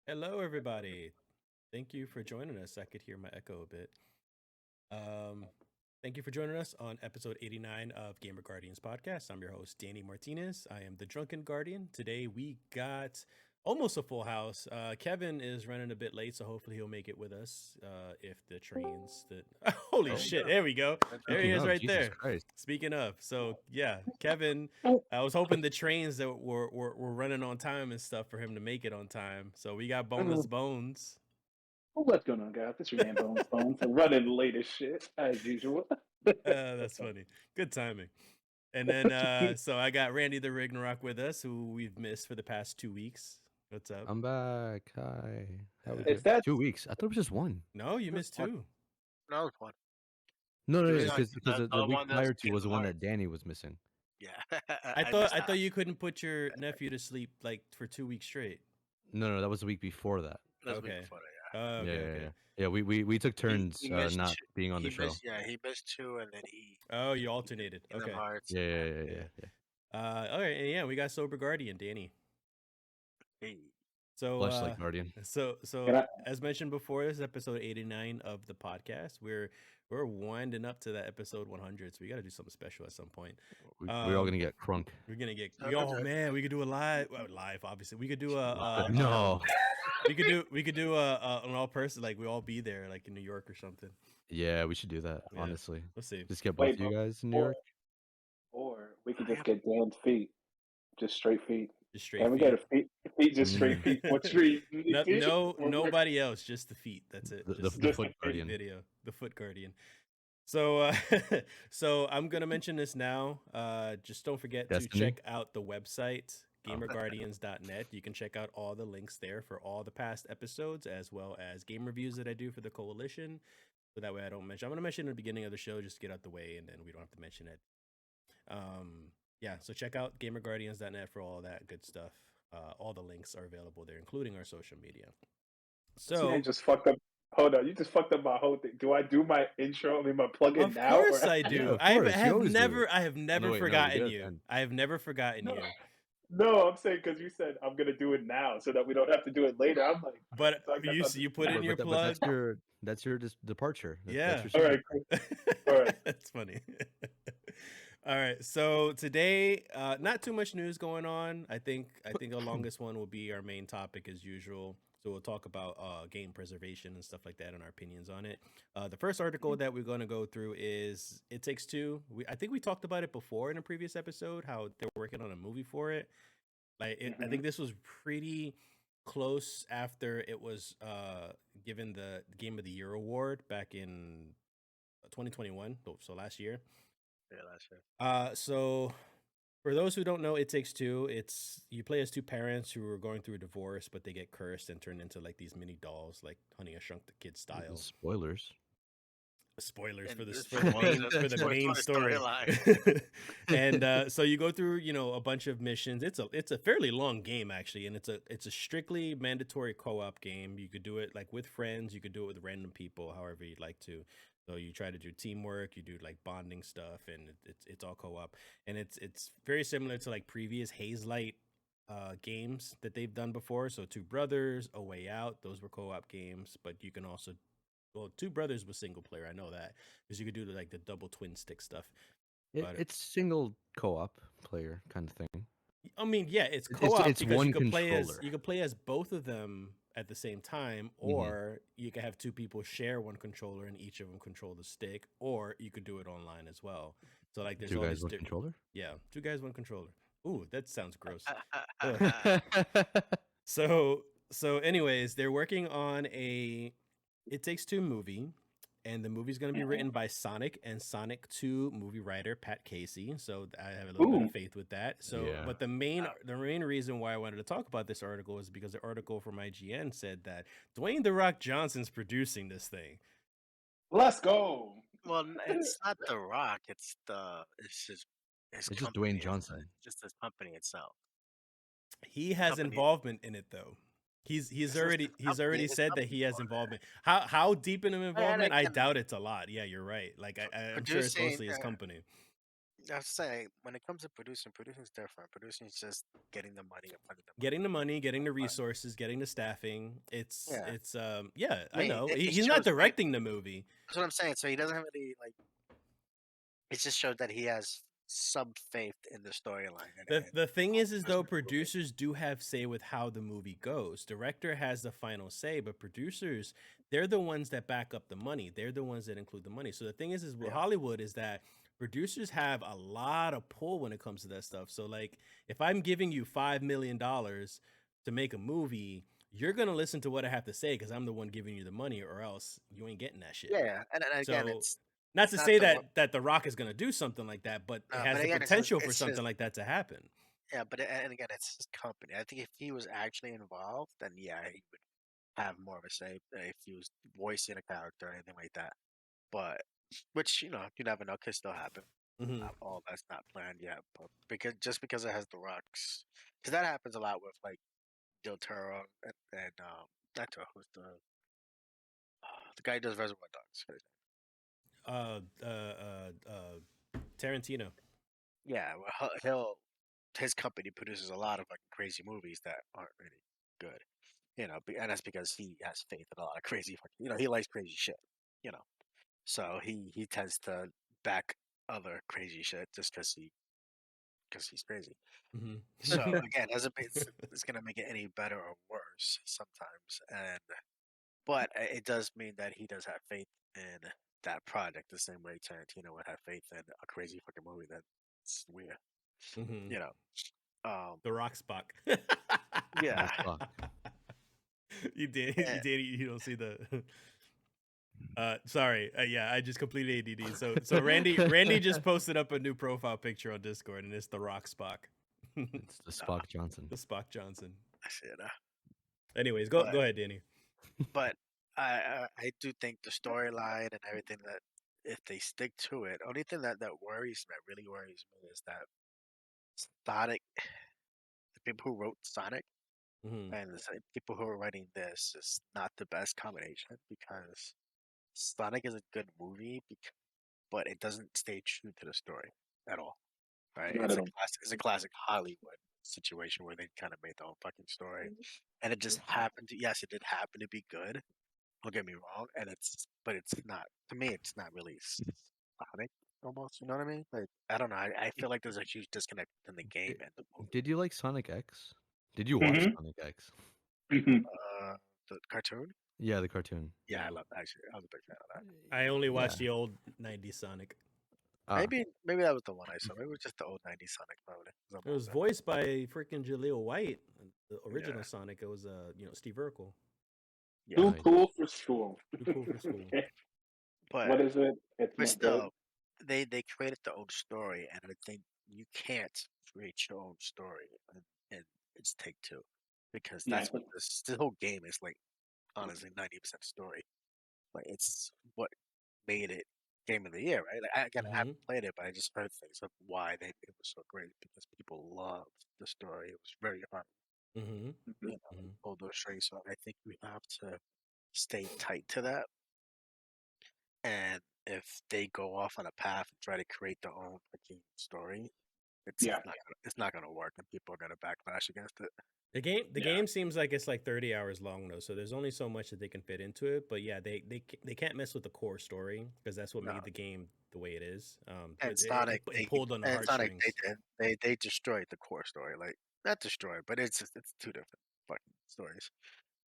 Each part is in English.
Hello, everybody. Thank you for joining us. I could hear my echo a bit. Um, Thank you for joining us on episode 89 of Gamer Guardians podcast. I'm your host, Danny Martinez. I am the Drunken Guardian. Today we got almost a full house. Kevin is running a bit late, so hopefully he'll make it with us if the trains that. Holy Oh, shit! There we go. There he speaking is, of, right Jesus there. Christ. Speaking of, so yeah, Kevin. I was hoping the trains that were running on time and stuff for him to make it on time. So we got boneless Oh, bones. what's going on, guys? It's your man Bones Bones. I'm running late as shit, as usual. That's funny. Good timing. And then so I got Randy the Ragnarok with us, who we've missed for the past 2 weeks. What's up? I'm back. Hi. How we Uh, Is doing? that 2 weeks. I thought it was just one. no, you missed what? two. No, it's one. No, It no, was yeah, like because the, the the week one that's prior to was the Kingdom one that Hearts. Danny was missing. Yeah, I I thought missed I that. thought you couldn't put your nephew to sleep like for 2 weeks straight. No, that was the week before that. That was the week Okay. before that, Oh, Yeah, okay, yeah, okay. yeah. Yeah, we took turns he missed not two. being on the show. He missed two, and then he Oh, you did alternated. Kingdom Okay. Hearts. Yeah, yeah, yeah, Yeah. yeah, yeah. All right, and yeah, we got Sober Guardian, Danny. Hey, So Fleshlight Guardian. can I, as mentioned before, this is episode 89 of the podcast. We're winding up to that episode 100, so we got to do something special at some point. We're all gonna get crunk. We're gonna get. So Oh good. man, we could do a live. Obviously, we could do No. we could do an all person, like we all be there, like in New York or something. Yeah, we should do that, Yeah. honestly. Let's see. Just get both wait, of you bro, guys in New or, York. or we could just get Dan's feet, just straight feet. Just straight And we feet. got feet, just straight feet. What street? No, nobody else. Just the feet. That's it. The Just foot the guardian. video. The foot guardian. So, so I'm gonna mention this now. Just don't forget Destiny? to check out the website gamerguardians.net. You can check out all the links there for all the past episodes, as well as game reviews that I do for the coalition. So that way I don't mention. I'm gonna mention in the beginning of the show just to get out the way, and then we don't have to mention it. Yeah. So check out gamerguardians.net for all that good stuff. All the links are available there, including our social media. So So you just fucked up. Hold on, you just fucked up my whole thing. Do I do my intro? I mean, my plug-in of now? course or I do. Yeah, of I course, you have always do never, it. I have never wait, no, we forgotten do it you. then. I have never forgotten No. you. No, I'm saying because you said I'm gonna do it now, so that we don't have to do it later. I'm like, But so I guess you put in your But plug. that's your departure. Yeah. That's your All right, signature. cool. All right. That's funny. All right. So today, not too much news going on. I think the longest one will be our main topic as usual. So we'll talk about game preservation and stuff like that and our opinions on it. The first article that we're going to go through is It Takes Two. I think we talked about it before in a previous episode, how they're working on a movie for it. I think this was pretty close after it was given the Game of the Year award back in 2021, so last year. yeah, last year. So for those who don't know, It Takes Two. It's you play as two parents who are going through a divorce, but they get cursed and turned into like these mini dolls, like Honey I Shrunk the Kids style. Spoilers. Spoilers And for the this for the main was for the for main the story. storyline. And so you go through a bunch of missions. It's a fairly long game actually, and it's a strictly mandatory co-op game. You could do it like with friends. You could do it with random people, however you'd like to. So you try to do teamwork. You do like bonding stuff, and it's all co-op. And it's very similar to like previous Hazelight games that they've done before. So Two Brothers, A Way Out, those were co-op games. But you can also Two Brothers was single player. I know that because you could do the double twin stick stuff. But It's single co-op player kind of thing. I mean, yeah, it's It's- co-op it's because one you could controller. play as both of them at the same time, or you could have two people share one controller and each of them control the stick, or you could do it online as well. So like, there's Two all guys, these one different. controller. Yeah, two guys, one controller. Ooh, that sounds gross. Uh, So anyways, they're working on a It Takes Two movie, and the movie's going to be written by Sonic and Sonic 2 movie writer Pat Casey. So I have a little bit Ooh. of faith with that. So, Yeah. but the main reason why I wanted to talk about this article is because the article from IGN said that Dwayne The Rock Johnson's producing this thing. Let's go. well, it's not The Rock. It's his It's just company, Dwayne Johnson. just his company itself. He has Company. involvement in it though. He's It's already his company, already his said that he company has for it. involvement. How deep in involvement? I again- doubt it's a lot. Yeah, you're right. Like I'm sure it's Producing, mostly his company. I was saying when it comes to producing is different. Producing is just getting the money and putting the money. Getting the money, getting the But resources, getting the staffing. yeah, Yeah, I I mean, know. it just He's not shows. directing the movie. That's what I'm saying. So he doesn't have any like. It just shows that he has some faith in the storyline The thing is just though with the movie. producers do have say with how the movie goes. Director has the final say, but producers, they're the ones that back up the money. They're the ones that include the money. So the thing is with Yeah. Hollywood is that producers have a lot of pull when it comes to that stuff. So like if I'm giving you $5 million to make a movie, you're gonna listen to what I have to say because I'm the one giving you the money, or else you ain't getting that shit. Yeah, and again, So it's not it's to not say the one. that The Rock is gonna do something like that, but it No, has but the again, potential for it's something his. like that to happen. Yeah, but and again, it's his company. I think if he was actually involved, then yeah, he would have more of a say if he was voicing a character or anything like that. But which you never know, could still happen. Hmm. All that's not planned yet, but because it has the rocks, because that happens a lot with like Del Toro and not Toro, who's the guy who does Reservoir Dogs. Uh, uh, Tarantino. Yeah, well, he'll his company produces a lot of like crazy movies that aren't really good. And that's because he has faith in a lot of crazy fucking, he likes crazy shit, you know. So he tends to back other crazy shit just because he's crazy. Hmm. So again, it's gonna make it any better or worse sometimes, but it does mean that he does have faith in that project the same way Tarantino would have faith in a crazy fucking movie that's weird, Hmm. you know. The Rock Spock. Yeah, That's fuck. You did. eh, You did. You don't see the. Sorry. Yeah, I just completed ADD. So Randy just posted up a new profile picture on Discord, and it's the Rock Spock, the It's the Spock Johnson. Spock Johnson. I see it. Anyways, go But ahead, Danny. but I do think the storyline and everything that if they stick to it, only thing that worries me, that really worries me, is that Sonic, the people who wrote Sonic Hmm. and the same people who are writing this is not the best combination because Sonic is a good movie, but it doesn't stay true to the story at all. Right? Not at all. It's a classic Hollywood situation where they kind of made their own fucking story, and it just happened to. Yes, it did happen to be good. Don't get me wrong, but it's not. To me, it's not really Sonic almost. You know what I mean? Like I don't know. I feel like there's a huge disconnect in the game and the movie. Did you like Sonic X? Did you watch Hmm. Sonic X? Hmm. The cartoon. Yeah, the cartoon. Yeah, I No, love. Actually, I was a big fan of that. I only watched Yeah. the old '90s Sonic. Ah, Maybe that was the one I saw. Maybe it was just the old '90s Sonic probably. 'Cause I'm It was older. voiced by freaking Jaleel White. The original Yeah, Sonic. It was Steve Urkel. yeah. Too nice. cool for school. Too cool for school. Okay. But What is it? It's but not good. still, they created their own story, and I think you can't create your own story and it's Take Two, because Yeah. that's what this whole game is like. Honestly, 90% story. Like it's what made it Game of the Year, right? Like again, I Hmm. haven't played it, but I just heard things of why it was so great because people loved the story. It was very hard, Hmm. to pull those strings. So I think we have to stay tight to that. And if they go off on a path and try to create their own fucking story, Yeah. it's not gonna work, and people are gonna backlash against it. The Yeah. game seems like it's like 30 hours long though, so there's only so much that they can fit into it. But yeah, they can't mess with the core story because that's what No, made the game the way it is. and Sonic, It pulled on the Sonic, heartstrings. they destroyed the core story. Like not destroyed, but it's two different fucking stories.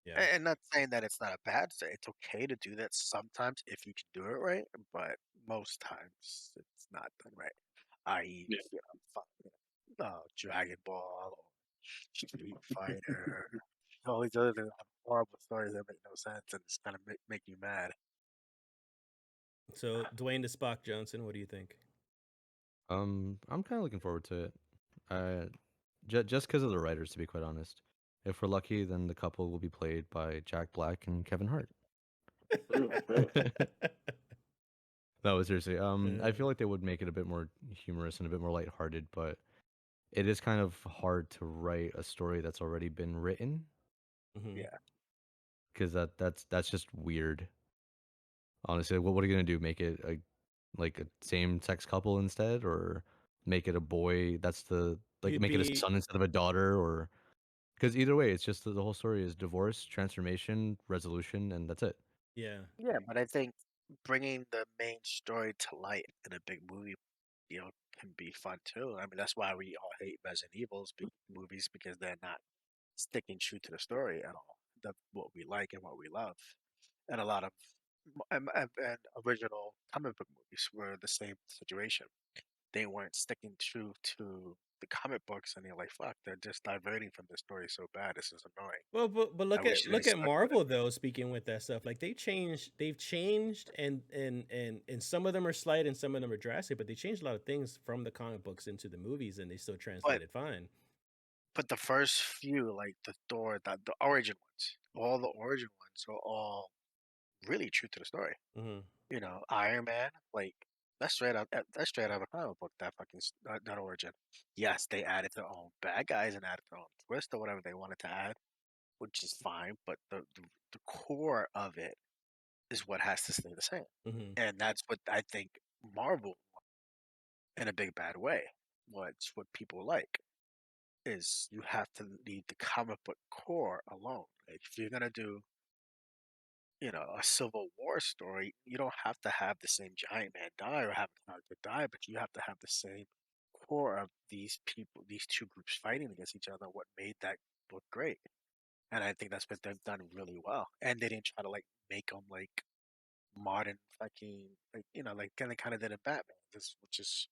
Yeah. And not saying that it's not a bad thing. It's okay to do that sometimes if you can do it right, but most times it's not done right. I.e., Yeah. Dragon Ball or Street Fighter, all these other horrible stories that make no sense and just kind of make you mad. So Dwayne the Spock Johnson, what do you think? I'm kind of looking forward to it. Just because of the writers, to be quite honest. If we're lucky, then the couple will be played by Jack Black and Kevin Hart. True. True. No, seriously. I feel Uh, like they would make it a bit more humorous and a bit more lighthearted, but it is kind of hard to write a story that's already been written mhm. Yeah, because that's just weird. Honestly, what are you gonna do? Make it like a same sex couple instead, or make it a boy. That's the like He'd make it a be son instead of a daughter, or because either way, it's just the whole story is divorce, transformation, resolution, and that's it. yeah. Yeah, but I think bringing the main story to light in a big movie, can be fun too. I mean, that's why we all hate Resident Evil's movies because they're not sticking true to the story at all. What we like and what we love, and a lot of and original comic book movies were the same situation. They weren't sticking true to the comic books, and they're like, "Fuck, they're just diverting from the story so bad. This is annoying." Well, but I look wish at they stuck with it. Marvel though. Speaking with that stuff, like they've changed, and some of them are slight and some of them are drastic, but they changed a lot of things from the comic books into the movies, and they still But translated fine. the first few, like the Thor, the origin ones, all the origin ones are all really true to the story. Hmm. Iron Man, like that's straight out of a comic book. That fucking that origin. Yes, they added their own bad guys and added their own twist or whatever they wanted to add, which is fine. But the core of it is what has to stay the same, Hmm. and that's what I think Marvel, in a big bad way, what people like is you have to leave the comic book core alone. Like if you're gonna do a Civil War story, you don't have to have the same giant man die or have a character die, but you have to have the same core of these people, these two groups fighting against each other. What made that book great, and I think that's what they've done really well. And they didn't try to like make them like modern fucking like like kind of did in Batman, which is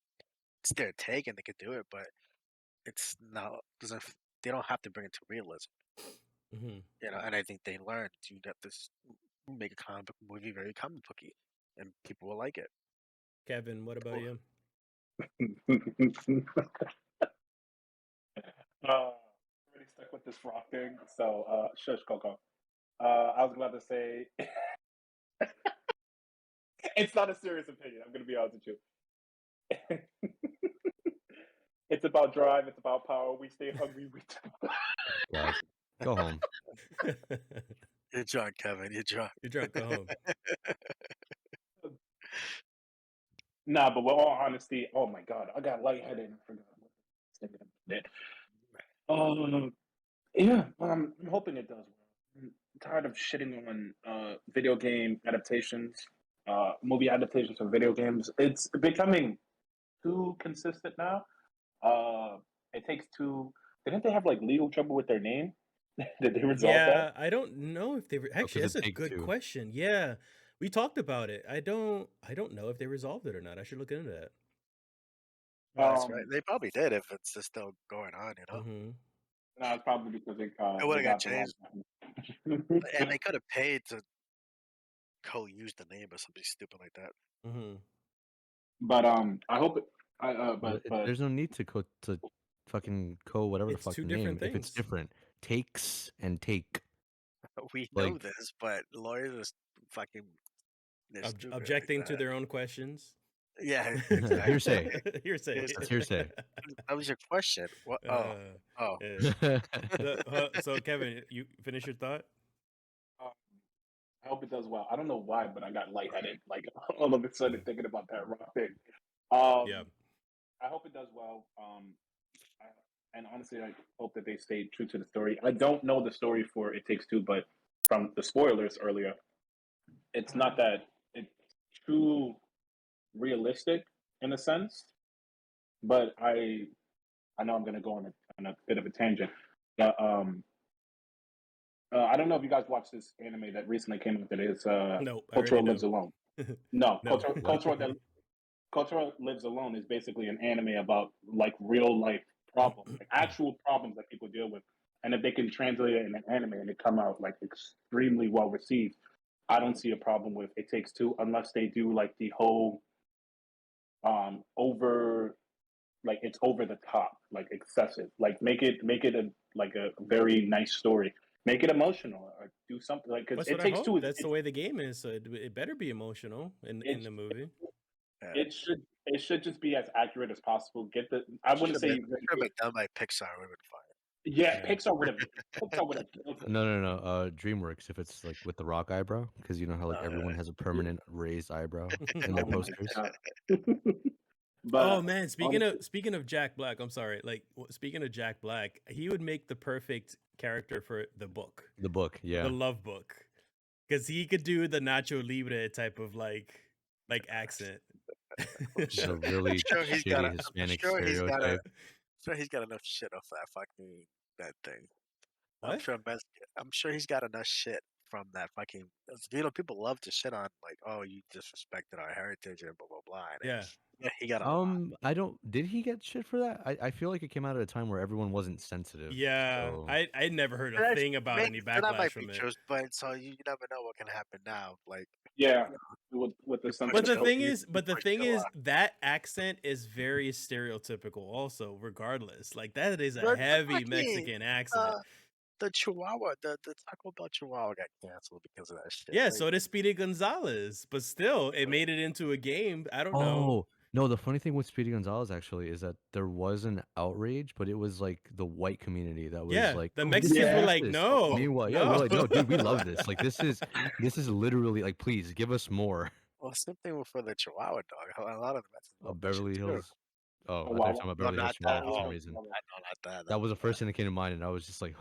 it's their take and they could do it, but it's not doesn't they don't have to bring it to realism. Hmm. And I think they learned you got this make a comic book movie very comic booky, and people will like it. Kevin, what about you? Already stuck with this rock thing. So, shush, Coco. I was about to say, it's not a serious opinion. I'm going to be honest with you. It's about drive. It's about power. We stay hungry. God, go home. You're drunk, Kevin. You're drunk. You're drunk. Go home. Nah, but with all honesty, oh my God, I got lightheaded and I forgot what I was thinking about. Yeah, I'm hoping it does well. I'm tired of shitting on video game adaptations, movie adaptations of video games. It's becoming too consistent now. It Takes Two. Didn't they have like legal trouble with their name? Did they resolve that? Yeah, I don't know if they actually. Because That's it a take good two. question. Yeah, we talked about it. I don't know if they resolved it or not. I should look into that. That's right. They probably did if it's just still going on. Hmm. No, it's probably because It would they have got got the wrong. changed, and they could have paid to co-use the name or something stupid like that. Hmm. But I hope it. There's no need to fucking whatever the It's fuck two the different name if it's things. different. Takes and take. We know Like this, but lawyers are fucking they're stupid like Objecting to that. their own questions. Yeah, exactly. hearsay. Hearsay. That's hearsay. That was your question. What? Oh, Yeah. So Kevin, you finish your thought? I hope it does well. I don't know why, but I got lightheaded like all of a sudden thinking about that rock thing. Yeah. I hope it does well. And honestly, I hope that they stay true to the story. I don't know the story for It Takes Two, but from the spoilers earlier, it's not that it's too realistic in a sense. But I know I'm going to go on a bit of a tangent. But I don't know if you guys watched this anime that recently came out that is No, I already Cultural know. Lives Alone. No, No. Cultural Lives Alone is basically an anime about like real life problems, like actual problems that people deal with. And if they can translate it in an anime and it come out like extremely well received, I don't see a problem with It Takes Two unless they do like the whole over like it's over the top, like excessive. Like make it a very nice story. Make it emotional or do something like because That's It what I Takes Two hope. is That's the way the game is. So it better be emotional in it, the movie. it should just be as accurate as possible. Get the I should wouldn't have say been done by Pixar. Would have been fine. yeah, Yeah. Pixar would have killed it. No. DreamWorks if it's like with the rock eyebrow, because you know how like Oh, everyone has a permanent raised eyebrow in their Oh my posters. God. But Oh man, honestly, speaking of Jack Black, I'm sorry. Like speaking of Jack Black, he would make the perfect character for the book, The book, the yeah. Love Book, because he could do the Nacho Libre type of like accent. Just a I'm really sure he's got. shitty I'm Hispanic sure he's got a. stereotype. Sure he's got enough shit off that fucking that thing. I'm What? sure. I'm sure he's got enough shit from that fucking. People love to shit on like, oh, you disrespected our heritage and blah blah blah. And Yeah. yeah, he got a lot. I don't. Did he get shit for that? I feel like it came out at a time where everyone wasn't sensitive. Yeah. So I never heard a But thing about any so that backlash might be from it. true, but so you never know what can happen now. Like, yeah, you know, with the you But push the sentiment. too, thing you, is, you but the push thing too is, far. that accent is very stereotypical. Also, regardless, like that is a The heavy fucking Mexican accent. the Chihuahua, the Taco Bell Chihuahua got canceled because of that shit. Yeah, Like, so did Speedy Gonzalez, but still, it made it into a game. I don't know. Oh, no, the funny thing with Speedy Gonzalez actually is that there was an outrage, but it was like the white community that was Yeah, like, the "Oh, this is Mexicans were Yeah, like, racist." no, Meanwhile, yeah, we're no. like, "No, dude, we love this. Like, this is literally like, please give us more." well, same thing for the Chihuahua dog. A lot of the Mexicans love that shit Beverly too. Hills. Oh, oh I thought you were wow, talking about No, Beverly Hills not Chihuahua that. for some Oh, reason. I know, not that. That was the first thing that came to mind, and I was just like,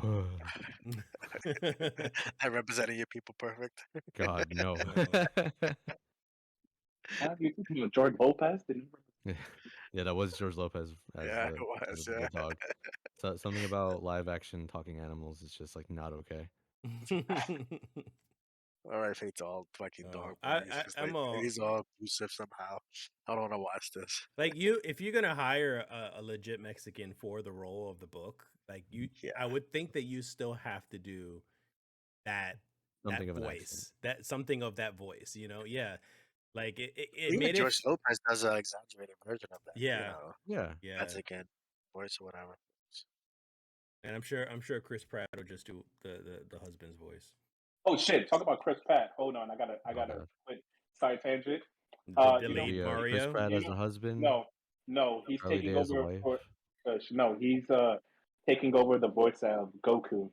I represented your people perfect. God, no. you thinking of George Lopez? Didn't Yeah, that was George Lopez as Yeah, it the, was. the Yeah. dog. So, something about live action talking animals is just like not okay. All right, fate's all fucking dog I, movies. I Just I'm like all he's all abusive somehow. I don't want to watch this. like you if you're gonna hire a legit Mexican for the role of the book, like Yeah. I would think that you still have to do that Something of an accent. voice, that something of that voice, Yeah, like it Even made George Lopez does an exaggerated version of that. Yeah, Yeah. yeah, Mexican voice or whatever. and I'm sure Chris Pratt will just do the husband's voice. Oh shit! Talk about Chris Pratt. Hold on, I Oh gotta God. quick side tangent. The You It'll know, delayed be Chris Mario. Pratt you as know, the husband, no, he's Charlie taking Day as the over wife. for. No, he's taking over the voice of Goku.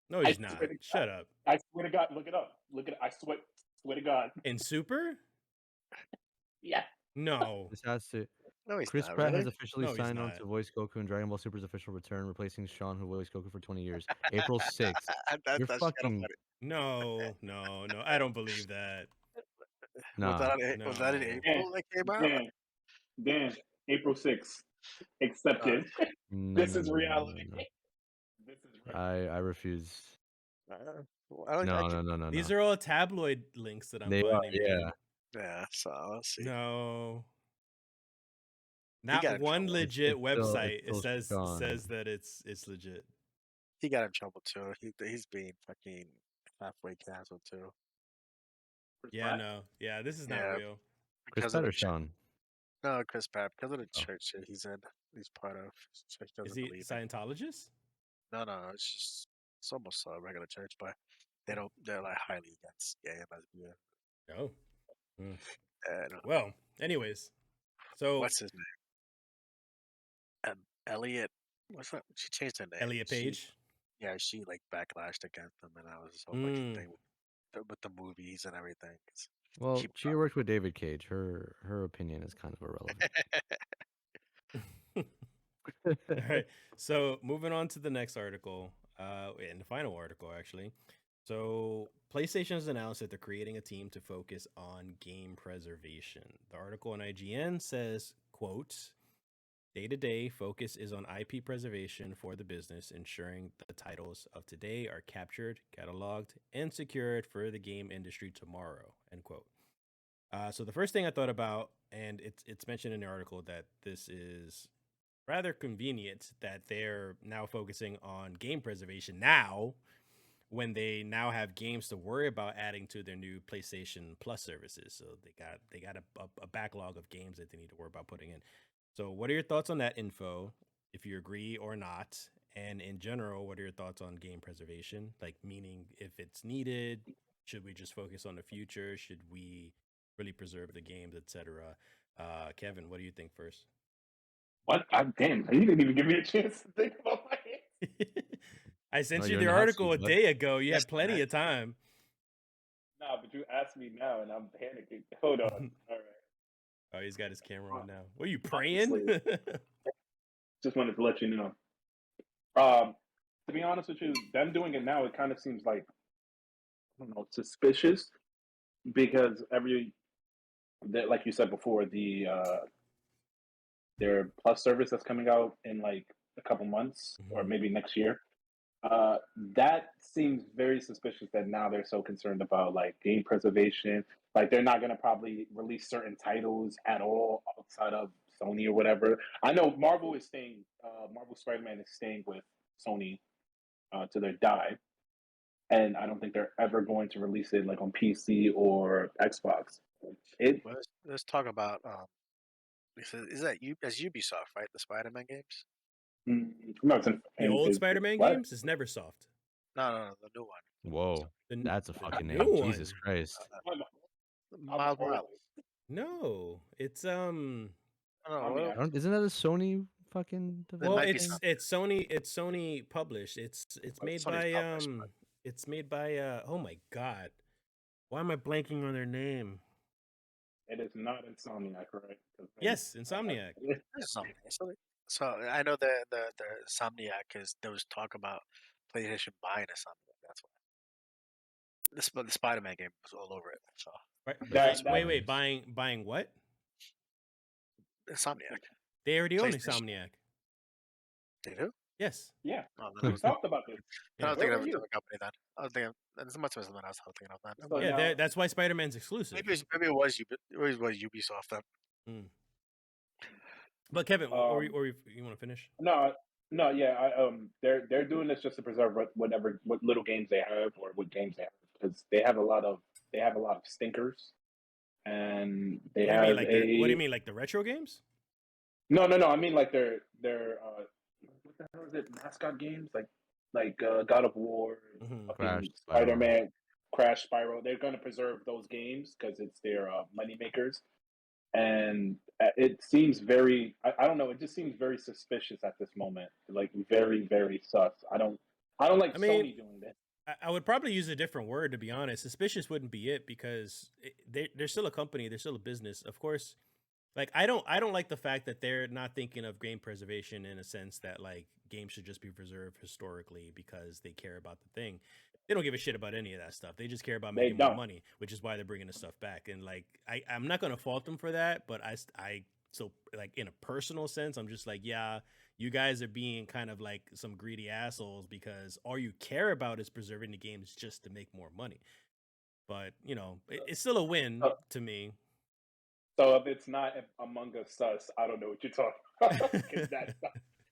No, I he's swear not. to God. Shut up. I swear to God, look it up. Look it. I swear to God. In Super? Yeah. No, This has to. No, he's Chris not Pratt has really. officially no, he's signed on not. to voice Goku in Dragon Ball Super's official return, replacing Sean, who voiced Goku for 20 years. April 6th. You're That's kind of fucking funny. No, no, no. I don't believe that. nah. Was that in No. April that came out? Dan, Dan, April 6th. Accepted. No, This no, is no, no, no, reality. no. This is reality. I refuse. I don't. I No, can, no, no, no, These no. are all tabloid links that I'm They are, finding, yeah. man. yeah. So let's see. No. He got Not in one trouble. legit website It's still Sean. says that it's legit. He got in trouble too. He's being fucking halfway canceled too. Yeah, no. Yeah, this is not Yeah, real. Chris because Pratt of or the Sean? no Chris Pratt because of the Oh. church that he's part of. So he Is doesn't he believe it. Scientologist? No, it's just it's almost a regular church, but they're like highly against gay and lesbian. No. Hmm. And Well, anyways. So what's his name? Elliot. What's that? She changed her name. Elliot Page. She like backlashed against him, and that was this whole fucking thing with the movies and everything. Well, She she worked with David Cage. Her opinion is kind of irrelevant. All right. So moving on to the next article, and the final article actually. So PlayStation has announced that they're creating a team to focus on game preservation. The article on IGN says, quote, day-to-day focus is on IP preservation for the business, ensuring the titles of today are captured, cataloged, and secured for the game industry tomorrow, end quote. So the first thing I thought about, and it's mentioned in the article that this is rather convenient that they're now focusing on game preservation now when they now have games to worry about adding to their new PlayStation Plus services. So they got a backlog of games that they need to worry about putting in. So what are your thoughts on that info, if you agree or not? And in general, what are your thoughts on game preservation? Like, meaning if it's needed, should we just focus on the future? Should we really preserve the games, etc.? Kevin, what do you think first? What? Damn, you didn't even give me a chance to think about my answer. I sent No, you you're the in the hot article seat, a bud. day ago. You Yes, had plenty of time. Nah, but you asked me now, and I'm panicking. Hold on. All right. Oh, he's got his camera on now. What are you praying? Honestly. Just wanted to let you know. To be honest with you, them doing it now, it kind of seems like, I don't know, suspicious because like you said before, their Plus service that's coming out in like a couple months or maybe next year. That seems very suspicious that now they're so concerned about like game preservation. Like they're not gonna probably release certain titles at all outside of Sony or whatever. I know Marvel Spider-Man is staying with Sony to their die, and I don't think they're ever going to release it like on PC or Xbox. It Well, let's talk about is that that's Ubisoft, right? The Spider-Man games? no, it's The old Spider-Man what? games is never soft. No, the new one. Whoa, The, that's a the fucking new name. one. Jesus Christ. Miles Morales. No, it's I don't know. Yeah. Isn't that a Sony fucking development? well, might be it's Sony. It's Sony published. It's made Sony's by published, but- It's made by oh my god, why am I blanking on their name? It is not Insomniac, right? 'Cause then- Yes, Insomniac. It's something. So I know the Insomniac is there was talk about PlayStation buying a Insomniac. That's why the Spider-Man game was all over it. So Right? That- Wait, buying what? Insomniac, They already own PlayStation. Insomniac. they do. Yes. Yeah, Oh, we then talked about this. I was Where thinking were of a you? different company then. I was thinking there's much something else I was thinking of then. So Yeah, now- that's why Spider-Man's exclusive. Maybe it was Ubisoft then. But Kevin, or you want to finish? No, yeah. They're doing this just to preserve what little games they have or what games they have because they have a lot of stinkers, and they What do you have mean, like what do you mean, like the retro games? No. I mean like their what the hell is it? Mascot games like God of War, Mhm. fucking Crash, Spyro. Spider-Man, Crash, Spyro. They're going to preserve those games because it's their money makers. And it seems very I don't know, it just seems very suspicious at this moment, like very, very sus. I don't like I mean, Sony doing this. I would probably use a different word, to be honest. Suspicious wouldn't be it because they're still a company, they're still a business. Of course, like I don't like the fact that they're not thinking of game preservation in a sense that like games should just be preserved historically because they care about the thing. They don't give a shit about any of that stuff. They just care about They making more don't. money, which is why they're bringing the stuff back. And like I'm not gonna fault them for that, but I so like in a personal sense, I'm just like, yeah, you guys are being kind of like some greedy assholes because all you care about is preserving the games just to make more money. But you know, it's still a win to me. So if it's not Among Us sus, I don't know what you're talking about. 'Cause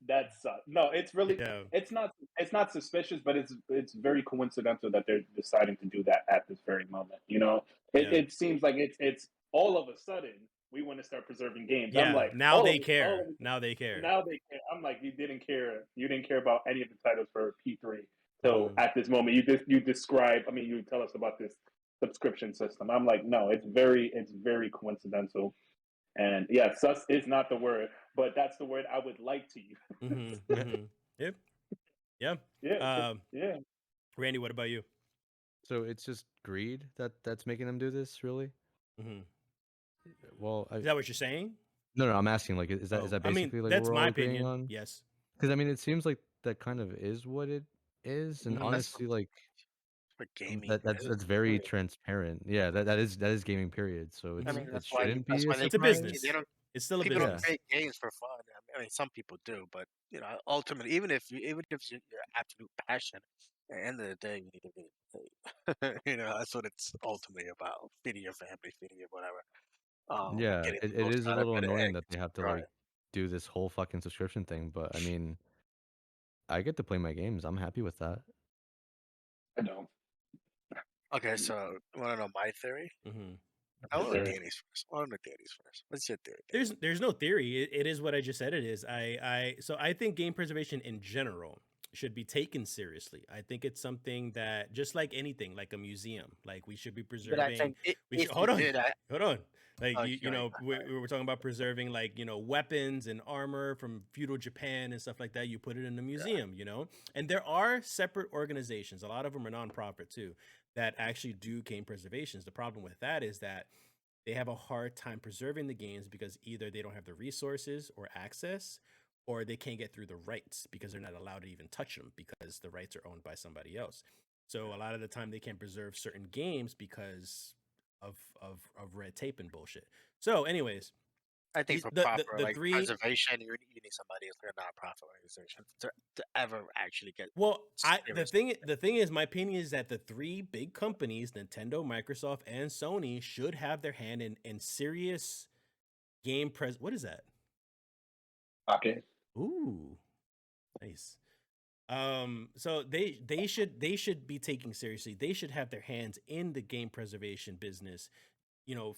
that's sus. No, it's really Yeah. it's not suspicious, but it's very coincidental that they're deciding to do that at this very moment. You know, Yeah. it seems like it's all of a sudden we want to start preserving games. Yeah, I'm like, now all they of a- care. all of a- Now they care. Now they care. I'm like, you didn't care. You didn't care about any of the titles for P3. So at this moment, you describe. I mean, you tell us about this subscription system. I'm like, no, it's very coincidental. And yeah, sus is not the word, but that's the word I would like to use. Yep. Yeah. Yeah, yeah. Randy, what about you? So it's just greed that's making them do this, really? hmm Well, Is that what you're saying? no, I'm asking. Like, is that Oh, basically I mean, like that's what we're my all agreeing opinion. on? Yes. Because I mean, it seems like that kind of is what it is, and Mhm. honestly, like For gaming, that's very transparent. Yeah, that is gaming. Period. So Mhm. it's, I mean, it that's why shouldn't that's be why a they It's a surprise. business. They don't. It's still a People business. don't make games for fun. I mean, some people do, but you know, ultimately, even if it's your absolute passion, at the end of the day, you need to be paid. You know, that's what it's ultimately about: feeding your family, feeding your whatever. Yeah, Getting the it most is a out of little it annoying and that they have to enjoy like do this whole fucking subscription thing, but I mean, I get to play my games. I'm happy with that. I know. Okay, so want to know my theory? hmm I want to know Theory. Danny's first. I want to know Danny's first. What's your theory? Danny? There's no theory. It is what I just said. It is. So I think game preservation in general should be taken seriously. I think it's something that just like anything, like a museum, like we should be But I preserving. think We if should, you hold on. did, Hold on. Like Oh, you sure, know, we right. were talking about preserving like weapons and armor from feudal Japan and stuff like that. You put it in a museum, and there are separate organizations. A lot of them are nonprofit too that actually do game preservations. The problem with that is that they have a hard time preserving the games because either they don't have the resources or access, or they can't get through the rights because they're not allowed to even touch them because the rights are owned by somebody else. So a lot of the time they can't preserve certain games because of red tape and bullshit. So, anyways, I think for proper the like three. preservation, you need somebody like a nonprofit organization to ever actually get Well, serious. the thing is, my opinion is that the three big companies, Nintendo, Microsoft, and Sony, should have their hand in serious game pres. What is that? Okay. Ooh, nice. So they should be taken seriously. They should have their hands in the game preservation business,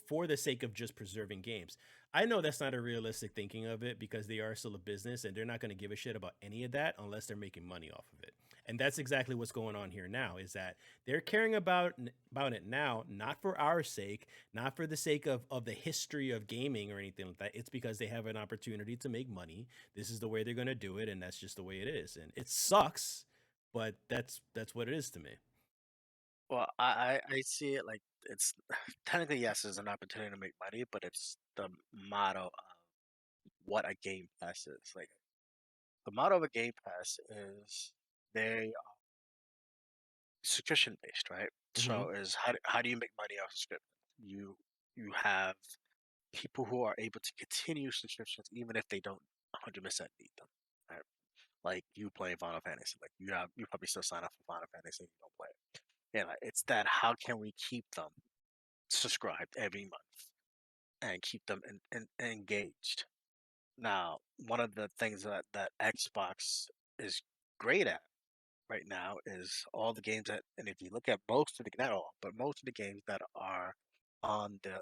for the sake of just preserving games. I know that's not a realistic thinking of it because they are still a business and they're not going to give a shit about any of that unless they're making money off of it. And that's exactly what's going on here now, is that they're caring about it now, not for our sake, not for the sake of the history of gaming or anything like that. It's because they have an opportunity to make money. This is the way they're going to do it, and that's just the way it is. And it sucks, but that's what it is to me. Well, I see it like it's technically yes, it's an opportunity to make money, but it's the motto of what a game pass is. Like the motto of a game pass is they are subscription based, right? Mm-hmm. So is how do you make money off subscription? You have people who are able to continue subscriptions even if they don't 100% need them. Right? Like you playing Final Fantasy, like you probably still sign up for Final Fantasy and you don't play it. Yeah, like, it's that how can we keep them subscribed every month and keep them engaged. Now, one of the things that Xbox is great at right now is all the games that, and if you look at most of the, not all, but most of the games that are on the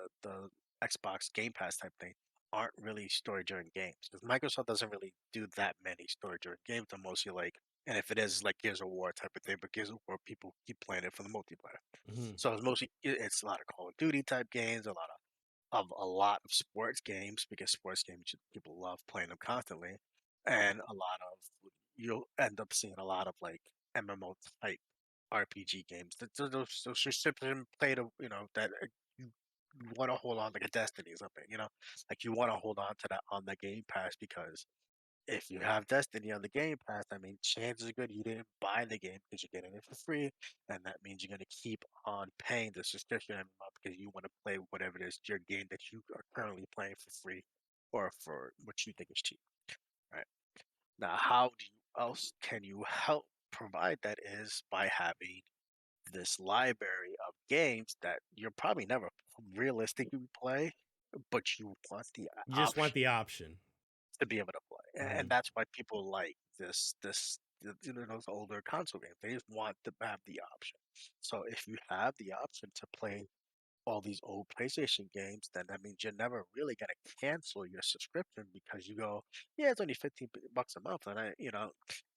Xbox Game Pass type thing aren't really story driven games. Because Microsoft doesn't really do that many story driven games. They're mostly like, and if it is like Gears of War type of thing, but Gears of War people keep playing it for the multiplayer. Mm-hmm. So it's mostly it's a lot of Call of Duty type games, a lot of sports games because sports games people love playing them constantly, and a lot of you'll end up seeing a lot of like MMO type RPG games. Those subscription play to that you want to hold on like a Destiny or something. Like you want to hold on to that on the Game Pass because if you have Destiny on the Game Pass, I mean, chances are good you didn't buy the game because you're getting it for free, and that means you're going to keep on paying the subscription every month because you want to play whatever it is your game that you are currently playing for free or for what you think is cheap. Right now, how do you else can you help provide that is by having this library of games that you're probably never realistically play, but you want the You just want option the option. to be able to play, Mm-hmm. and that's why people like those older console games. They just want to have the option. So if you have the option to play all these old PlayStation games, then that means you're never really gonna cancel your subscription because you go, yeah, it's only 15 bucks a month, and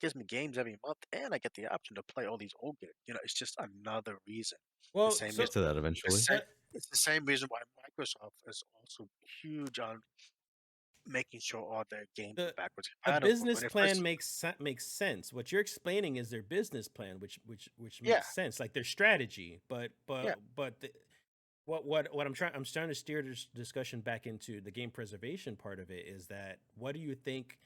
gives me games every month, and I get the option to play all these old games. It's just another reason. The Well, same Get so to that the eventually. same. It's the same reason why Microsoft is also huge on making sure all their games are the backwards a compatible. business When it plan first, makes sense. What you're explaining is their business plan, which yeah, makes sense, like their strategy. But yeah, what I'm trying to steer this discussion back into the game preservation part of it is that what do you think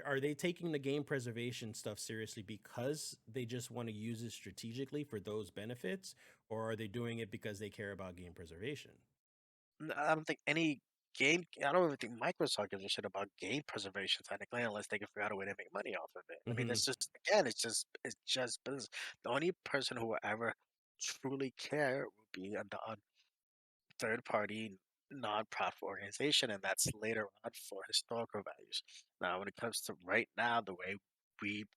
are they taking the game preservation stuff seriously because they just want to use it strategically for those benefits, or are they doing it because they care about game preservation? I don't think any game. I don't even think Microsoft gives a shit about game preservation technically, unless they can figure out a way to make money off of it. I mean, Mm-hmm. it's just again, it's just business. The only person who will ever truly care would be a third party non-profit organization, and that's later on for historical values. Now, when it comes to right now, the way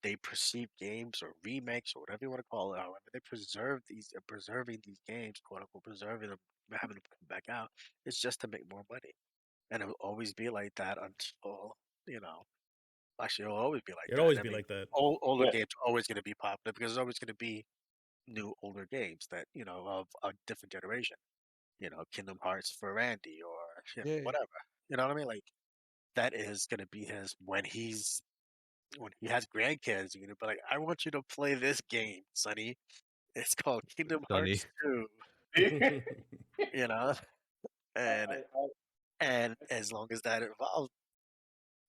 they perceive games or remakes or whatever you want to call it, however they preserving these games, quote unquote, preserving them, having them come back out, it's just to make more money, and it will always be like that until you know. Actually, it'll always be like It'd that. always I be mean, like that. older Yeah. games are always going to be popular because there's always going to be new older games that of a different generation. Kingdom Hearts for Randy or Yay. whatever. You know what I mean? Like that is gonna be his when he has grandkids. You're gonna be like, I want you to play this game, Sonny. It's called Kingdom Sunny. Hearts 2. You know, and I, and as long as that involves,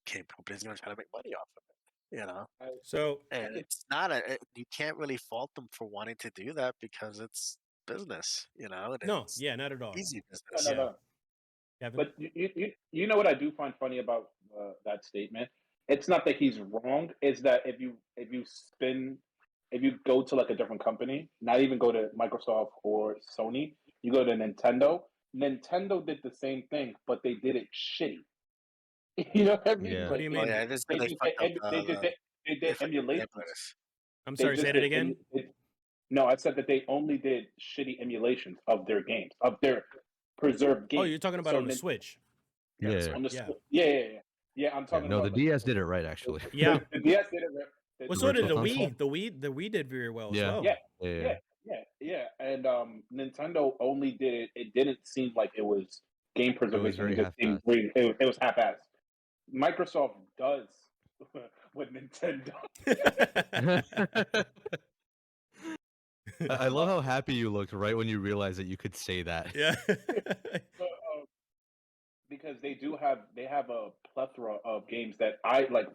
game companies gonna try to make money off of it, you know. I, So And it's not you can't really fault them for wanting to do that because it's business, you know, and no, it's yeah, not at all. easy no, business. no, Yeah, no. Kevin. But you know what I do find funny about that statement? It's not that he's wrong. It's that if you go to like a different company, not even go to Microsoft or Sony, you go to Nintendo. Nintendo did the same thing, but they did it shitty. You know what I mean? Yeah. What do you Like Oh mean? yeah, this they they just fucked up they they did fucked up the emulations. emulators. I'm They sorry. Say just that did again. no. I said that they only did shitty emulations of their games of their preserved Oh, games. you're talking about So on the Switch. Yeah, that's Yeah. right. on the Yeah. yeah. I'm Yeah. talking No, the about like DS did it right actually. Yeah. the DS did it. Well, The so did Virtual the Console. Wii. The Wii did very well as Yeah. well. Yeah, Yeah. yeah. And Nintendo only did it. It didn't seem like it was game It was preservation. It very just seemed half-assed. it was half-assed. Microsoft does what Nintendo. I love how happy you looked right when you realized that you could say that. Yeah. Because they have a plethora of games that I like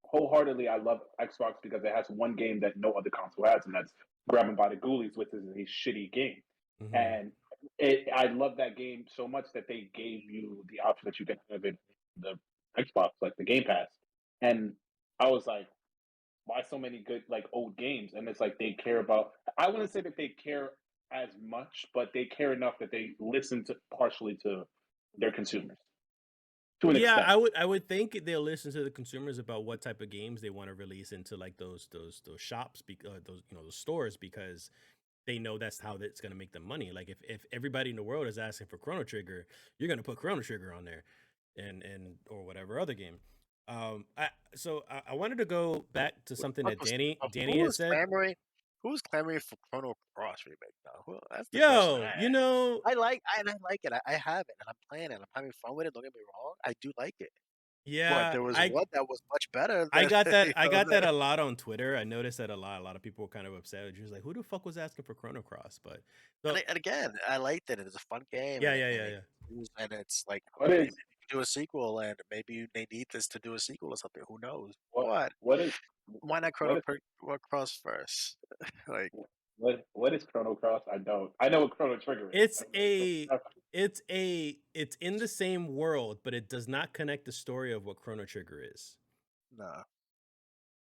wholeheartedly. I love Xbox because it has one game that no other console has, and that's Grabbing by the Ghoulies, which is a shitty game. Mhm. And I love that game so much that they gave you the option that you can have it the Xbox, like the Game Pass. And I was like, why so many good like old games? And it's like they care about. I wouldn't say that they care as much, but they care enough that they listen to partially to their consumers to an Yeah, extent. I would think they'll listen to the consumers about what type of games they want to release into like those shops, those those stores, because they know that's how it's going to make them money. Like if everybody in the world is asking for Chrono Trigger, you're going to put Chrono Trigger on there, and or whatever other game. I wanted to go back to Who the something fuck that was Danny had said. who was clamoring for Chrono Cross remake though? That's the question Yo, I you had. know, I like it. I have it and I'm playing it. I'm having fun with it. Don't get me wrong. I do like it. But yeah, there was one that was much better I than got that. you I know got that a lot on Twitter. I noticed that a lot. A lot of people were kind of upset. Just like, who the fuck was asking for Chrono Cross? But so and again, I liked it. It's a fun game yeah, and yeah, yeah, yeah. it's like What maybe is you do a sequel and maybe they need this to do a sequel or something. Who knows? what But what is why not what is Cross first? Like what is Chrono Cross? I don't. I know what Chrono Trigger is. I It's don't know what Chrono Cross. it's in the same world, but it does not connect the story of what Chrono Trigger is. no.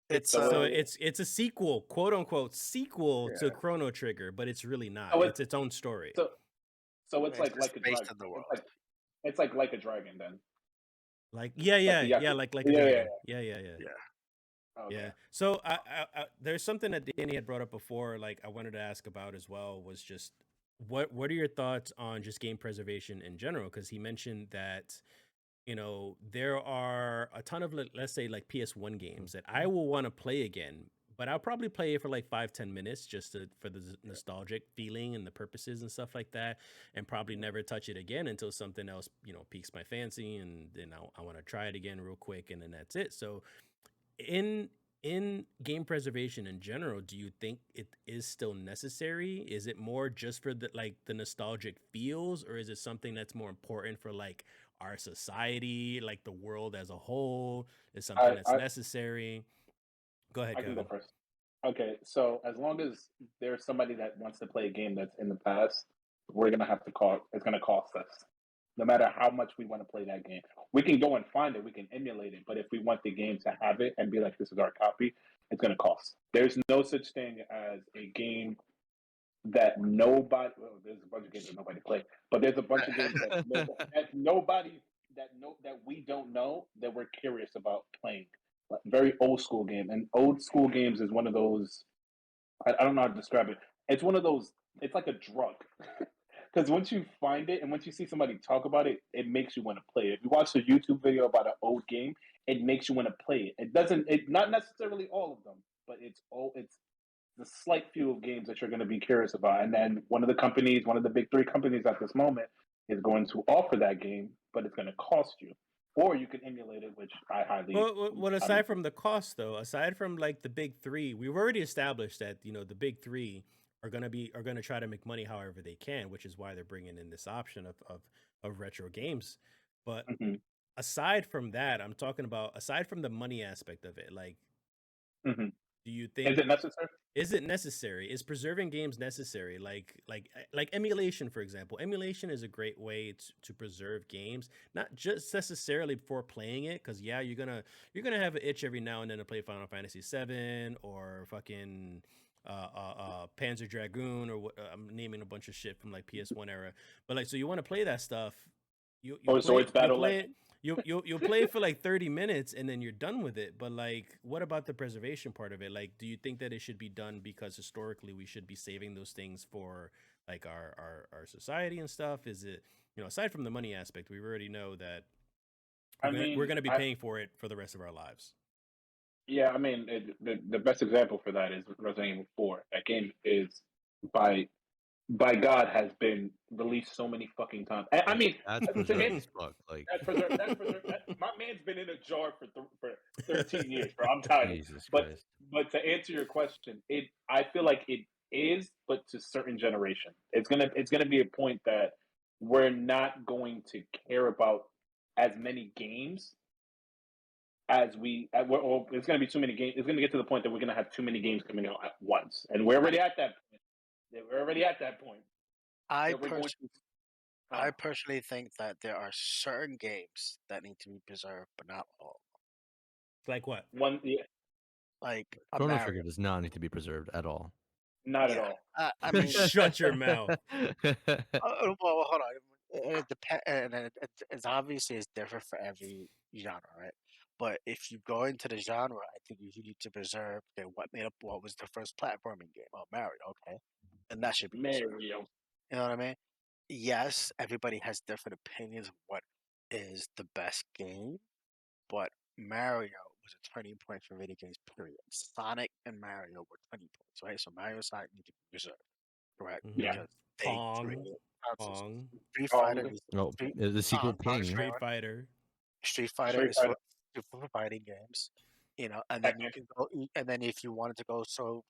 It's It's So so it's a sequel, quote unquote sequel to yeah. Chrono Trigger, but it's really not. so It's its own story. so so it's It's just like a based dragon. in the It's world. like a dragon then. Like Like the Yakuza. like a Yeah, yeah, dragon. Yeah. Yeah. Okay. Yeah. So there's something that Danny had brought up before, like I wanted to ask about as well, was just what are your thoughts on just game preservation in general? Because he mentioned that there are a ton of let's say like PS1 games that I will want to play again, but I'll probably play it for like 5-10 minutes just for the nostalgic feeling and the purposes and stuff like that, and probably never touch it again until something else piques my fancy, and then I want to try it again real quick, and then that's it. So in game preservation in general, do you think it is still necessary? Is it more just for the nostalgic feels, or is it something that's more important for like our society, like the world as a whole? Is something that's I necessary? Go ahead, I can go Kevin. first. Okay, so as long as there's somebody that wants to play a game that's in the past, we're gonna have to call. It's gonna cost us, no matter how much we want to play that game. We can go and find it, we can emulate it, but if we want the game to have it and be like, "This is our copy," it's gonna cost. There's no such thing as a game that nobody. Well, there's a bunch of games that nobody plays, but there's a bunch of games that nobody that we don't know that we're curious about playing. Like, very old school game, and old school games is one of those. I don't know how to describe it. It's one of those. It's like a drug. Because once you find it and once you see somebody talk about it, it makes you want to play it. If you watch a YouTube video about an old game, it makes you want to play it. It doesn't. It not necessarily all of them, but it's the slight few of games that you're going to be curious about. And then one of the big three companies at this moment, is going to offer that game, but it's going to cost you. Or you can emulate it, which I highly. Well, aside from the cost, though, aside from like the big three, we've already established that the big three are gonna try to make money however they can, which is why they're bringing in this option of of retro games. But Hmm. aside from that, I'm talking about aside from the money aspect of it, like, Hmm. do you Is think it necessary? is it necessary? Is preserving games necessary? Like emulation, for example. Emulation is a great way to preserve games, not just necessarily for playing it, because yeah, you're gonna have an itch every now and then to play Final Fantasy VII or fucking Panzer Dragoon or what. I'm naming a bunch of shit from like PS1 era, but like, so you want to play that stuff. Or Swords You Battle play it Legend? you'll play it for like 30 minutes and then you're done with it. But like, what about the preservation part of it? Like, do you think that it should be done because historically we should be saving those things for like our society and stuff? Is it, aside from the money aspect, we already know that I we're mean, gonna be paying for it for the rest of our lives. yeah, I mean, the best example for that is Resident Evil 4. That game is by by God has been released so many fucking times. I mean, That's to preserved answer as fuck. Like that's preserved. That's preserved. My man's been in a jar for 13 years, bro. I'm tired. Jesus But Christ. but to answer your question, I feel like it is, but to certain generation, it's gonna be a point that we're not going to care about as many games as or it's going to be too many games. It's going to get to the point that we're going to have too many games coming out at once, and we're already at that point. Yeah, we're already at that point I that we're going pers- to. I personally think that there are certain games that need to be preserved, but not all. Like what? One, yeah, Like a Chrono Mario. Trigger does not need to be preserved at all. not at Yeah. all. I mean, Shut your mouth. well, hold on. It depends, and it's obviously it's different for every genre, right? But if you go into the genre, I think you need to preserve what was the first platforming game? Oh, Mario, okay, and that should be preserved. Mario. You know what I mean? Yes, everybody has different opinions of what is the best game, but Mario was a turning point for video games, period. Sonic and Mario were turning points, right? So Mario and Sonic need to be preserved, correct? Yeah. Hmm. Because they Pong, created consoles. Pong, Street Fighter Pong. is Oh, Street, the sequel Ping. Street Fighter. Street Fighter Street is Fighter. for fighting games, and then you Tekken. can go, and then if you wanted to go so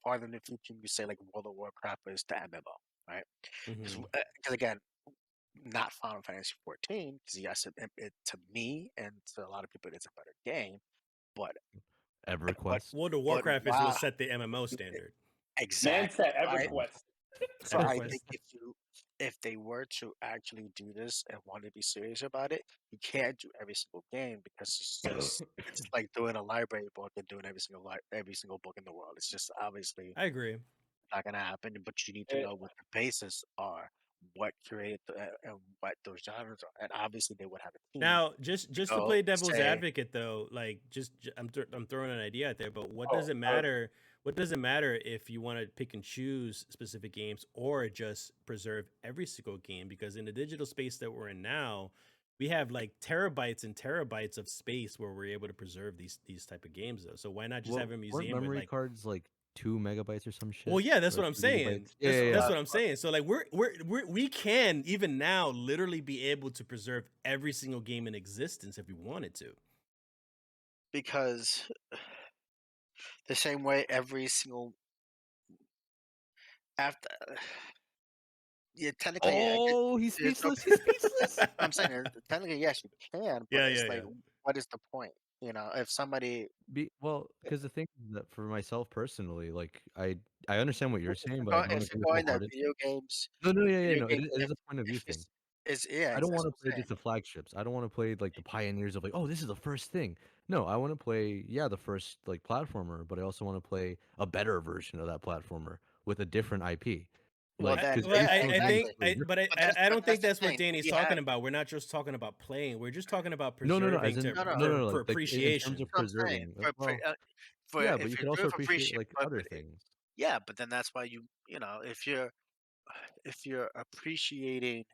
farther in the future, you say like World of Warcraft is the MMO, right? Because Hmm. again, not Final Fantasy 14, because yes, it to me and to a lot of people it's a better game, but but EverQuest. World of but Warcraft is what wow, set the MMO standard. Man exactly, said right? EverQuest. So I EverQuest. think if they were to actually do this and want to be serious about it, you can't do every single game because it's like doing a library book and doing every single book in the world. It's just obviously I agree. not gonna happen. But you need to Eh, know what the basis are, what created and what those genres are, and obviously they would have a team Now, just to go play devil's say, advocate, though, like I'm throwing an idea out there, but what does oh, it matter? What does it matter if you want to pick and choose specific games or just preserve every single game? Because in the digital space that we're in now, we have like terabytes and terabytes of space where we're able to preserve these type of games, though. So why not just Well, have a weren't museum with memory like? cards like 2 MB or some Well, shit? yeah, that's Or what I'm 3 GB? saying. Yeah, yeah, That's yeah. what I'm saying. So like we can even now literally be able to preserve every single game in existence if we wanted to. because the same way every single after yeah, technically, Oh, he's there's no. speechless. He's speechless. I'm saying technically, yes, you can, but Yeah, it's yeah, like, yeah. what is the point? If somebody, Well, because the thing is that for myself personally, like I understand what you're saying, but I don't if you're agree going that wholeheartedly. No, no, yeah, yeah, video no. games, It is a point of view if thing. it's yeah, I don't want that's to what play I'm saying. just the flagships. I don't want to play like the pioneers of like, oh, this is the first thing. No, I want to play, yeah, the first like platformer, but I also want to play a better version of that platformer with a different IP. Well, Like, I, then, because well, every yeah, single I game is think, exactly. completely different. I But don't think that's the that's what thing. Danny's We talking have about. We're not just talking about playing. We're just talking about No, no, no. As preserving in, no, no. no, no, no. for Like in terms appreciation. of That's what I'm saying. preserving. Well, For yeah, but if you you could do also it for appreciate appreciate, like other things. yeah, but then that's why if you're appreciating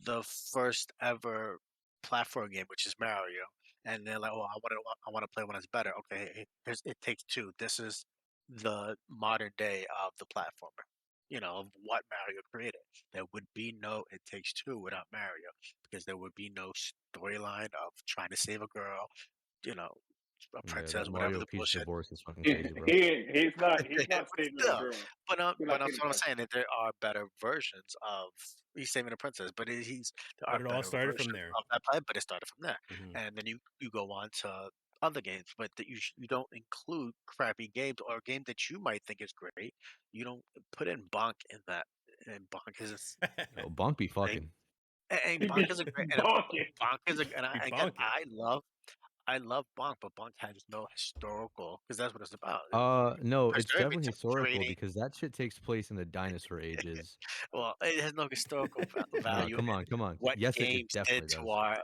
the first ever platform game, which is Mario, and they're like, "Oh, I want to play one that's better." Okay, it takes two. This is the modern day of the platformer. Of what Mario created. There would be no It Takes Two without Mario because there would be no storyline of trying to save a girl. You know, a Yeah, princess, that whatever Mario the peach bullshit. divorce is fucking He, crazy, bro. he's not But saving the still, girl. You're but not that's getting what I'm that. saying. That there are better versions of he's saving a princess, but there are But it all better started from versions there. of that play. But it started from there, Mhm. and then you go on to other games, but that you don't include crappy games or a game that you might think is great. You don't put in Bonk in that, and Bonk is Oh, Bonk be like, fucking. and He Bonk be is a great, and bonking. Bonk is a, and Be again, bonking. I love Bonk, but Bonk has no historical because that's what it's about. No, it's Preserve it definitely to historical creating. because that shit takes place in the dinosaur ages. Well, it has no historical No, value come in on, come on. what Yes, it games did definitely to does. our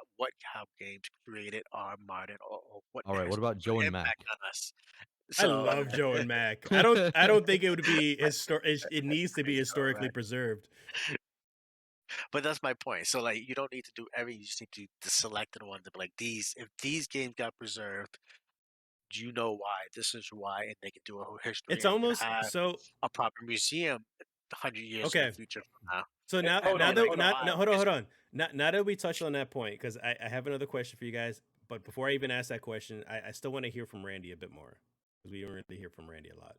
how games created our modern or what All right, what about historical Joe and impact Mac? on us. I So, love Joe and Mac. I don't think it would be it needs to be historically right. preserved. But that's my point. So, like, you don't need to do every. You just need to do the selected ones. But like these, if these games got preserved, you know why. This is why, and they can do a whole history, It's and you can almost have so a proper museum 100 years in the okay. future from now. So now Hold now on, that Like, hold on. not why? no, hold on. Now that we touched on that point, because I have another question for you guys. But before I even ask that question, I still want to hear from Randy a bit more because we don't really hear from Randy a lot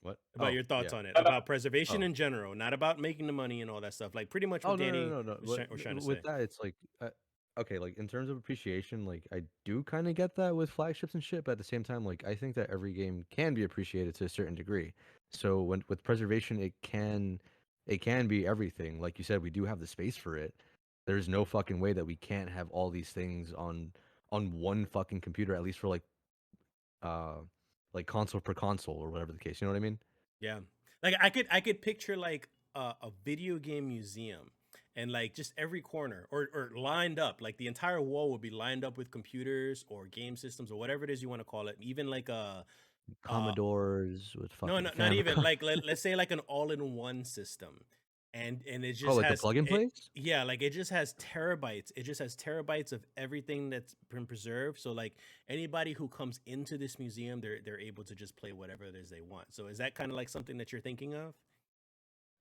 What? about Oh, your thoughts yeah. on it, about preservation Oh. in general, not about making the money and all that stuff. Like pretty much Oh what no no Danny no no. was, was trying to With say. that, it's like okay, like in terms of appreciation, like I do kind of get that with flagships and shit, but at the same time, like I think that every game can be appreciated to a certain degree. So when with preservation, it can be everything. Like you said, we do have the space for it. There's no fucking way that we can't have all these things on one fucking computer, at least for uh like console per console or whatever the case. You know what I mean? Yeah. Like I could picture like a video game museum and like just every corner or lined up, like the entire wall would be lined up with computers or game systems or whatever it is you want to call it. Even like a uh Commodores with no, fucking not Famicom. even like let's say like an all-in-one system. And it Oh, just like the has plug and it plays? yeah, like it just has terabytes. It just has terabytes of everything that's been preserved. So like anybody who comes into this museum, they're able to just play whatever it is they want. So is that kind of like something that you're thinking of?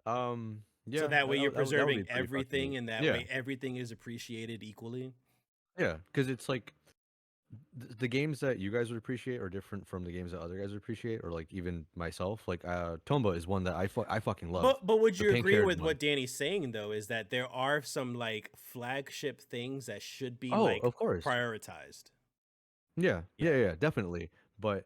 So Yeah, that way you're that would be preserving pretty fucking everything neat. and that Yeah, way everything is appreciated equally. yeah, because it's like the games that you guys would appreciate are different from the games that other guys would appreciate, or like even myself. Like Tomba is one that I fucking love. But would The you pink agree haired with one. what Danny's saying though, is that there are some like flagship things that should be Oh, like of course. prioritized? Yeah, yeah, Yeah. yeah, definitely. But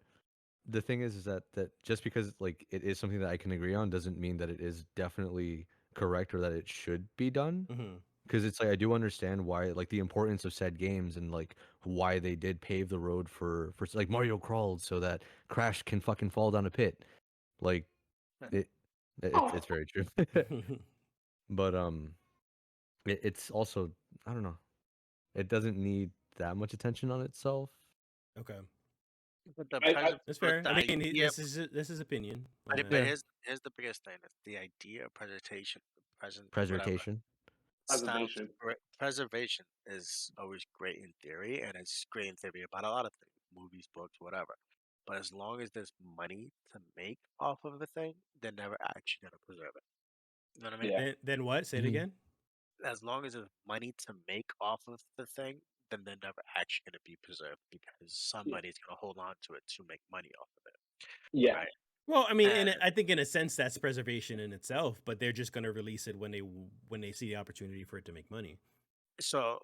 the thing is that just because like it is something that I can agree on doesn't mean that it is definitely correct or that it should be done. Hmm. Because it's like I do understand why, like the importance of said games and like why they did pave the road for like Mario crawled so that Crash can fucking fall down a pit. Like it, it's very true. But it's also, I don't know. It doesn't need that much attention on itself. Okay. But the I That's but fair. the I mean, idea, this is opinion on but that. but Yeah, here's the biggest thing: is the idea of presentation, present, whatever. preservation. Sounds preservation. great. Preservation is always great in theory, and it's great in theory about a lot of things, movies, books, whatever. But as long as there's money to make off of the thing, they're never actually gonna preserve it. You know what I mean? Yeah. Then what? Say it Mhm. again. As long as there's money to make off of the thing, then they're never actually gonna be preserved because Yeah. somebody's gonna hold on to it to make money off of it, Yeah. right? Well, I mean, And I think in a sense that's preservation in itself, but they're just going to release it when they see the opportunity for it to make money. so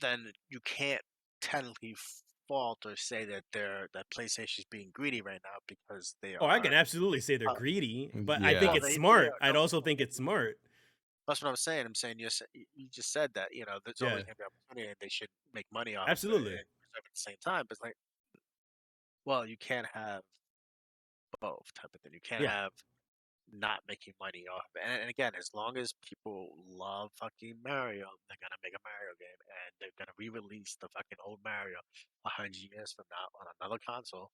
then you can't technically fault or say that PlayStation's being greedy right now because they Oh, I can are. absolutely say they're Uh, greedy, but I think Yeah. well, it's they smart. are. I'd No, also think it's smart. that's what I'm saying. I'm saying you just said that there's always Yeah, gonna be opportunity and they should make money off of it absolutely. and preserve it at the same time. But it's like, well, you can't have both type of thing. You can't Yeah. have not making money off of it. And again, as long as people love fucking Mario, they're gonna make a Mario game and they're gonna re-release the fucking old Mario 100 years from now on another console,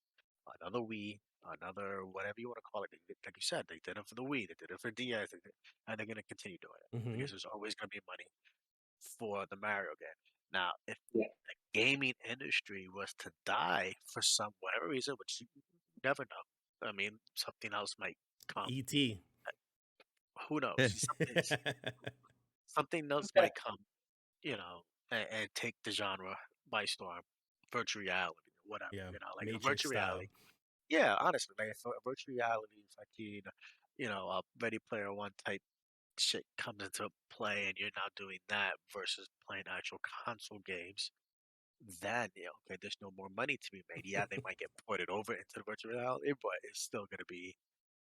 another Wii, another whatever you want to call it. Like you said, they did it for the Wii, they did it for DS, and they're gonna continue doing it Hmm. because there's always gonna be money for the Mario game. Now, if Yeah. the gaming industry was to die for some whatever reason, which you never know. I mean, something else might come. E.T. Who knows? Something else might come, and take the genre by storm. Virtual reality, whatever. Yeah, You know, like a Matrix virtual style. reality. Yeah, honestly, like if a virtual reality fucking, Ready Player One type shit comes into play, and you're now doing that versus playing actual console games, then yeah, okay, there's no more money to be made. Yeah, they might get ported over into the virtual reality, but it's still gonna be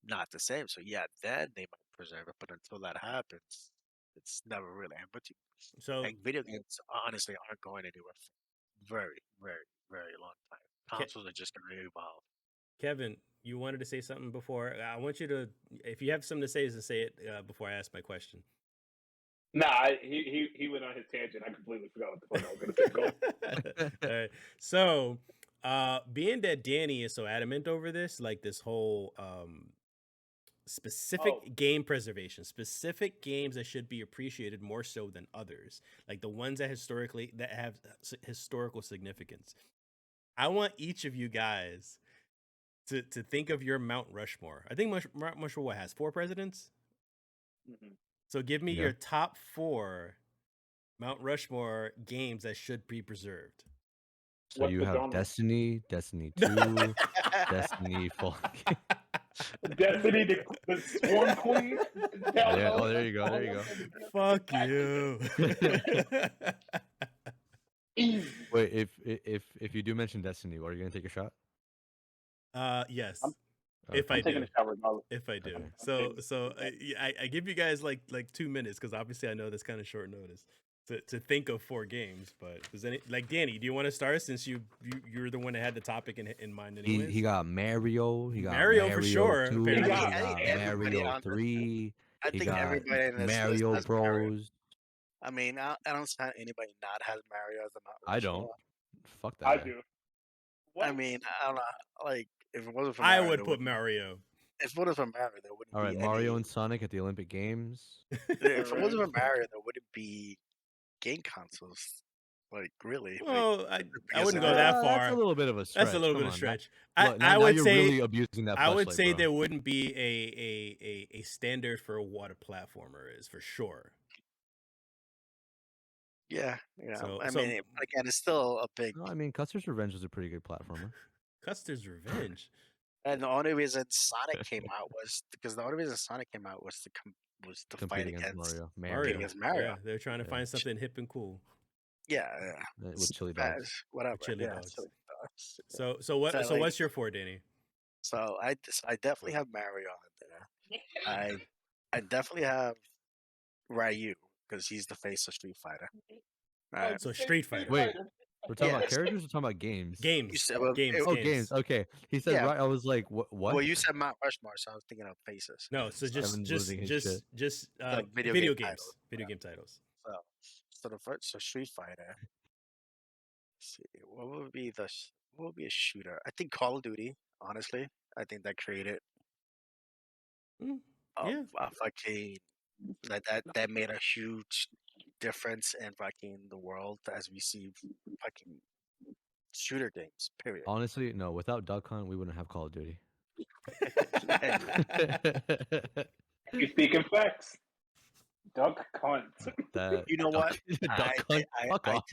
not the same. So yeah, then they might preserve it, but until that happens, it's never really. So, And video games honestly aren't going anywhere for very, very, very long time. Ke- Consoles are just gonna evolve. Kevin, you wanted to say something before. I want you to, if you have something to say, say it before I ask my question. Nah, he went on his tangent. I completely forgot what the fuck I was gonna say. Go ahead. All right. So, being that Danny is so adamant over this, like this whole specific Oh, game preservation, specific games that should be appreciated more so than others, like the ones that have historical significance. I want each of you guys to think of your Mount Rushmore. I think Mount Rushmore what, has 4 presidents. mhm. So give me Yeah. your top 4 Mount Rushmore games that should be preserved. So What's you the have genre? Destiny, Destiny 2, Destiny Fall. Destiny, the Swarm Queen. Yeah. Oh, there you go. There you go. Fuck you. Easy. Wait, if you do mention Destiny, are you gonna take a shot? Yes. I'm- If Okay. I I'm taking do. a shot regardless. If I do. Okay. So I give you guys like 2 minutes because obviously I know that's kind of short notice to think of 4 games. But does any, like, Danny, do you want to start since you're the one that had the topic in mind anyways? He got Mario. He got Mario for Mario sure, 2. apparently. He I got think everybody Mario on this, 3. I He think got everybody in this list Mario has Mario. Bros. I mean, I don't see how anybody not has Mario as a Mount I don't. Rushmore. Fuck that I guy. do. I What? mean, I don't know. Like, if it wasn't for I Mario, would there put wouldn't. Mario. If it wasn't for Mario, there wouldn't All right, be Mario any. and Sonic at the Olympic Games. If it Alright. wasn't for Mario, there wouldn't be game consoles. Like, really, like Well, I because wouldn't of go the. that That's a far. little bit of a stretch. That's a little Come bit of on. stretch. Look, I now would you're say really abusing that I would fleshlight, say bro. there wouldn't be a standard for what a platformer is for sure. Yeah, So I mean, again, it's still a big. No, I mean, Custer's Revenge was a pretty good platformer. Custer's Revenge. And the only reason Sonic came out was because the only reason Sonic came out was to Compete fight against against Mario. Mario. against Mario. Yeah, they're trying to Yeah. find something hip and cool. Yeah, With chili dogs. whatever. Chili Yeah, dogs. chili dogs. So like- what's your 4, Danny? So I definitely have Mario on there. I definitely have Ryu because he's the face of Street Fighter. Right. So Street Fighter. Wait, we're talking Yeah. about characters or talking about games? You Games. said, well, Games. Oh, games. Okay. He said Yeah. right. I was like, what? Well, you said Mount Rushmore, so I was thinking of faces. No, so Kevin's losing his shit. just Like video video game games. titles. Video Yeah. game titles. So Street Fighter. Let's see, what would be a shooter? I think Call of Duty. Honestly, I think that created Yeah. a fucking that made a huge difference in fucking the world as we see fucking shooter games. Period. Honestly, no. Without Duck Hunt, we wouldn't have Call of Duty. You speaking facts? Duck cunt. That You know what? Duck Hunt. Fuck off.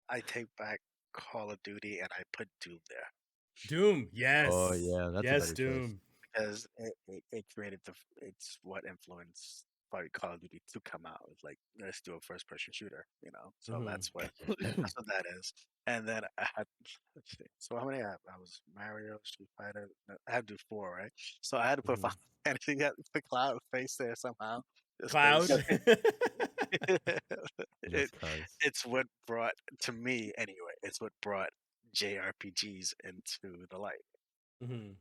I take back Call of Duty and I put Doom there Doom. Yes. Oh yeah, that's a yes, better choice. Doom. because it created it's what influenced probably Call of Duty to come out. It's like, let's do a first person shooter, So Mhm. that's what that is. And then I had let's see. So how many I have? I was Mario, Street Fighter. No, I had to do 4, right? So I had to put Mhm. Final Fantasy, got the Cloud face there somehow. Just Cloud. 'cause Just cause. it's what brought, to me anyway, it's what brought JRPGs into the light. Mhm.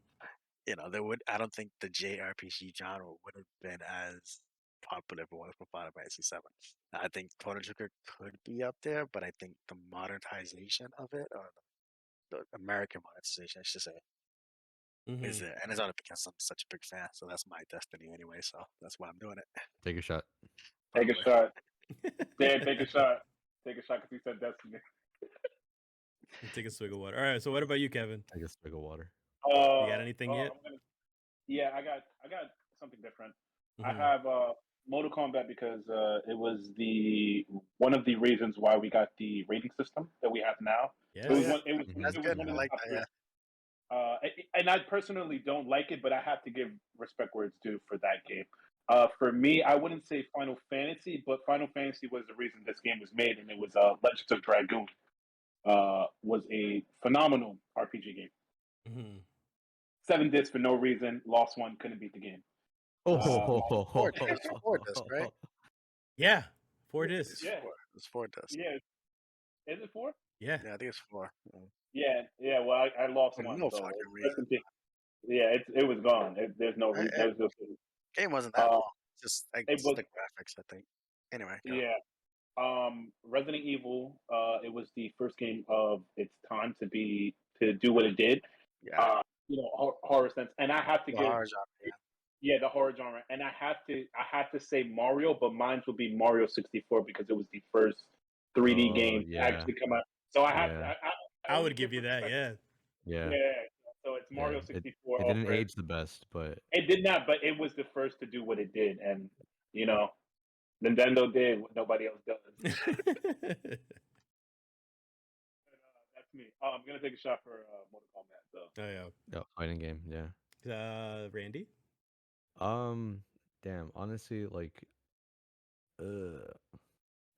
I don't think the JRPG genre would have been as popular if it wasn't for Final Fantasy VII. I think Chrono Trigger could be up there, but I think the modernization of it, or the American modernization, I should say, is Mhm. there. And it's only because I'm such a big fan, so that's my destiny anyway, so that's why I'm doing it. Take a shot. Take a Probably. shot. Dan, take a shot. Take a shot because he said Destiny. Take a swig of water. All right. So what about you, Kevin? Take a swig of water. You got anything yet? Yeah, I got something different. I Mhm. have Mortal Kombat because it was one of the reasons why we got the rating system that we have now. Yes. It was yeah. one. It was. That's It was good. one I of the like top that. three. Yeah. And I personally don't like it, but I have to give respect where it's due for that game. For me, I wouldn't say Final Fantasy, but Final Fantasy was the reason this game was made, and it was Legends of Dragoon. Was a phenomenal RPG game. Mhm. 7 discs for no reason. Lost one, couldn't beat the game. Four discs. Four discs, right? Yeah, 4 Yeah, discs. yeah, It's four discs. yeah. Is it 4? Yeah. Yeah, I think it's 4. Yeah. Well, I lost For one, no so fucking rest reason. in peace. Yeah, it was gone. There's no I- reason. I- There's no. Game wasn't that Uh, long. Just like it was the graphics, I think. Anyway, go. yeah. Resident Evil. It was the first game of its time to do what it did. Yeah. Horror sense, and I have to The give horror genre, yeah. the horror genre, and I have to say Mario, but mine would be Mario 64 because it was the first 3D game to yeah. actually come out. So I have Yeah. I I only would give you that. respect. Yeah. Yeah. Yeah. So it's Yeah. Mario It 64. didn't over it. age the best, but It did not, but it was the first to do what it did, and you know, Nintendo did what nobody else does. That's me. I'm gonna take a shot for Mortal Kombat. So Oh yeah, fighting game. Yeah. yeah. Randy. Damn. Honestly, like,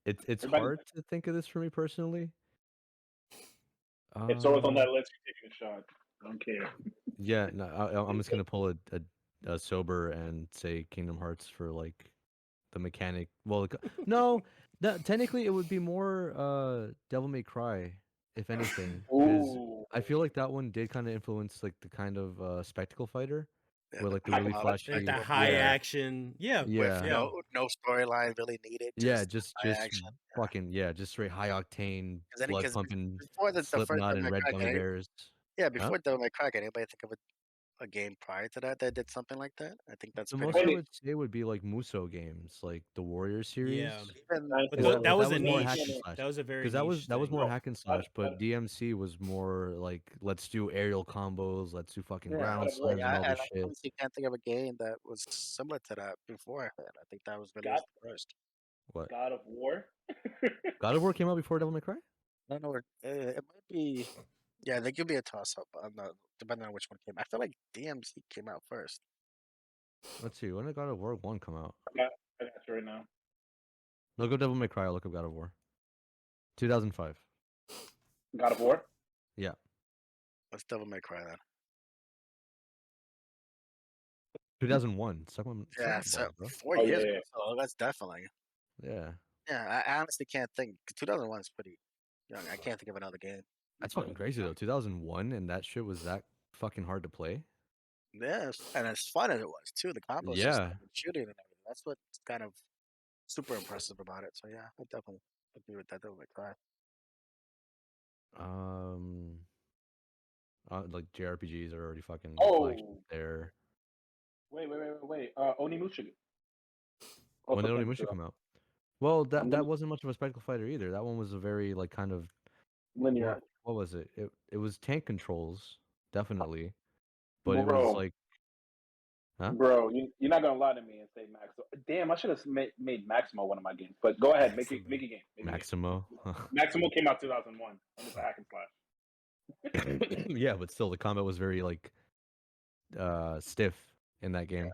it's everybody, hard to think of this for me personally. if Sora's on Um. that list, you're taking a shot. I don't care. Yeah. No. I'm just gonna pull a sober and say Kingdom Hearts for like the mechanic. Well, no. That technically it would be more Devil May Cry, if anything, because Ooh, I feel like that one did kind of influence like the kind of spectacle fighter, Yeah, where the like the really all that Like flashy. the spectacle high Yeah. action. Yeah. with Yeah. Yeah. no storyline really needed. Yeah, Just high just action. fucking yeah, just straight high octane, blood Because pumping, before the first Slipknot Devil and May red Cry, gummy bears. yeah, Huh? before Devil May Cry, can anybody think of a game prior to that that did something like that? I think that's The pretty most I much Wait, would say would be like Muso games, like the Warrior series. Yeah. even But Because Dinosaur. that that was that a was more hack and niche. slash. That was a very Because niche that was thing. more Bro, hack and God, slash, but DMC was more like let's do aerial combos, let's do fucking yeah. God ground of War. slams and all And this I shit. honestly can't think of a game that was similar to that before. And I think that was really God, was the first. What? God of War. God of War came out before Devil May Cry? I don't know. It might be. Yeah, they could be a toss up. Depending on which one came. I feel like DMC came out first. Let's see. When did God of War 1 come out? I got you right now. Look up Devil May Cry. I'll look up God of War. 2005. God of War. Yeah. Let's Devil May Cry then. 2001. Suck my Yeah, balls, so bro. 4 years Yeah. ago. So that's definitely. Yeah. Yeah, I honestly can't think. 2001 is pretty young. I can't think of another game. That's fucking crazy though. 2001 and that shit was that fucking hard to play. Yeah, and as fun as it was too, the combo system, Yeah. and shooting and everything. That's what's kind of super impressive about it. So yeah, I definitely agree with that. Devil May Cry. Um like JRPGs are already fucking flagship Oh, there. wait. Onimusha. When Also did came Onimusha to come out? Well, I'm that gonna wasn't much of a spectacle fighter either. That one was a very like kind of linear. what was it? It was tank controls, definitely. But it was Bro, like huh? bro, you're not gonna lie to me and say Maximo. Damn, I should have made Maximo one of my games. But go ahead, make it Maximum. make a game. Make a game. Maximo. Maximo came out 2001, and it's a hack and slash. Yeah, but still the combat was very like stiff in that game.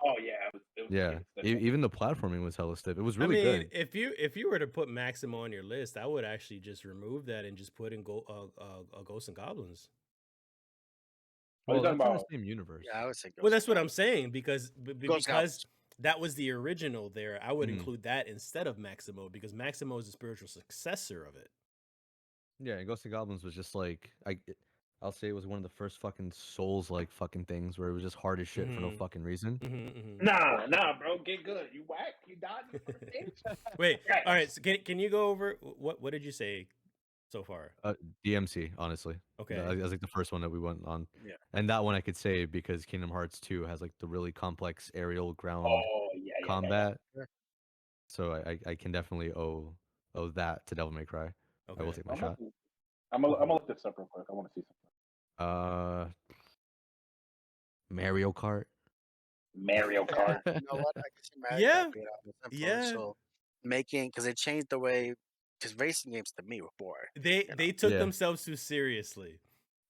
Oh yeah, it was Yeah. wicked. Even the platforming was hella stiff. It was I really mean, good. if you were to put Maximo on your list, I would actually just remove that and just put in Ghosts and Goblins. What are you Well, talking that's in the about? same universe. Yeah, I would say. Well, that's what I'm saying because Ghost because Goblins. that was the original. There, I would Mhm. include that instead of Maximo because Maximo is the spiritual successor of it. Yeah, and Ghosts and Goblins was just like I'll say it was one of the first fucking Souls like fucking things where it was just hard as shit for no Mhm. fucking reason. Nah, bro, get good. You whack. You died in the first stage. Wait, Right. all right. So can you go over what did you say so far? DMC, honestly. Okay. That was like the first one that we went on. Yeah. And that one I could say because Kingdom Hearts 2 has like the really complex aerial ground Oh yeah. combat. Yeah. So I can definitely owe that to Devil May Cry. I will Okay. take my shot. I'm gonna look this up real quick. I want to see something. Mario Kart. Mario Kart. You know what? I can see Mario Yeah, Kart being yeah. influential, making because it changed the way. Because racing games to me were boring. They took Yeah. themselves too seriously.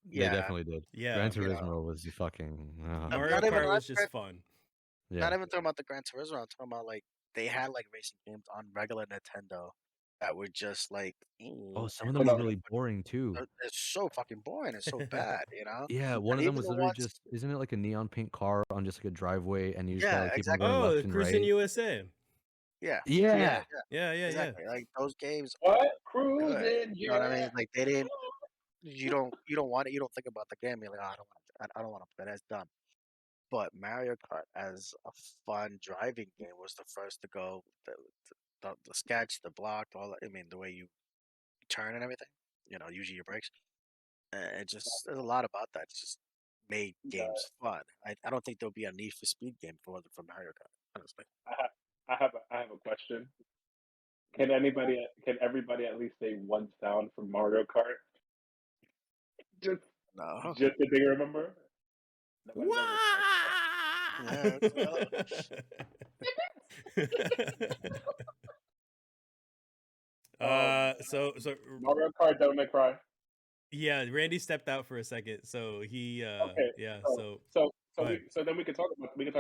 They Yeah, definitely did. Yeah, Gran you know, Turismo was the fucking. Mario not even Kart not, was just fun. Yeah. not even talking about the Gran Turismo. I'm talking about like they had like racing games on regular Nintendo that were just like, Oh, some of Hold them were on. really boring too. it's so fucking boring. It's so bad, you know. Yeah, one And of them even was the literally ones, just, isn't it like a neon pink car on just like a driveway, and you just gotta yeah, like keep on exactly. going Oh, left and Cruising right. USA. Yeah, Yeah. yeah, Yeah, yeah, exactly. Like those games What? are good. Cruising, You know what I yeah. mean? Like they didn't. You don't want it. You don't think about the game. You're like, oh, I don't want to play. That's dumb. But Mario Kart as a fun driving game was the first to go. The sketch, the block, all. I mean, the way you turn and everything. Using your brakes. It just there's a lot about that. It's just made games fun. I don't think there'll be a Need for Speed game for Mario Kart. Honestly, I have a question. Can everybody at least say one sound from Mario Kart? Just no. just that they remember. Nobody's ever Yeah, So Mario Kart Devil May Cry. yeah, Randy stepped out for a second. So he Okay, yeah, so so so go so ahead. then we can talk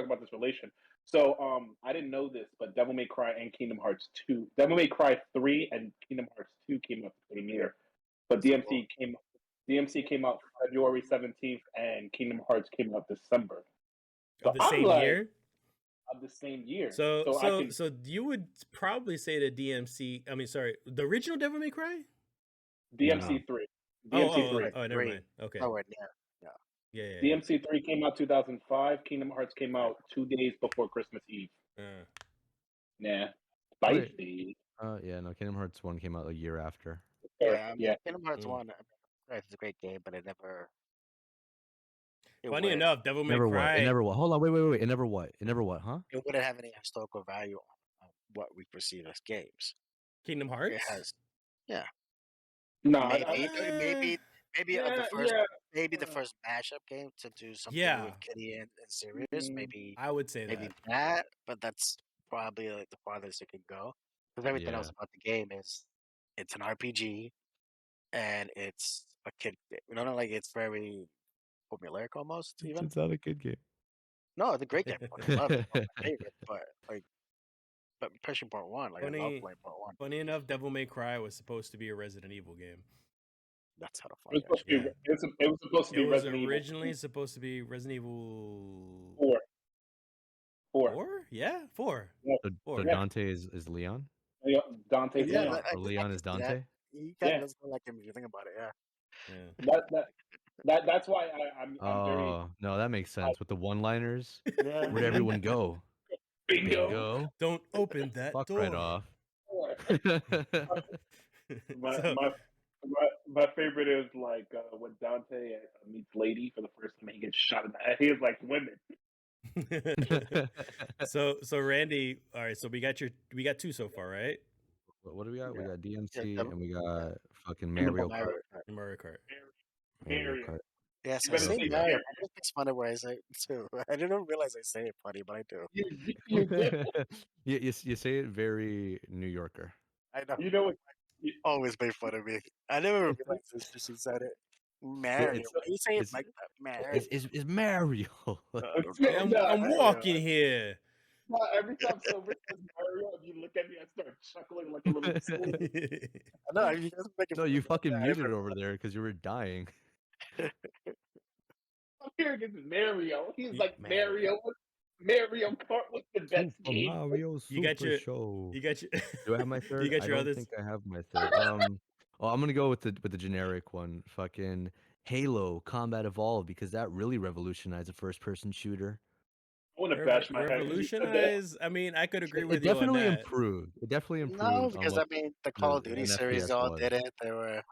about this relation. So I didn't know this, but Devil May Cry and Kingdom Hearts 2, Devil May Cry 3 and Kingdom Hearts 2 came out the same year, but DMC came out February 17th, and Kingdom Hearts came out December. Of So the I'm same like year. of the same year. So So I so can so you would probably say the DMC. I mean, sorry, the original Devil May Cry. No. DMC 3, Oh, DMC oh, 3. oh, never mind. Okay. nowhere near. Yeah. Yeah. DMC 3 came out 2005. Kingdom Hearts came out 2 days before Christmas Eve. Nah, Wait. spicy. Yeah, no, Kingdom Hearts 1 came out a year after. Yeah, I mean, Yeah. Kingdom Hearts Mm. 1, it's a great game, but it Funny wouldn't enough, Devil May Never what? It Cry. never what? Hold on, wait. It never what? It never what, huh? it wouldn't have any historical value on what we perceive as games. Kingdom It Hearts. has, yeah, No, maybe of the yeah, first, yeah. maybe the first mashup game to do something Yeah, with Kitty and Sirius, Mm, I would say maybe that. that, but that's probably like the farthest it can go. Because everything else Yeah. about the game is it's an RPG and it's a kid game. Like it's very formulaic almost even. It's not a good game. No, it's a great game. I love it. One of my favorite, but especially part one, like I love Funny, playing part one. funny enough, Devil May Cry was supposed to be a Resident Evil game. That's kind of it was funny supposed to actually. be. Yeah, It was supposed to it be was Resident Evil originally supposed to be Resident Evil 4. 4. 4. Yeah, 4. Yeah. So 4. Yeah. Dante is Leon? Yeah, Dante's Yeah, Leon. Or Leon is can see that. Dante? He kind Yeah. of does look like him if you think about it. Yeah. Yeah. That's why I'm very Oh, no, that makes sense. With the one-liners, Yeah. where'd everyone go? bingo. Don't open that Fuck door. right off. My, So- my my favorite is like when Dante meets Lady for the first time. He gets shot in the head. He is like women. so Randy, all right. So we got 2 so far, right? What do we got? We Yeah. got DMC Yeah, and we got fucking Kingdom Mario Hearts. Kart. In Mario Kart. Mario Period. Kart. Yes, You I better say say Mario. period. I think it's funny where I say it too. I didn't realize I say it funny, but I do. You do. You say it very New Yorker. I know. You know what? Always made fun of me. I never realized this till she said it. Mario. it's- Why you say it it's- like that? Mario. It's Mario. I'm walking here. Every time someone says Mario, and you look at me, I start chuckling like a little kid. No, you guys make it. No, you fun of me. fucking I muted never- it over there because you were dying. I'm hearing it's Mario. He's like Mario. Mario Kart was the best Super game. Mario You got Super your- Show. You got your. Do I have my third? You got your I don't others. think I have my third. Oh, I'm gonna go with the generic one. Fucking Halo Combat Evolved, because that really revolutionized a first-person shooter. I want to bash my head. 'cause you said that. Revolutionize. I mean, I could agree It with you on definitely that. improved. It definitely improved. No, on because what I mean, the Call of the- Duty an series FPS all was. did it. They were.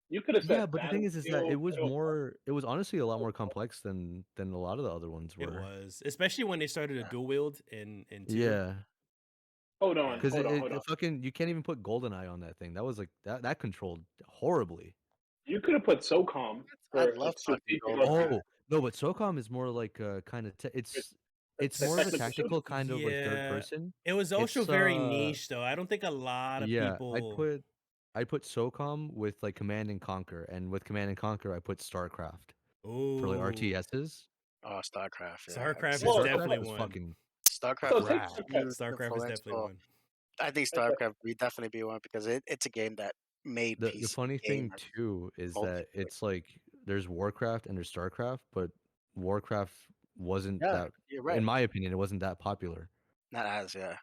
You could have said Yeah, but the thing is that it Battlefield, was more. It was honestly a lot more complex than a lot of the other ones were. It was, especially when they started to dual wield in 2. Yeah, Hold on, because hold on, it hold on. fucking you can't even put GoldenEye on that thing. That was like that controlled horribly. You could have put SOCOM I for love so fucking people GoldenEye. go Oh no, but SOCOM is more like kind of it's it's the more of a technical shooter. tactical kind of like third Yeah, person. it was also It's very niche, though. I don't think a lot of yeah, people. I put SOCOM with like Command and Conquer, and with Command and Conquer I put StarCraft for like Ooh, RTSs. Oh, StarCraft. Yeah, StarCraft Yeah, is Well, definitely StarCraft is one. fucking StarCraft so was take crap. a StarCraft. huge StarCraft is influence. definitely Well, one. I think StarCraft would definitely be one because it's a game that made The PC funny thing gamers too is that multiplayer. it's like there's Warcraft and there's StarCraft, but Warcraft wasn't Yeah, that, you're in right. my opinion, it wasn't that popular. Not as yeah.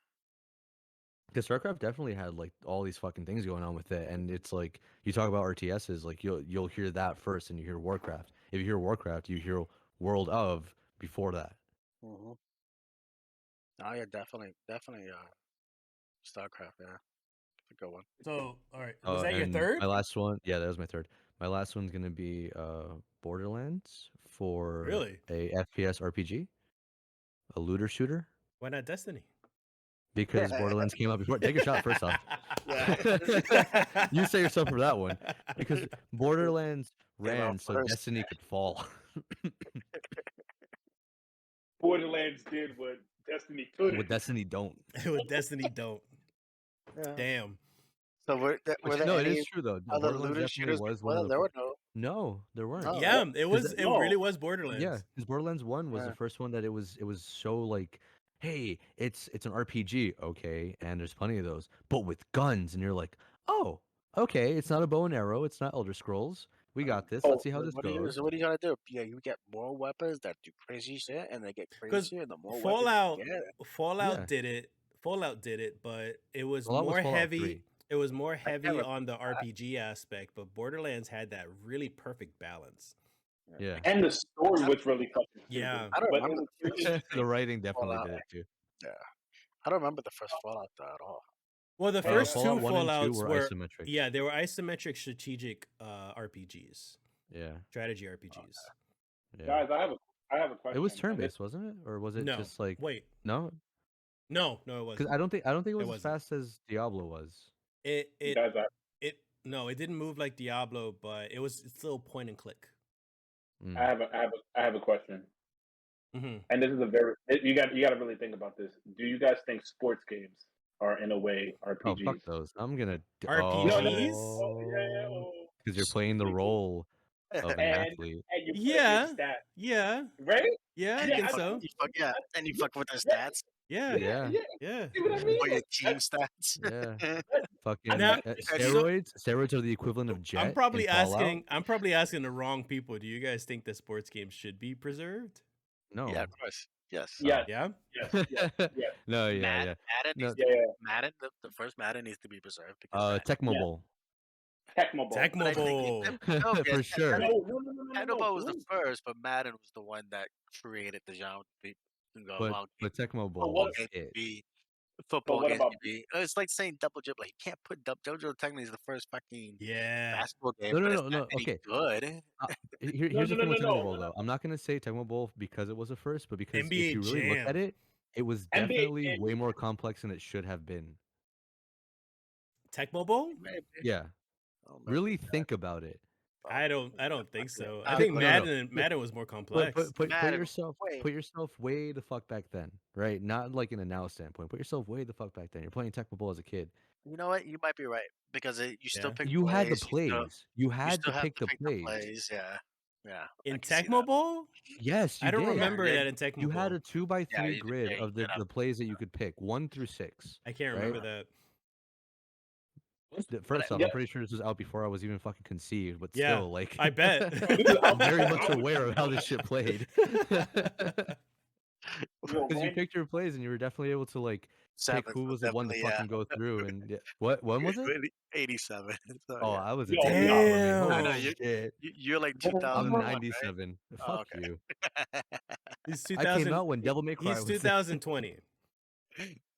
Because StarCraft definitely had like all these fucking things going on with it, and it's like you talk about RTSs, like you'll hear that first, and you hear Warcraft. If you hear Warcraft, you hear World of before that. Mm-hmm. Oh yeah, definitely. StarCraft. Yeah, it's a good one. So, all right, was that your And third? my last one, yeah, that was my third. My last one's gonna be Borderlands for Really? a FPS RPG, a looter shooter, Why not Destiny? because Borderlands came out before. Take a shot first off. Yeah. You say yourself for that one, because Borderlands Came out ran so first. Destiny could fall. Borderlands did what Destiny couldn't. What Destiny don't. With Destiny, don't. Yeah. Damn. So were there No, it any is true though. other Borderlands looter definitely shooters was before one of that? the There first. were no. No, there weren't. No. Yeah, it was. It no. really was Borderlands. Yeah, because Borderlands 1 was Yeah. the first one that it was so like, hey, it's an RPG, okay, and there's plenty of those, but with guns, and you're like, oh, okay, it's not a bow and arrow, it's not Elder Scrolls. We got this. Oh, Let's see how Like, this what are you? goes. So what are you gonna do? Yeah, you get more weapons that do crazy shit, and they get Because crazier. The more weapons Fallout, you get, Fallout Yeah. did it. Fallout did it, but it was Fallout was more Fallout heavy. 3. It was more I can't heavy remember on the that. RPG aspect, but Borderlands had that really perfect balance. Yeah, and the story was really fucking stupid. Yeah. I don't But remember the first the writing definitely Fallout. did it too. Yeah, I don't remember the first Fallout though at all. Well, the Uh, first two Fallout 1 and 2 Fallouts were were isometric. yeah, they were isometric strategic RPGs, Yeah, strategy RPGs. yeah. guys, I have a question. It was and turn-based, wasn't it? Or was it No, just like wait, no? no, it Because wasn't. I don't think it was as wasn't. fast as Diablo was. It You it guys, it no, it didn't move like Diablo, but it's still point and click. Mm. I have a question, Hmm. and this is you got to really think about this. Do you guys think sports games are in a way Oh, fuck RPGs? those. I'm gonna RPGs? Oh, yeah. because you're playing the role of an And athlete. you put Yeah, your stat, yeah, right? yeah. I Yeah, think I so. You fuck yeah, and you fuck with their Yeah. stats Yeah, Yeah. yeah. See what I mean? or your team stats. Yeah. Fucking Now, steroids are the equivalent of Jet I'm probably in Fallout. asking. I'm probably asking the wrong people. Do you guys think that sports games should be preserved? No. Yeah, of course. Yes. Yeah, Yeah. yes. No, yeah, Madden, Madden No. needs to Yeah. be, Madden. The first Madden needs to be preserved because Tecmo Yeah. Bowl. Tecmo Bowl. Tecmo But I think Bowl. okay, For sure. No. Tecmo Bowl was the first, but Madden was the one that created the genre. But Tecmo Bowl what- was Games it. be football what games about- could be. It's like saying Double Dribble. Like, you can't put Double Dribble technically is the first fucking Yeah. basketball game, No, but no, it's no, not any okay. good. Here's the thing with no, Tecmo Bowl though. I'm not gonna say Tecmo Bowl because it was a first, but because NBA if you really look Jam. at it, it was NBA definitely Jam. way more complex than it should have been. Tecmo Bowl? Maybe. Yeah. I don't know. Really think about it. I don't think so. I Uh, think no. Madden was more complex. Put Madden, yourself wait. put yourself way the fuck back then, right? Not like in a now standpoint. Put yourself way the fuck back then. You're playing Tecmo Bowl as a kid. You know what? You might be right because you still Yeah. pick. You had the plays, plays. You You had still to have pick to the pick plays. the plays. Yeah. Yeah. I In can see Tecmo that. Bowl? Yes, you I don't did. remember Yeah. that in Tecmo You Bowl. had a 2x3 you- grid yeah, you of did the have- plays that you could pick, 1 through 6. I can't right? remember that. First off, yeah. I'm pretty sure this was out before I was even fucking conceived, but Yeah, still, like, I bet. I'm very much aware of how this shit played. Yo, Because you Randy- picked your plays and you were definitely able to like Seventh pick who was was the one to definitely, fucking go through and what when was it? 87. So, Oh, yeah. I was a Yo, damn. Damn. I know, Holy shit. You're like I'm 2000. I'm 97. Oh, Fuck okay. you. He's I 2000. came out when Devil May Cry He's was 2020.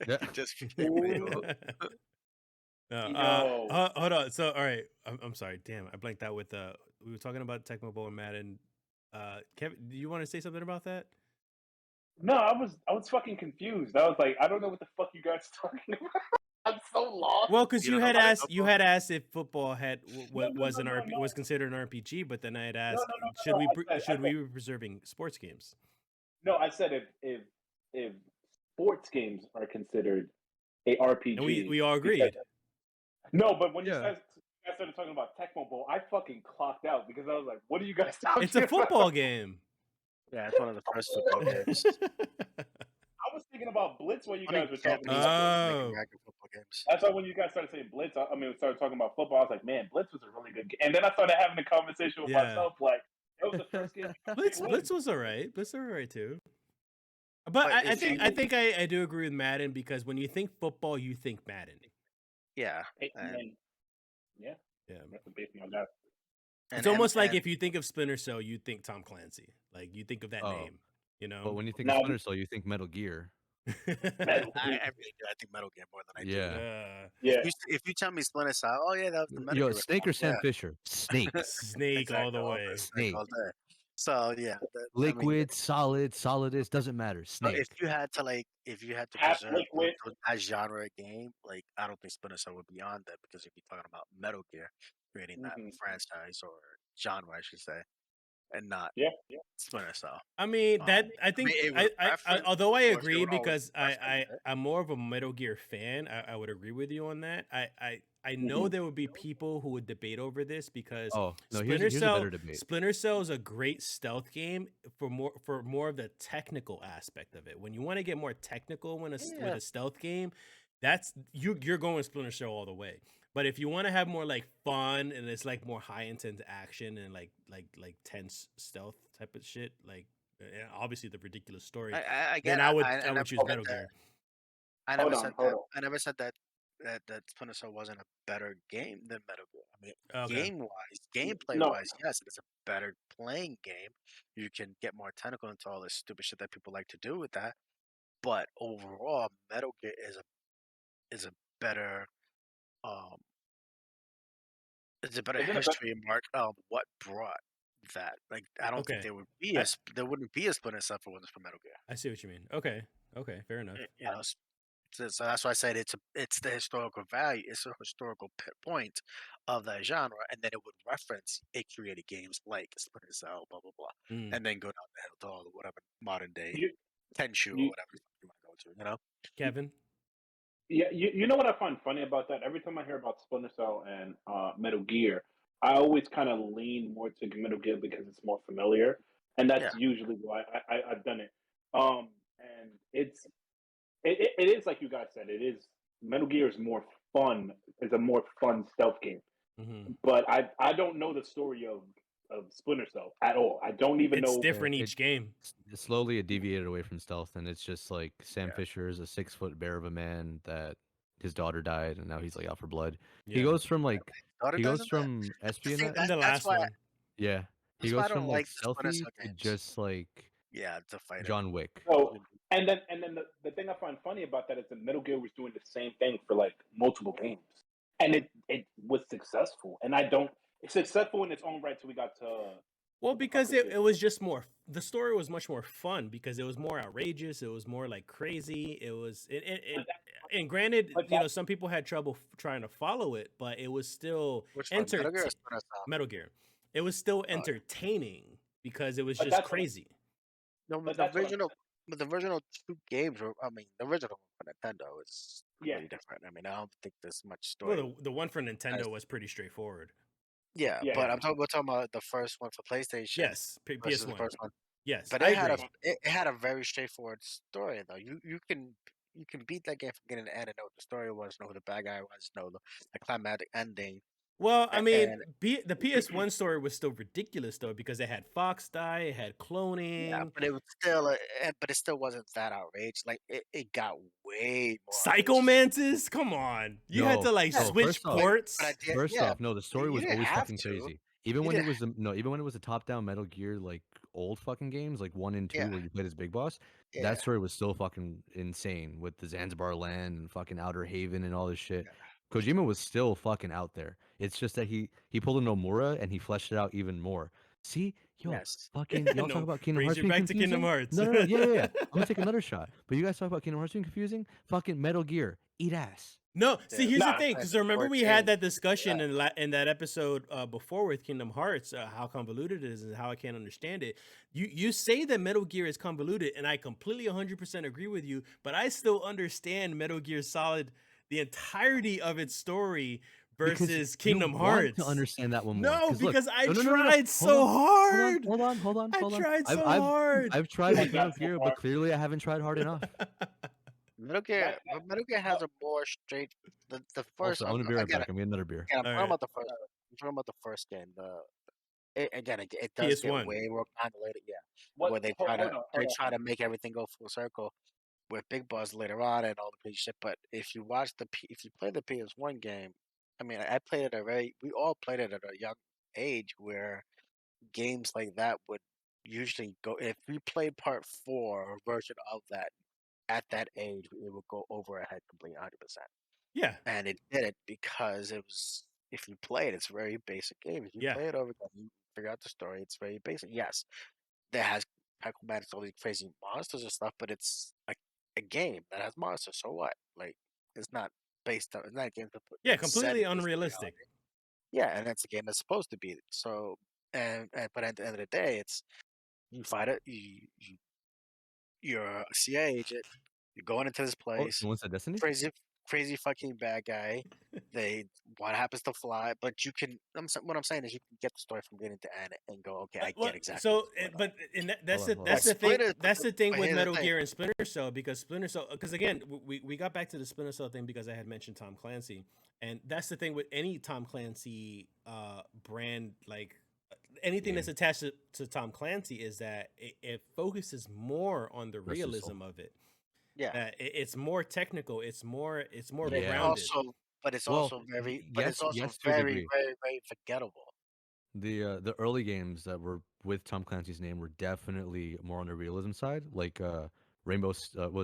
Yeah. Just No, Yo. hold on. So, all right. I'm sorry. Damn, I blanked out with we were talking about Tecmo Bowl and Madden. Kevin, do you want to say something about that? No, I was fucking confused. I was like, I don't know what the fuck you guys are talking about. I'm so lost. Well, because You you don't had know about asked, you football? had asked if football had No, was an no, no. was considered an RPG, but then I had asked, no, should we I said- should we be preserving sports games? No, I said if if sports games are considered a RPG. And we all because- agreed. No, but when you Yeah. guys started talking about Tecmo Bowl, I fucking clocked out because I was like, "What are you guys talking It's a football about?" game. Yeah, it's one of the first football games. I was thinking about Blitz when you Only guys were talking Japanese about. people make Oh. American football games. That's why when you guys started saying Blitz, we started talking about football. I was like, "Man, Blitz was a really good game." And then I started having a conversation with Yeah. myself, like, "It was the first game." Blitz was alright. Blitz was alright too. But But I it's- think I do agree with Madden because when you think football, you think Madden. Yeah. And, yeah, Yeah. based on that. It's almost like if you think of Splinter Cell, you think Tom Clancy. Like you think of that Oh. name. You know. But when you think No. of Splinter Cell, you think Metal Gear. Metal I Gear. really do. I think Metal Gear more than I do. Yeah. Yeah, If you tell me Splinter Cell, oh yeah, that was the Metal Yo, Gear Snake or response, Sam yeah. Fisher? Snake. Snake all the Exactly, way. Snake. all day. So yeah, Liquid, solid, solidus, doesn't matter. So Snake. if you had to Half preserve liquid. that genre of game, like I don't think Splinter Cell would be on that because if you're talking about Metal Gear creating that Mhm. franchise or genre, I should say, and not Yeah. Splinter Cell. I mean that I think it would I reference- although I of course, it agree would always because reference it. I'm more of a Metal Gear fan. I would agree with you on that. I know there would be people who would debate over this because Oh no, Splinter here's a Cell better debate. Splinter Cell is a great stealth game for more of the technical aspect of it. When you want to get more technical with a stealth game, that's you're going Splinter Cell all the way. But if you want to have more like fun and it's like more high intense action and like tense stealth type of shit, like and obviously the ridiculous story, I then get. I would never choose said Metal that- Gear. I Hold never on, said hold that. on. I never said that Splinter Cell wasn't a better game than Metal Gear. I mean, Okay. game wise, gameplay No. wise, yes, it is a better playing game. You can get more technical into all this stupid shit that people like to do with that. But overall, Metal Gear is a better it's a better Isn't it history mark of what brought that. Like I don't think Okay. there would be there wouldn't be a Splinter Cell if it wasn't for Metal Gear. I see what you mean. Okay, fair enough. You know, so that's why I said it's the historical value, it's a historical point of that genre, and then it would reference it created games like Splinter Cell, blah blah blah, Mm. and then go down the hill to all the whatever modern day You- Tenshu or you- whatever you want to go to, you know. Kevin, Yeah, you know what I find funny about that? Every time I hear about Splinter Cell and Metal Gear, I always kind of lean more to Metal Gear because it's more familiar, and that's usually why I've done it. And it is like you guys said, it is Metal Gear is more fun. It's a more fun stealth game, Mhm. but I don't know the story of Splinter Cell at all. I don't even it's know. different it- each game. Slowly it deviated away from stealth, and it's just like Sam Yeah. Fisher is a 6-foot bear of a man that his daughter died, and now he's like out for blood. Yeah. He goes from like Daughter he goes doesn't from in espionage. the last why- one. Yeah, he that's why I goes don't from like like the Splinter stealthy Cell to games. just like Yeah, it's a fighter. John Wick. So and then the thing I find funny about that is that Metal Gear was doing the same thing for like multiple games, and it was successful. And it's successful in its own right. So we got to Well, because it was just more. The story was much more fun because it was more outrageous. It was more like crazy. It was and granted, But some people had trouble trying to follow it, but it was still Which one, Metal Gear or Splinter Cell? Metal Gear. It was still entertaining because it was But just that's what- crazy. No, But but that's what the original two games were. I mean, the original one for Nintendo is Yeah. completely different. I mean, I don't think there's much story. Well, the one for Nintendo was pretty straightforward. Yeah, Yeah, but yeah. we're talking about the first one for PlayStation. Yes, versus the PS1. first one. Yes, But I it had agree. it had a very straightforward story though. You can beat that game from beginning to end and know what the story was, know who the bad guy was, know the climatic ending. Well, I mean, and- the PS1 story was still ridiculous though because it had Fox die, it had cloning, Yeah, but it was still, but it still wasn't that outrageous. Like it got way more. Psycho Mantis. Come on, you had No, to like no, switch first off- ports. But I did, First yeah, off, no, the story you was didn't always have fucking to. crazy. Even You when it didn't was even when it was a top-down Metal Gear, like old fucking games, like 1 and 2, Yeah. where you played as Big Boss, yeah, that story was still fucking insane with the Zanzibar land and fucking Outer Haven and all this shit. Kojima was still fucking out there. It's just that he pulled a Nomura and he fleshed it out even more. See, yo, yes. fucking y'all No, talk about Kingdom brings Hearts you being back to confusing. Kingdom Hearts. No, yeah. I'm gonna take another shot. But you guys talk about Kingdom Hearts being confusing. Fucking Metal Gear, eat ass. No, see, here's the Nah, thing, Final because remember we 14. had that discussion in that episode before with Kingdom Hearts, how convoluted it is and how I can't understand it. You say that Metal Gear is convoluted, and I completely 100% agree with you, but I still understand Metal Gear Solid, the entirety of its story Because versus you Kingdom want Hearts. to understand that one more. No, Look, because I no. tried Hold so on, hard. hold on. I tried so hard. I've tried I with Metal got so Gear, far. but clearly I haven't tried hard enough. Metal Gear, but Metal Gear has a more straight. The first, Also, I'm gonna be right again, back. I'm getting another beer. again, I'm All talking right. about the first. I'm talking about the first game. It does get PS1. way more convoluted. Yeah, What? where they Hold, try to hold on, hold on. try to make everything go full circle with Big Boss later on and all the crazy shit. But if you if you play the PS1 game, I mean, I played it we all played it at a young age where games like that would usually go. If we played part 4 or version of that at that age, it would go over our head completely 100%. Yeah. And it did it because it was, if you play it, it's a very basic game. If you Yeah. play it over again, you figure out the story, it's very basic. Yes, there has acrobatics, all these crazy monsters and stuff, but it's a game that has monsters. So what? Like, it's not it's not a game Yeah, that's set completely based on unrealistic. reality. Yeah, and that's a game that's supposed to be. So, but at the end of the day, it's you fight it, you're a CIA agent, you're going into this Oh, place, someone said Destiny? crazy fucking bad guy. What happens to fly, but you can. What I'm saying is, you can get the story from beginning to end and go, okay, I Well, get exactly so, what's going on. but that's Hold on, the hold that's on. the thing. Splinter- That's the thing but with here's the Metal thing. Gear and Splinter Cell, because Splinter Cell, because again, we got back to the Splinter Cell thing because I had mentioned Tom Clancy, and that's the thing with any Tom Clancy brand, like anything that's attached to Tom Clancy, is that it focuses more on the Rest his soul. realism of it. Yeah, It's more technical. It's more but it's grounded. also very, yes to a very, degree. very, very forgettable. The early games that were with Tom Clancy's name were definitely more on the realism side, like was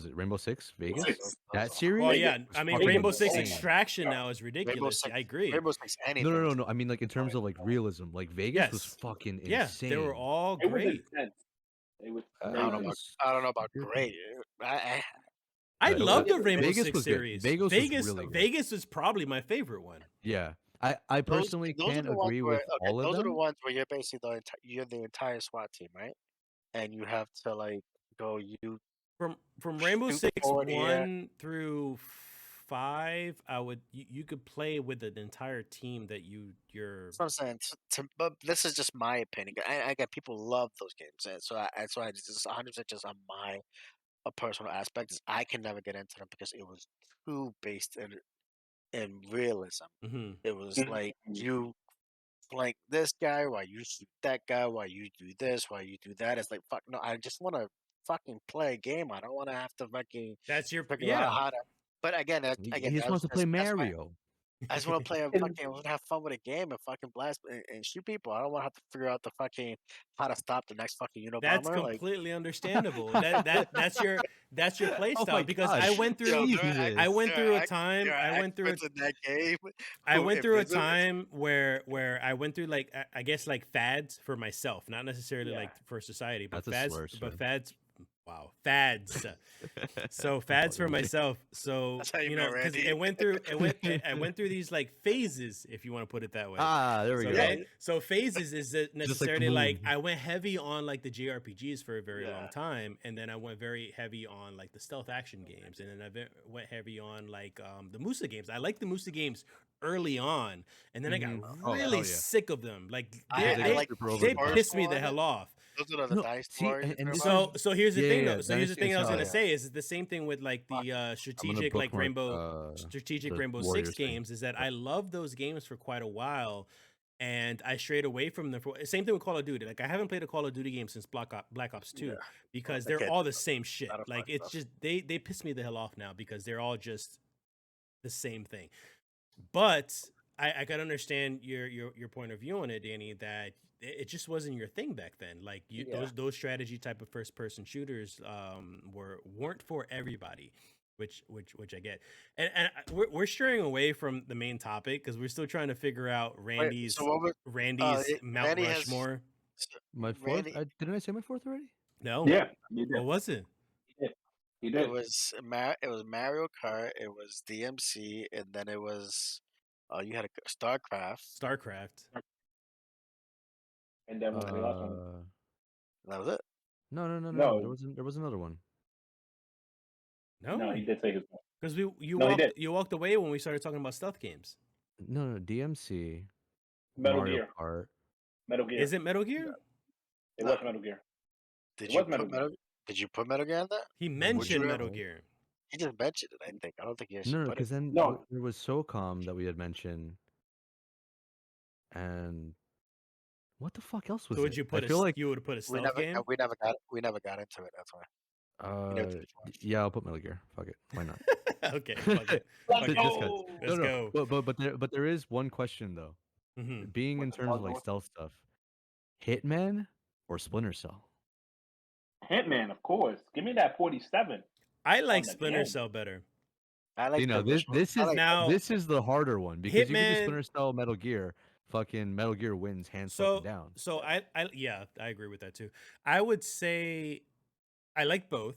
it Rainbow Six Vegas? Six. That series? Well, yeah, was I mean, fucking Rainbow Six insane. Extraction now is ridiculous. I agree. Rainbow Six, anything. No. I mean, like in terms of like realism, like Vegas was Yes. fucking Yeah, insane. they were all It was great. intense. It was. Uh, very I don't intense. know about great. I Yeah, love the Vegas Rainbow was Six good. series. Vegas was really good. Vegas is probably my favorite one. Yeah, I personally those are can't the ones agree where, with all of those are the them. ones where you're basically you're the entire SWAT team, right? And you have to like go From Rainbow shoot Six forward here. 1 through 5, you could play with an entire team that you're. That's what I'm saying. But this is just my opinion. I get people love those games, and so I just 100% just on my a personal aspect. Is I can never get into them because it was too based in realism. Mhm. It was Mhm. like you flank this guy while you shoot that guy, while you do this, while you do that. It's like fuck no. I just want to fucking play a game. I don't want to have to fucking That's your figure out yeah. how to. But again, He just wants to play Mario. I just want to play a And- fucking, I want to have fun with a game and fucking blast and shoot people. I don't want to have to figure out the fucking how to stop the next fucking That's Unabomber. Like, completely understandable. That's your play Oh style, my because gosh. I went through Jesus. I went through a there time are I went through a experts in that game. I who went through a invisible- time where I went through, like, I guess, like, fads for myself, not necessarily Yeah. like for society, but That's a fads, slur, but sir. fads. Wow, fads. So fads for myself. So That's how you you know, met because Randy. I went through these like phases, if you want to put it that way. There we So, go. right? So phases is that necessarily like moon. I went heavy on like the JRPGs for a very long Yeah. time, and then I went very heavy on like the stealth action games, and then went heavy on like the Musa games. I liked the Musa games early on, and then I got Oh, hell really yeah. sick of them. Like I they like the they first pissed me the one. hell off. Those are the No, Dynasty see, Warriors. and this remember? So here's the Yeah, thing yeah, though. So here's the Dynasty thing I was gonna Insider. say is the same thing with like the strategic like bookmark, strategic the Rainbow Warriors Six thing. games, is that I loved those games for quite a while, and I strayed away from them. Same thing with Call of Duty. Like I haven't played a Call of Duty game since Black Ops 2 Yeah. because I they're get all the same shit. Battlefront Like it's stuff. just they piss me the hell off now because they're all just the same thing. But I can understand your point of view on it, Danny, that it just wasn't your thing back then. Like Yeah. those strategy type of first person shooters weren't for everybody, which I get. And we're straying away from the main topic because we're still trying to figure out Randy's so what was- Mount Randy has- Rushmore. My fourth? Randy- Didn't I say my fourth already? No, Yeah. You did. what was it? He It did. was Mario Kart, it was DMC, and then it was you had a StarCraft. StarCraft. And then what was the last one? Uh, And that was it. no. There No, was another one. no, No, he did say his one. because No, he did. you walked away when we started talking about stealth games. No, DMC, Metal Mario Gear. Kart. Metal Gear. Is it Metal Gear? It No. was Metal Gear. Did It you was Metal put Gear. Did you put Metal Gear on that? He Would you mentioned ever? Metal Gear. He just mentioned it. I think. I don't think he actually No, put it. because then No. there was SOCOM that we had mentioned, and what the fuck else was So would it? you I put feel like you would put a We stealth never game? we never got into it. That's why. We never did it for us. yeah, I'll put Metal Gear. Fuck it, why not? Okay, fuck it. Let's Fuck it. Just 'cause. go. Let's No, go. but there is one question though. hmm Being in What the terms of like fuck? stealth stuff, Hitman or Splinter Cell? Hitman, of course. Give me that 47 I on like the Splinter game. Cell better. I like You know, the Rushmore. this I is like Now, this is the harder one because you could do Hitman. Splinter Cell, Metal Gear. Fucking Metal Gear wins hands fucking down. So I yeah, I agree with that too. I would say I like both,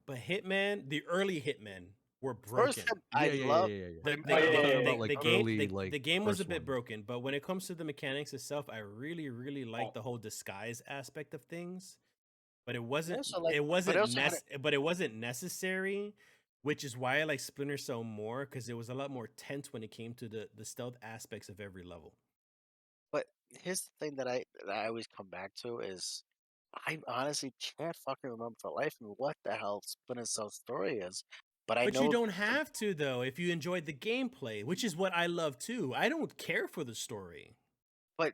but Hitman, the early Hitman were first broken. time I Yeah. love. The, Oh, yeah, yeah, About like early like the game was a first bit ones. broken, but when it comes to the mechanics itself, I really like Oh. the whole disguise aspect of things. But it They wasn't also like, it but wasn't they also had it. but it wasn't necessary, which is why I like Splinter Cell more because it was a lot more tense when it came to the stealth aspects of every level. But here's the thing that I always come back to is I honestly can't fucking remember for the life of me what the hell Splinter Cell's story is. But I But you know don't have to though if you enjoyed the gameplay, which is what I love too. I don't care for the story. but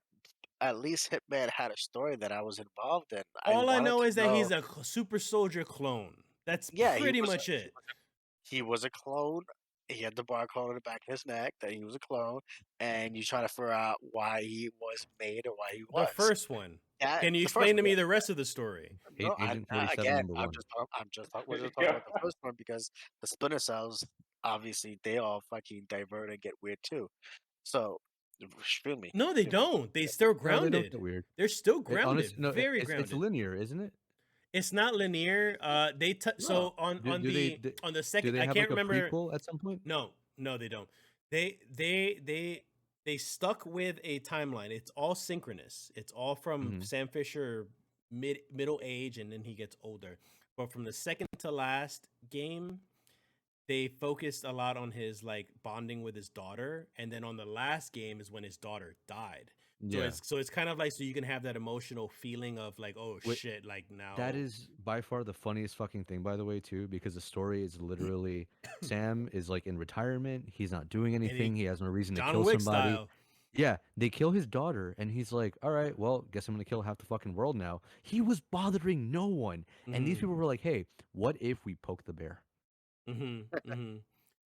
at least Hitman had a story that I was involved in. I All I wanted know to is that know. he's a super soldier clone. That's Yeah, pretty much it. he was a clone. He had the barcode on the back of his neck that he was a clone, and you try to figure out why he was made or why he The was. first one. That Can you the first explain to one, me yeah. the rest of the story? No, Agent I 47 again, number one. we're just talking about the first one because the Splinter Cells, obviously, they all fucking divert and get weird too. So, feel me. No, they feel me. don't. They still No, they don't grounded. get weird. They're still grounded. Honestly, no, Very it's grounded. linear, isn't it? It's not linear. So on Do the they on the do second, they I have can't like a remember. prequel at some point? No, they don't. They stuck with a timeline. It's all synchronous. It's all from Mhm. Sam Fisher middle age, and then he gets older. But from the second to last game, they focused a lot on his like bonding with his daughter, and then on the last game is when his daughter died. Yeah. So it's kind of like so you can have that emotional feeling of like, oh Wait, shit, like now That is by far the funniest fucking thing, by the way, too, because the story is literally Sam is like in retirement. He's not doing and anything. He has no reason to John kill Wick somebody. style. Yeah, they kill his daughter, and he's like, "All right, well, guess I'm gonna kill half the fucking world now." He was bothering no one, and these Mhm. people were like, "Hey, what if we poke the bear?"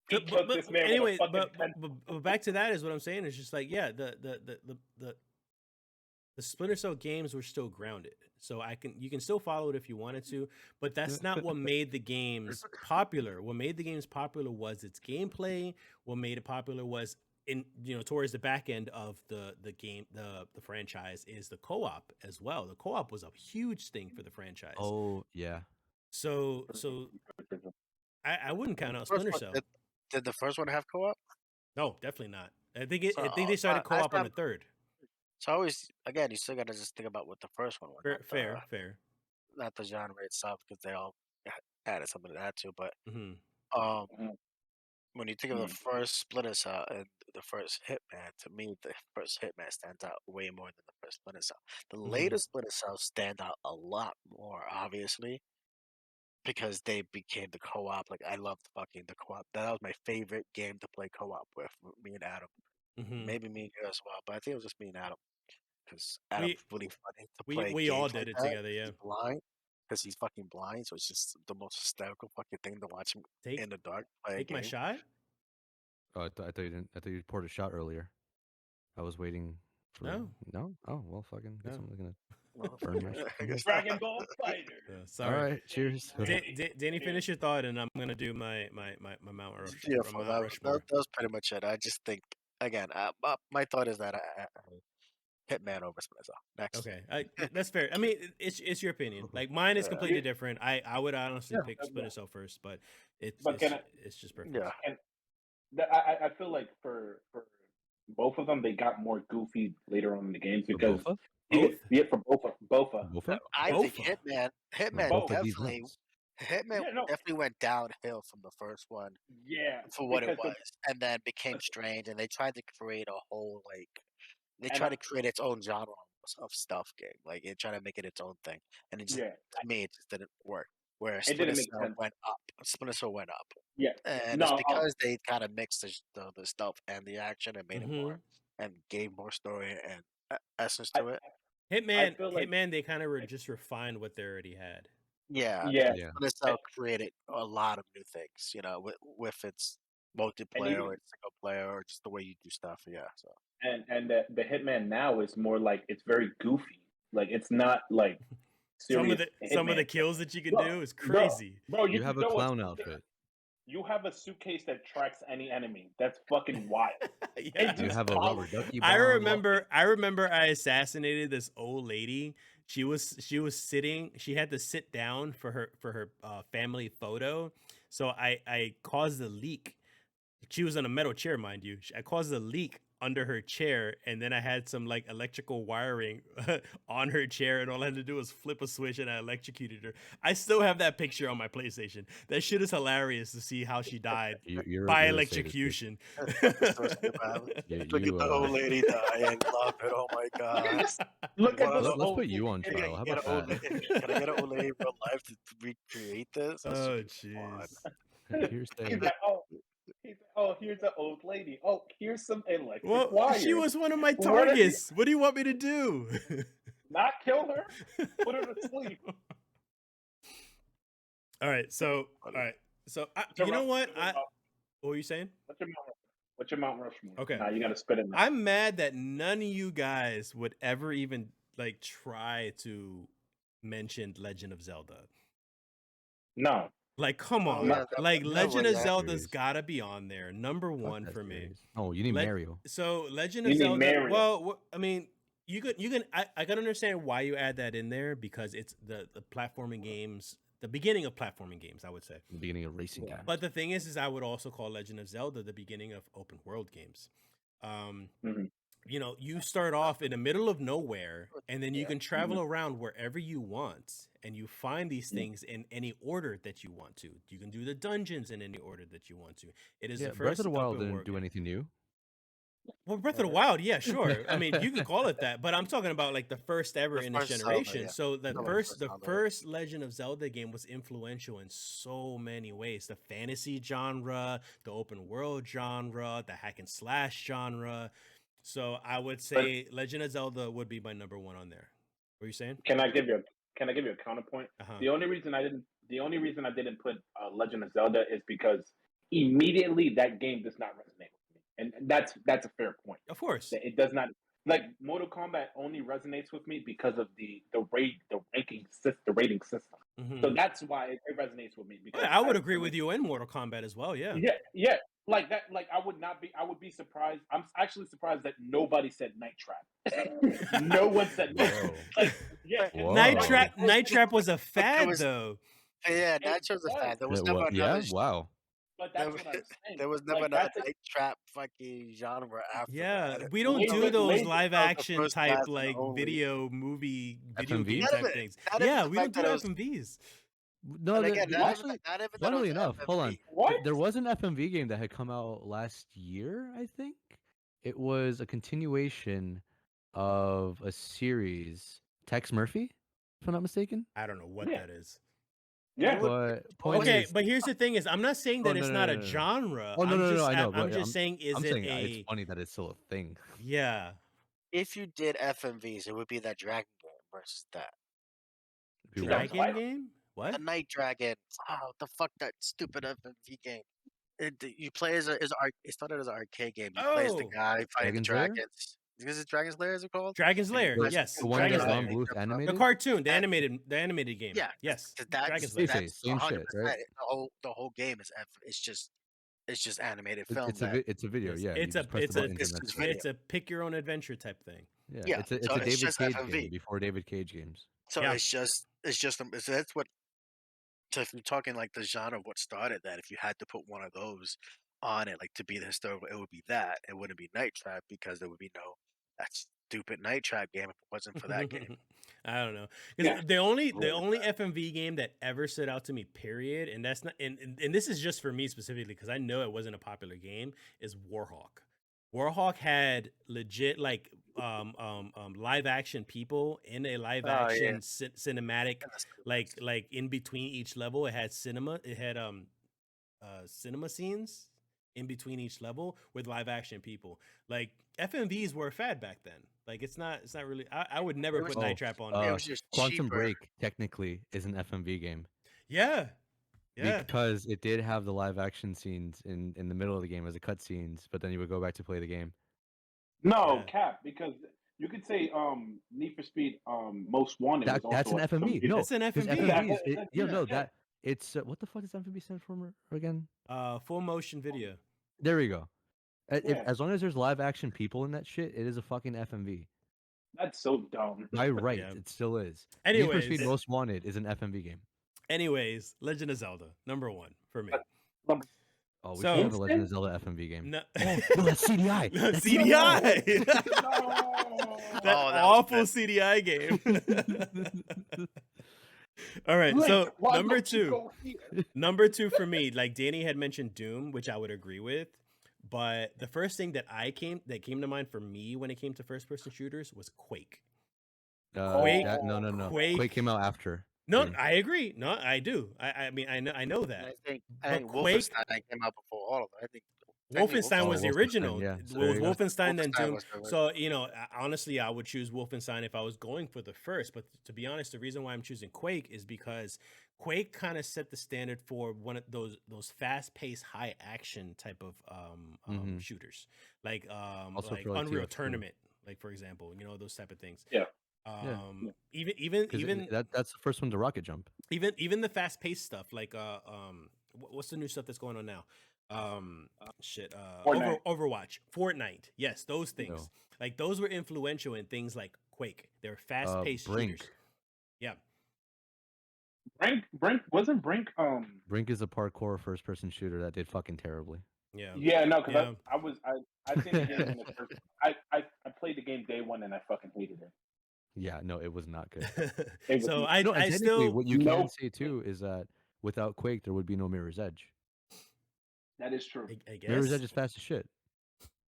He killed this man with a anyway, fucking pen. but back to that is what I'm saying. It's just like yeah, the Splinter Cell games were still grounded, so you can still follow it if you wanted to, but that's not what made the games popular. What made the games popular was its gameplay. What made it popular was towards the back end of the game, the franchise is the co-op as well. The co-op was a huge thing for the franchise. Oh yeah, So I wouldn't count out First Splinter one, Cell. did the first one have co-op? No, definitely not. I think So, they started I co-op on stopped- the third. So always, again, you still got to just think about what the first one was. Fair. Not the genre itself, because they all added something to that too. But hmm um, Mhm. when you think of the first Splinter Cell and the first Hitman, to me, the first Hitman stands out way more than the first Splinter Cell. The later Splinter Cells stand out a lot more, obviously, because they became the co-op. Like I loved fucking the co-op. That was my favorite game to play co-op with me and Adam. Maybe me and you as well, but I think it was just me and Adam. Because Adam's really funny to play we games all like did it that. together, yeah. He's blind because he's fucking blind, so it's just the most hysterical fucking thing to watch him in the dark play a Take my game. shot. oh, I thought you didn't. I thought you poured a shot earlier. I was waiting for No. no. Oh well, fucking. Guess No. I'm gonna Well, burn my shit. I guess Dragon Ball Fighter. All Sorry. right, cheers. Danny, finish your thought, and I'm gonna do my Mount Rush. beautiful. Mount That Rushmore. was pretty much it. I just think again, my thought is that Hitman over Splinter Cell. Next. Okay, that's fair. I mean, it's your opinion. Like mine is completely Yeah. different. I would honestly Yeah. pick Splinter Cell first, but But can I, it's just preference. Yeah. and I feel like for both of them, they got more goofy later on in the games For because Bofa? Both? yeah, for both Bofa? I think Bofa. Hitman Both of these definitely ones. yeah, no, definitely went downhill from the first one yeah, for what it because was, and then became strange, and they tried to create a whole they and tried to create its own genre of stuff game, like it tried to make it its own thing, and it just yeah, to me it just didn't work. Whereas it didn't make sense. Splinter Cell went up, Yeah, and it's no, because they kind of mixed the stuff and the action and made it Mhm. more and gave more story and essence I to it. Hitman, feel like Hitman, they kind of just refined what they already had. Yeah, yeah, Yeah. Splinter Cell created a lot of new things, with its and multiplayer even or its single player or just the way you do stuff. Yeah, so and the Hitman now is more like it's very goofy. Like it's not like Some of serious the Hitman. kills that you can Bro, do is bro, crazy. bro, You have a know what's clown outfit. you have a suitcase that tracks any enemy. That's fucking wild. Yeah. It You just have a follows. rubber ducky I bomb. remember I assassinated this old lady. She was sitting. She had to sit down for her family photo. So I caused a leak. She was on a metal chair, mind you. I caused a leak under her chair, and then I had some like electrical wiring on her chair, and all I had to do was flip a switch, and I electrocuted her. I still have that picture on my PlayStation. That shit is hilarious to see how she died You're by a sadist, dude. electrocution. look at the old lady dying, love it. Oh my god! Look at What this else? Let's old put you on lady. trial. How Get an about old that? lady. Can I get an old lady in real life to recreate this? That Oh should be fun. jeez. Here's He's the like, oh, here's an old lady. Oh, here's some electric Well, wires. she was one of my Where does he targets. What do you want me to do? not kill her? Put her to sleep. All right. So Your you know Mount- what? your Mount- What were you saying? What's your Mount Rushmore? Okay. Nah, you gotta spit it. I'm mad that none of you guys would ever even like try to mention Legend of Zelda. No. Like, come Oh, on. yeah, Like, that Legend was of that Zelda's series. gotta be on there. Number one Fuck for that me. series. Oh, you need Mario. So Legend You of need Zelda. Mario. Well, I mean, you can. I can understand why you add that in there because it's the platforming games, the beginning of platforming games, I would say. The beginning of racing Yeah. games. But the thing is I would also call Legend of Zelda the beginning of open world games. Mhm. You know, you start off in the middle of nowhere, and then you Yeah. can travel around wherever you want, and you find these things in any order that you want to. You can do the dungeons in any order that you want to. It is Yeah, the Breath first of the Wild open didn't world do game. anything new. Well, Breath of the Wild, yeah, sure. I mean, you could call it that, but I'm talking about like the first ever The in this first Zelda, generation. yeah. So the The first first the Zelda. first Legend of Zelda game was influential in so many ways. The fantasy genre, the open world genre, the hack and slash genre. So I would say Legend of Zelda would be my number one on there. What are you saying? Can I give you a counterpoint? Uh-huh. The only reason I didn't put Legend of Zelda is because immediately that game does not resonate with me, and that's a fair point. Of course. It does not, like Mortal Kombat only resonates with me because of the rating system. Mhm. So that's why it resonates with me. Because Yeah, I would agree with you in Mortal Kombat as well. Yeah. Yeah, like that. Like I would be surprised. I'm actually surprised that nobody said Night Trap. No one said Night Trap. Whoa. Like, yeah, Whoa. Night Trap was a fad was- though. Yeah, It Nacho was a was. fan. There was It never wa- another. yeah, wow. But that's what I'm saying. There was never Like, another that's night trap fucking genre after Yeah, that. we don't Laser- do those Laser- live that was the action first type class and like only. video movie video FMVs? game None type of it- things. not even Yeah, the we fact don't do that it was- FMVs. No, And again, actually, not even that it funnily was enough, hold on. FMV. What? There was an FMV game that had come out last year, I think. It was a continuation of a series, Tex Murphy, if I'm not mistaken. I don't know what Yeah. that is. Yeah. But point Okay, is, but here's the thing: is I'm not saying Oh, that no, it's no, not no, a no, no. genre. Oh, no, I'm no, just, no, I know, I'm but just saying, is I'm it saying a it's funny that it's still a thing. yeah? If you did FMVs, it would be that Dragon game versus that. Be Dragon right. Dragon what? game? What? The Night Dragon. Oh, the fuck that stupid FMV game. You play as it started as an arcade game. You play as the Oh. guy fighting the Dragon's Lair? dragons. Is it Dragon's Lair? Is it called? Dragon's Lair. The- Yes, The one Dragon's that Lair. Don Bluth The animated? cartoon, the That- animated game. Yeah, Yes. Because that's Dragon's Lair. Lair. that's Same 100%. shit, right? The whole game is it's just it's just animated film it's a video. Yes, Yeah, you it's just a press it's the a buttons and it's that's just it. video. it's a pick your own adventure type thing. Yeah, Yeah, it's a so it's David just Cage FMV. game before David Cage games. So Yeah. it's just so that's what. So if you're talking like the genre of what started that, if you had to put one of those on it, like to be the historical, it would be that. It wouldn't be Night Trap because there would be no that stupid Night Trap game if it wasn't for that game. I don't know, Yeah. because the only Really FMV game that ever stood out to me, period, and that's not, and this is just for me specifically because I know it wasn't a popular game, is Warhawk. Warhawk had legit like live action people in a live Oh, yeah. action cinematic, And that's cool. like in between each level. It had cinema scenes in between each level with live action people. Like FMVs were a fad back then. Like it's not really. I would never It was- put Night Trap on. It was just Quantum cheaper. Break technically is an FMV game Yeah, yeah. because it did have the live action scenes in the middle of the game as the cutscenes, but then you would go back to play the game. No, Yeah. Cap, because you could say Need for Speed Most Wanted was That's also an FMV. No, That's an because FMV. FMV is Yeah, no yeah. that it's what the fuck does FMV stand for again? Full motion video. There we go. Yeah. As long as there's live action people in that shit, it is a fucking FMV. That's so dumb. By right, Yeah. it still is. Need for Anyways, Speed Most Wanted is an FMV game. Legend of Zelda #1 for me. Oh, we So- should have a Legend of Zelda FMV game. No, Oh, no, that's CDI. That's CDI. No. That Oh, that was awful bad. CDI game. All right, Link, so why number don't you 2. go here? Number 2 for me, like Danny had mentioned Doom, which I would agree with. But the first thing that came to mind for me when it came to first person shooters was Quake. Quake- No. Quake- Quake came out after. No, Doom. I agree. No, I do. I mean, I know And that. I But think Quake- Wolfenstein came out before all of it. I think Wolfenstein was the Wolfenstein, original. yeah. It So was there you go. Wolfenstein, then Wolfenstein Doom. was the original. So, honestly, I would choose Wolfenstein if I was going for the first. But to be honest, the reason why I'm choosing Quake is because Quake kind of set the standard for one of those fast-paced, high-action type of Mhm. shooters, like Also like for, like, Unreal TF2. Tournament, like for example, those type of things. Yeah. Even 'Cause that's the first one to rocket jump. even the fast-paced stuff, like what's the new stuff that's going on now? Fortnite. Overwatch, Fortnite. Yes, those things. No. Like those were influential in things like Quake. They're fast-paced Brink. shooters. Yeah. Brink wasn't Brink Brink is a parkour first person shooter that did fucking terribly. Yeah. yeah, no, because Yeah. I seen the game when it first I played the game day one and I fucking hated it. Yeah, no, it was not good. It was- So I No, and I technically, still what you No. can say too is that without Quake, there would be no Mirror's Edge. That is true. I guess Mirror's Edge is fast as shit.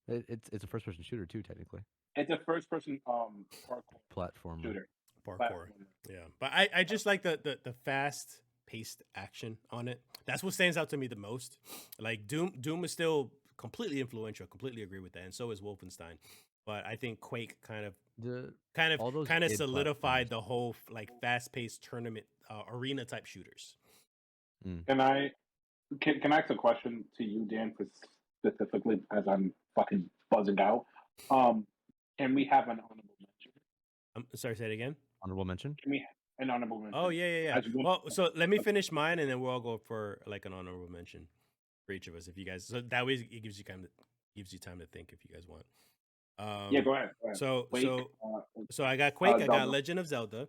It's a first person shooter too, technically. It's a first person parkour Platformer. shooter. parkour. Platformer. Yeah, but I just like the fast paced action on it. That's what stands out to me the most. Like Doom is still completely influential. Completely agree with that, and so is Wolfenstein. But I think Quake kind of All those id solidified platformers. the whole like fast paced tournament arena type shooters. Can I ask a question to you, Dan, specifically as I'm fucking buzzing out? Can we have an honorable mention? I'm sorry, say it again. Honorable mention. Can we have an honorable mention? Oh yeah. As one- Well, so let me finish mine, and then we'll all go for like an honorable mention for each of us. If you guys, so that way it gives you time to think if you guys want. Yeah, go ahead. Go ahead. So Quake, so I got Quake, I got Zelda. Legend of Zelda.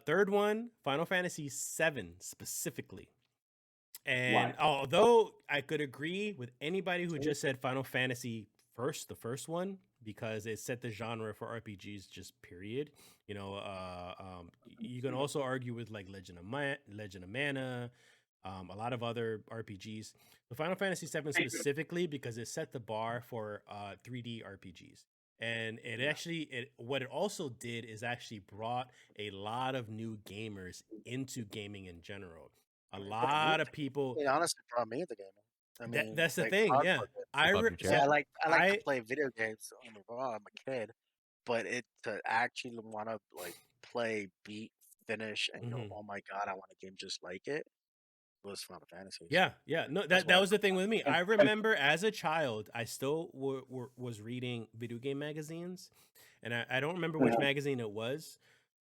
Third one, Final Fantasy VII specifically. And Why? although I could agree with anybody who just said Final Fantasy first, the first one, because it set the genre for RPGs, just period. You can also argue with like Legend of Mana, a lot of other RPGs. The Final Fantasy VII specifically because it set the bar for 3D RPGs. And what it also did is actually brought a lot of new gamers into gaming in general. A lot of people. It honestly brought me into gaming. I mean, That's the like, thing, hardcore yeah. gaming. I Fuck re- you, so Yeah, I like I- to play video games on the raw. I'm a kid, but to actually want to like play, beat, finish, and go, Mhm. oh my god, I want a game just like it. Was Final Fantasy. Yeah. No, That's that why- was the thing with me. I And- remember as a child, I still was reading video game magazines, and I don't remember which Yeah. magazine it was,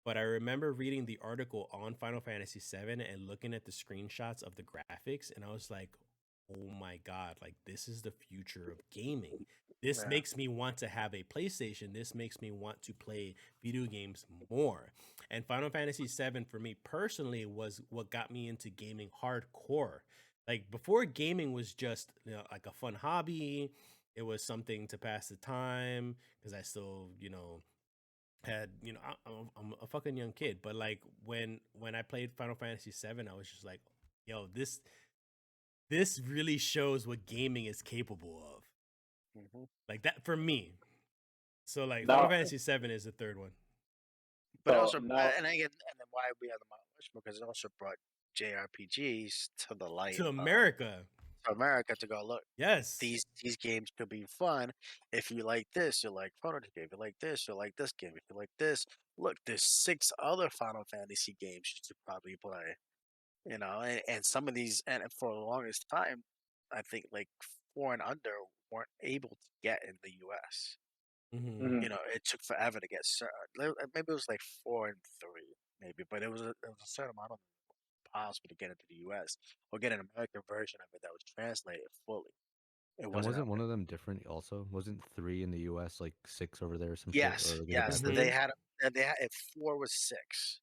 but I remember reading the article on Final Fantasy VII and looking at the screenshots of the graphics, and I was like, oh my God, like this is the future of gaming. This Yeah. makes me want to have a PlayStation. This makes me want to play video games more. And Final Fantasy VII for me personally was what got me into gaming hardcore. Like before, gaming was just like a fun hobby. It was something to pass the time because I still had I'm a fucking young kid. But like when I played Final Fantasy VII, I was just like, yo, this really shows what gaming is capable of. Mhm. Like that for me. So like Final Now, Fantasy VII is the third one. But so also, now, and again, and then why we have the Mount Rushmore, because it also brought JRPGs to the light To of America. to America to go look. Yes. These games could be fun. If you like this, you like Prototype. If you like this, you like this game. If you like this, look, there's 6 other Final Fantasy games you should probably play. And some of these, and for the longest time, I think like 4 and under weren't able to get in the U.S. Mm-hmm. mhm. It took forever to get certain. Maybe it was like 4 and 3, maybe, but it was a certain amount of possible to get into the U.S. or get an American version of it that was translated fully. It And wasn't wasn't out one there. of them different also? Wasn't 3 in the US like 6 over there or some shit? Yes, Or are they yes, backwards? they Mhm. had if 4 was 6,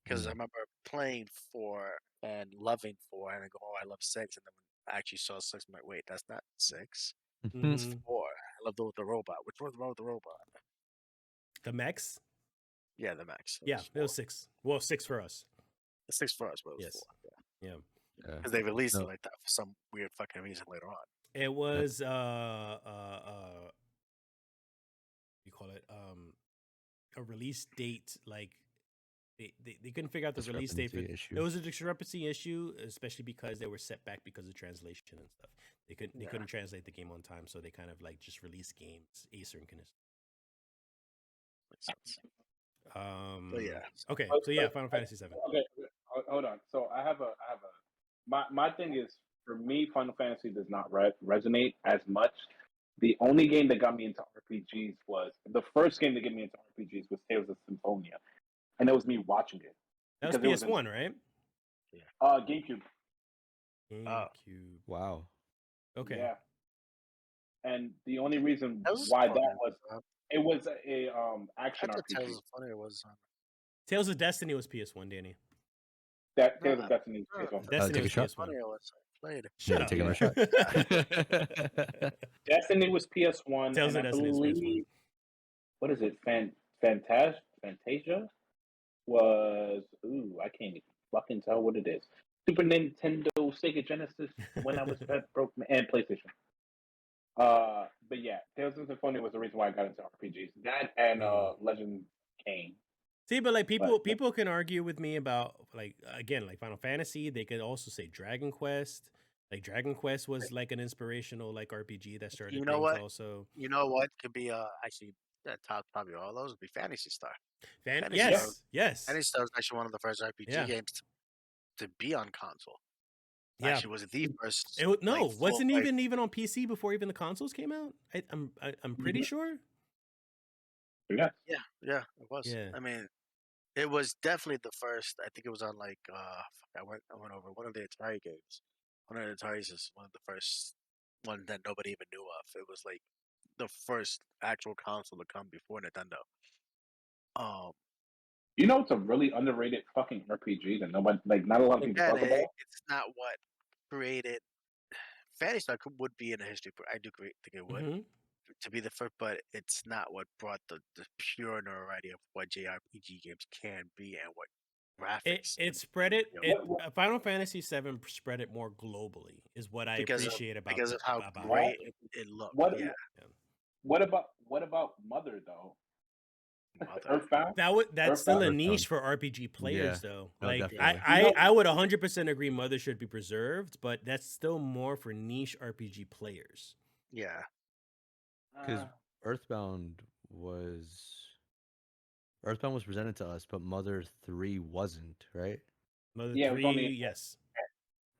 because I Mm. remember playing 4 and loving 4, and I go, oh, I love 6, and then when I actually saw 6, I'm like, wait, that's not 6. It's Mhm. 4. I love the robot. Which one's the one with the robot? The mechs? Yeah, the Max. It Yeah, was it 4. was 6. Well, 6 for us. It's 6 for us, but it was 4. Yes. Yeah. Yeah. Because they released it No. like that for some weird fucking reason later on. It That, was you call it a release date like they couldn't figure out the release date for discrepancy it. issue. Was a discrepancy issue, especially because they were set back because of translation and stuff. They Yeah. couldn't translate the game on time, so they kind of like just released games asynchronous. Makes sense. But yeah. Okay, But, so yeah, but Final Fantasy VII. okay, hold on. So I have a my thing is, for me, Final Fantasy does not resonate as much. The only game that got me into RPGs was the first game that got me into RPGs was Tales of Symphonia, and it was me watching it That was because it was PS1, right? GameCube. Oh. GameCube. wow. Okay. Yeah, and the only reason That was why fun. that was it was a I action thought Tales RPG. of Funny was Tales of Destiny was PS1, Danny. That no, Tales of Destiny is on. Destiny take a was shot? PS1. Funny was played. Shut Yeah, up. taking Yeah. a shot. Destiny was PS1, Tales and of I Destiny is PS1. believe what is it? Fantasia was I can't even fucking tell what it is. Super Nintendo, Sega Genesis, when I was broke, and PlayStation. But yeah, Tales of Symphonia was the reason why I got into RPGs. That and Legend Kane. See, but like But people can argue with me about like again like Final Fantasy. They could also say Dragon Quest. Like Dragon Quest was like an inspirational like RPG that started You know things what? also. You know what could be actually that top probably all those would be Fantasy Star. Fantasy yeah, Star, Yes. Fantasy Star was actually one of the first RPG Yeah. games to be on console. Yeah. Actually, was the first. No, like, wasn't full, even on PC before even the consoles came out. I'm pretty sure. yeah. Yeah, it was. Yeah. I mean, it was definitely the first. I think it was on like I went over one of the Atari games. One of the Ataris is one of the first ones that nobody even knew of. It was like the first actual console to come before Nintendo. You know, it's a really underrated fucking RPG that nobody, like, not a lot of people Again, talk about. it's not what created Fantasy Star would be in the history. I do think it would Mm-hmm. to be the first, but it's not what brought the pure notoriety of what JRPG games can be and what graphics. It spread it. What- Final Fantasy VII spread it more globally, is what I because appreciate about of how about great it looked. What Yeah, what about Mother though? Mother. Earthbound. That's still a Earthbound. niche for RPG players Yeah. though. No, Like definitely. I would 100% agree Mother should be preserved, but that's still more for niche RPG players. Yeah, Because Uh, Earthbound was presented to us, but Mother 3 wasn't, right? Mother Yeah, it was 3, only- yes.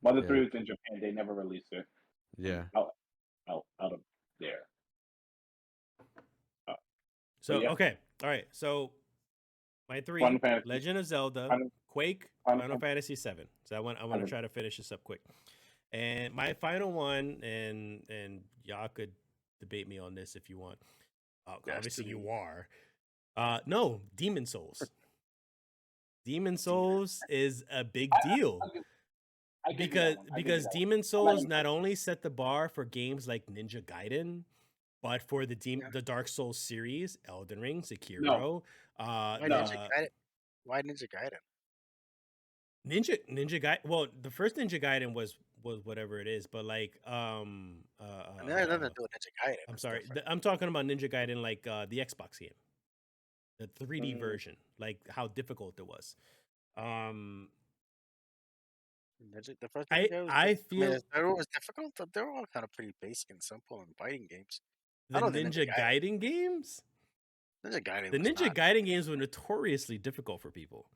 Mother Yeah. 3 was in Japan. They never released it. Yeah. Out of there. So yeah. okay, all right. So my 3: Final Fantasy. Legend of Zelda, Final- Quake, Final Final Fantasy VII. So I want to Final- try to finish this up quick. And my final one, and y'all could debate me on this if you want. Obviously, you are. No, Demon Souls. Demon Souls is a big deal. I give you that one. I give you Because that one. Demon I'm not Souls even- not only set the bar for games like Ninja Gaiden, but for the Yeah. the Dark Souls series, Elden Ring, Sekiro, No. Why No. Ninja Gaiden? Why Ninja Gaiden? Ninja Gaiden. Well, the first Ninja Gaiden was whatever it is, but like I mean, that has nothing to do with Ninja Gaiden. I'm It's sorry, different. I'm talking about Ninja Gaiden like the Xbox game, the 3D Mm. version, like how difficult it was. The first I Ninja Gaiden was I I mean, feel the third one was difficult, but they were all kind of pretty basic and simple and fighting games. the I don't think Ninja Gaiden games. Ninja Gaiden The was Ninja not. Gaiden games were notoriously difficult for people.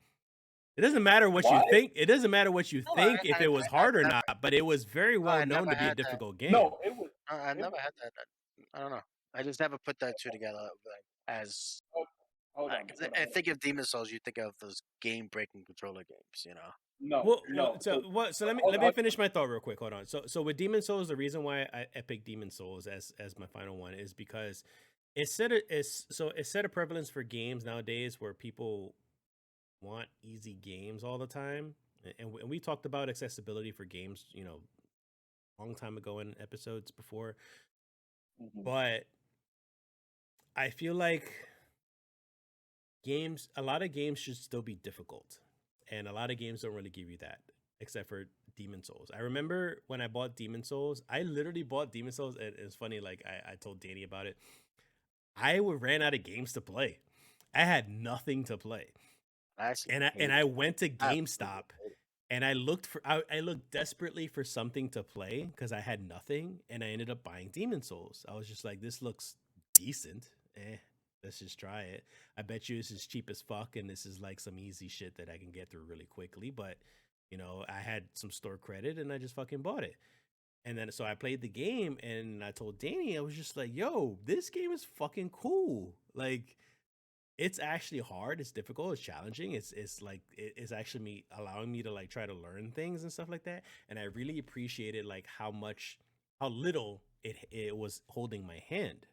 It doesn't matter what you Why? think. It doesn't matter what you No, think if it was hard or never, not, but it was very well I known never to be a had that. difficult game. No, it was. I It never was. had that. I don't know. I just never put that two together like, as. Hold on. Because I think of Demon Souls, you think of those game-breaking controller games, you know. No. So let me finish my thought real quick. Hold on. So with Demon Souls, the reason why I picked Demon Souls as my final one is because it set a prevalence for games nowadays where people want easy games all the time, and we talked about accessibility for games, a long time ago in episodes before. Mhm. But I feel like a lot of games should still be difficult, and a lot of games don't really give you that, except for Demon Souls. I remember when I bought Demon Souls, I literally bought Demon Souls, and it's funny, like I told Danny about it. I ran out of games to play. I had nothing to play, and I went to GameStop, and I looked desperately for something to play because I had nothing, and I ended up buying Demon Souls. I was just like, this looks decent. Let's just try it. I bet you this is cheap as fuck, and this is like some easy shit that I can get through really quickly. But I had some store credit, and I just fucking bought it. And then so I played the game, and I told Danny, I was just like, "Yo, this game is fucking cool. Like, it's actually hard. It's difficult. It's challenging. It's actually allowing me to like try to learn things and stuff like that. And I really appreciated like how little it was holding my hand.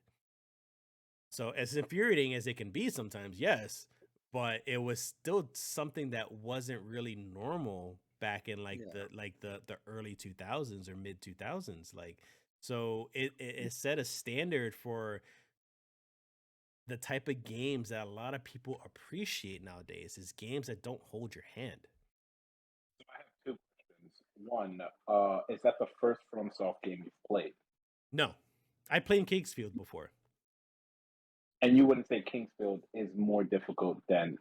So as infuriating as it can be sometimes, yes, but it was still something that wasn't really normal back in like the early 2000s or mid 2000s. Like, so it set a standard for the type of games that a lot of people appreciate nowadays, is games that don't hold your hand. I have two questions. One, is that the first FromSoft game you've played? No, I played Kingsfield before. And you wouldn't say Kingsfield is more difficult than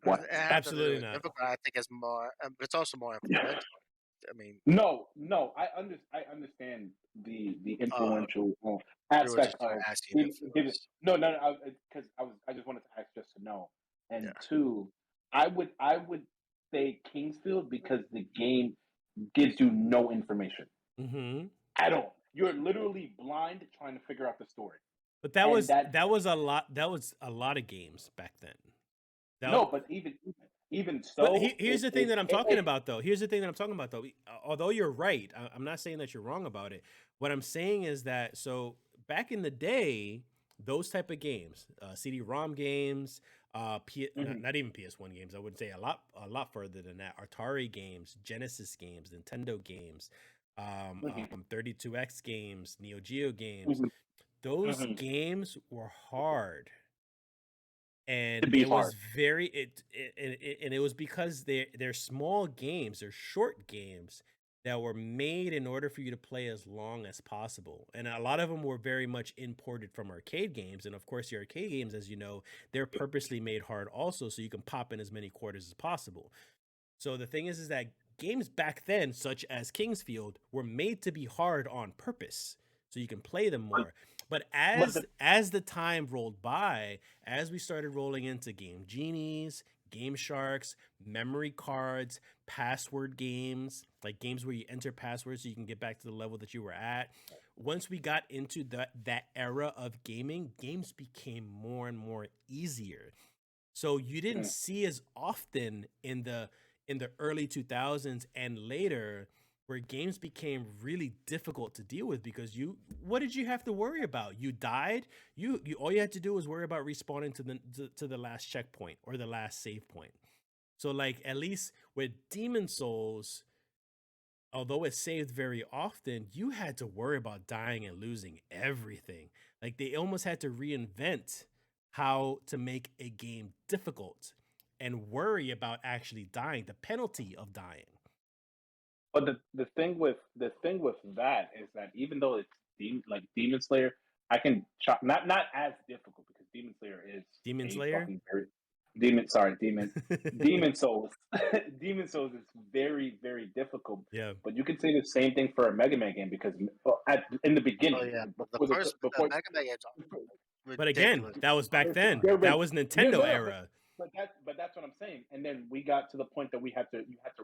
what? Absolutely not. Difficult, I think it's more, but it's also more influential. I mean, No, I understand the influential aspect of no, because I just wanted to ask just to know. And two, I would say Kingsfield because the game gives you no information at all. You're literally blind trying to figure out the story. But that was a lot. That was a lot of games back then. But even so, but here's the thing that I'm talking about, though. Here's the thing that I'm talking about, though. Although you're right, I'm not saying that you're wrong about it. What I'm saying is that, so back in the day, those type of games, CD-ROM games, not even PS1 games, I would say a lot further than that. Atari games, Genesis games, Nintendo games, 32X games, Neo Geo games. Those games were hard. And it was and it was because they're small games, they're short games that were made in order for you to play as long as possible. And a lot of them were very much imported from arcade games. And of course, the arcade games, as you know, they're purposely made hard also, so you can pop in as many quarters as possible. So the thing is that games back then, such as Kingsfield, were made to be hard on purpose, so you can play them more. But as the time rolled by, as we started rolling into Game Genies, Game Sharks, memory cards, password games, like games where you enter passwords so you can get back to the level that you were at. Once we got into that era of gaming, games became more and more easier. So you didn't see as often in the early 2000s and later where games became really difficult to deal with because what did you have to worry about? You died. You all you had to do was worry about respawning to the last checkpoint or the last save point. So like at least with Demon Souls, although it saved very often, you had to worry about dying and losing everything. Like they almost had to reinvent how to make a game difficult and worry about actually dying, the penalty of dying. But the thing with that is that even though it's like Demon Slayer, I can chop not as difficult because Demon Slayer is Demon a Slayer? fucking very Demon Souls. Demon Souls is very, very difficult. Yeah. But you can say the same thing for a Mega Man game because in the beginning, Oh yeah, but the before first before Mega Man games are But again, ridiculous. that was back then. They're That was Nintendo no, era. but that's what I'm saying. And then we got to the point that you had to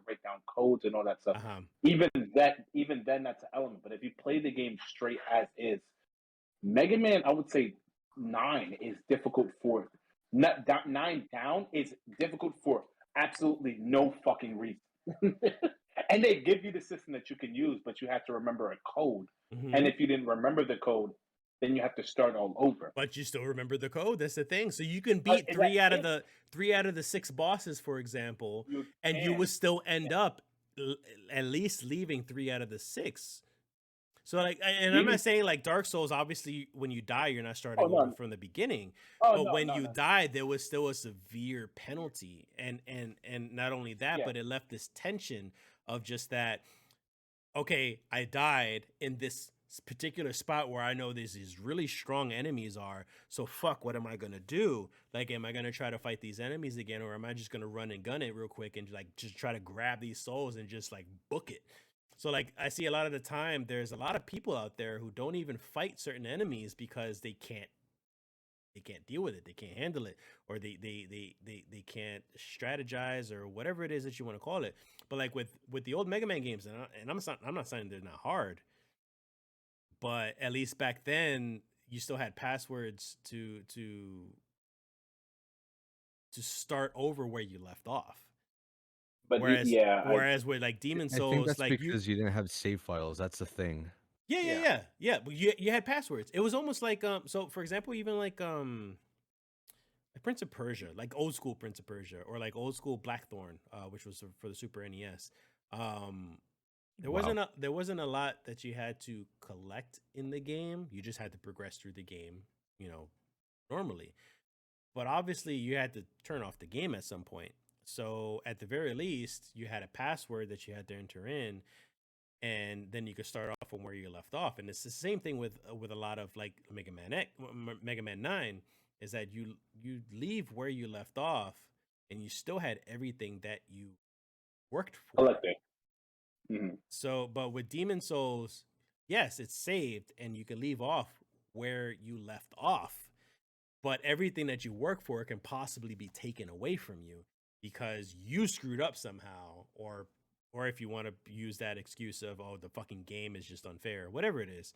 write down codes and all that stuff. Uh-huh. Even then that's an element. But if you play the game straight as is, Mega Man, I would say 9 is difficult for 9 down is difficult for absolutely no fucking reason. And they give you the system that you can use, but you have to remember a code. Mhm. And if you didn't remember the code, then you have to start all over. But you still remember the code. That's the thing. So you can But beat three out of the 6 bosses, for example, You and you can. would still end up at least leaving 3 out of the 6. So like, and I'm Even- not saying like Dark Souls. Obviously, when you die, you're not starting Oh, no. over from the beginning. Oh, But no, when no, you no. died, there was still a severe penalty, and not only that, Yeah. but it left this tension of just that. Okay, I died in this particular spot where I know these really strong enemies are. So fuck, what am I gonna do? Like, am I gonna try to fight these enemies again, or am I just gonna run and gun it real quick and like just try to grab these souls and just like book it? So like I see a lot of the time there's a lot of people out there who don't even fight certain enemies because they can't deal with it, they can't handle it, or they can't strategize or whatever it is that you want to call it. But like with the old Mega Man games, and I'm not saying they're not hard, but at least back then you still had passwords to start over where you left off. But Whereas yeah, whereas with like Demon I think Souls, that's like because you didn't have save files. That's the thing. yeah. But you had passwords. It was almost like so for example, even like Prince of Persia, like old school Prince of Persia, or like old school Blackthorn, which was for the Super NES. There wasn't a lot that you had to collect in the game. You just had to progress through the game, normally. But obviously, you had to turn off the game at some point. So at the very least, you had a password that you had to enter in, and then you could start off from where you left off. And it's the same thing with a lot of like Mega Man 9, is that you leave where you left off, and you still had everything that you worked for. collecting. Mhm. So, but with Demon Souls, yes, it's saved, and you can leave off where you left off. But everything that you work for can possibly be taken away from you because you screwed up somehow, or if you want to use that excuse of, oh, the fucking game is just unfair, whatever it is,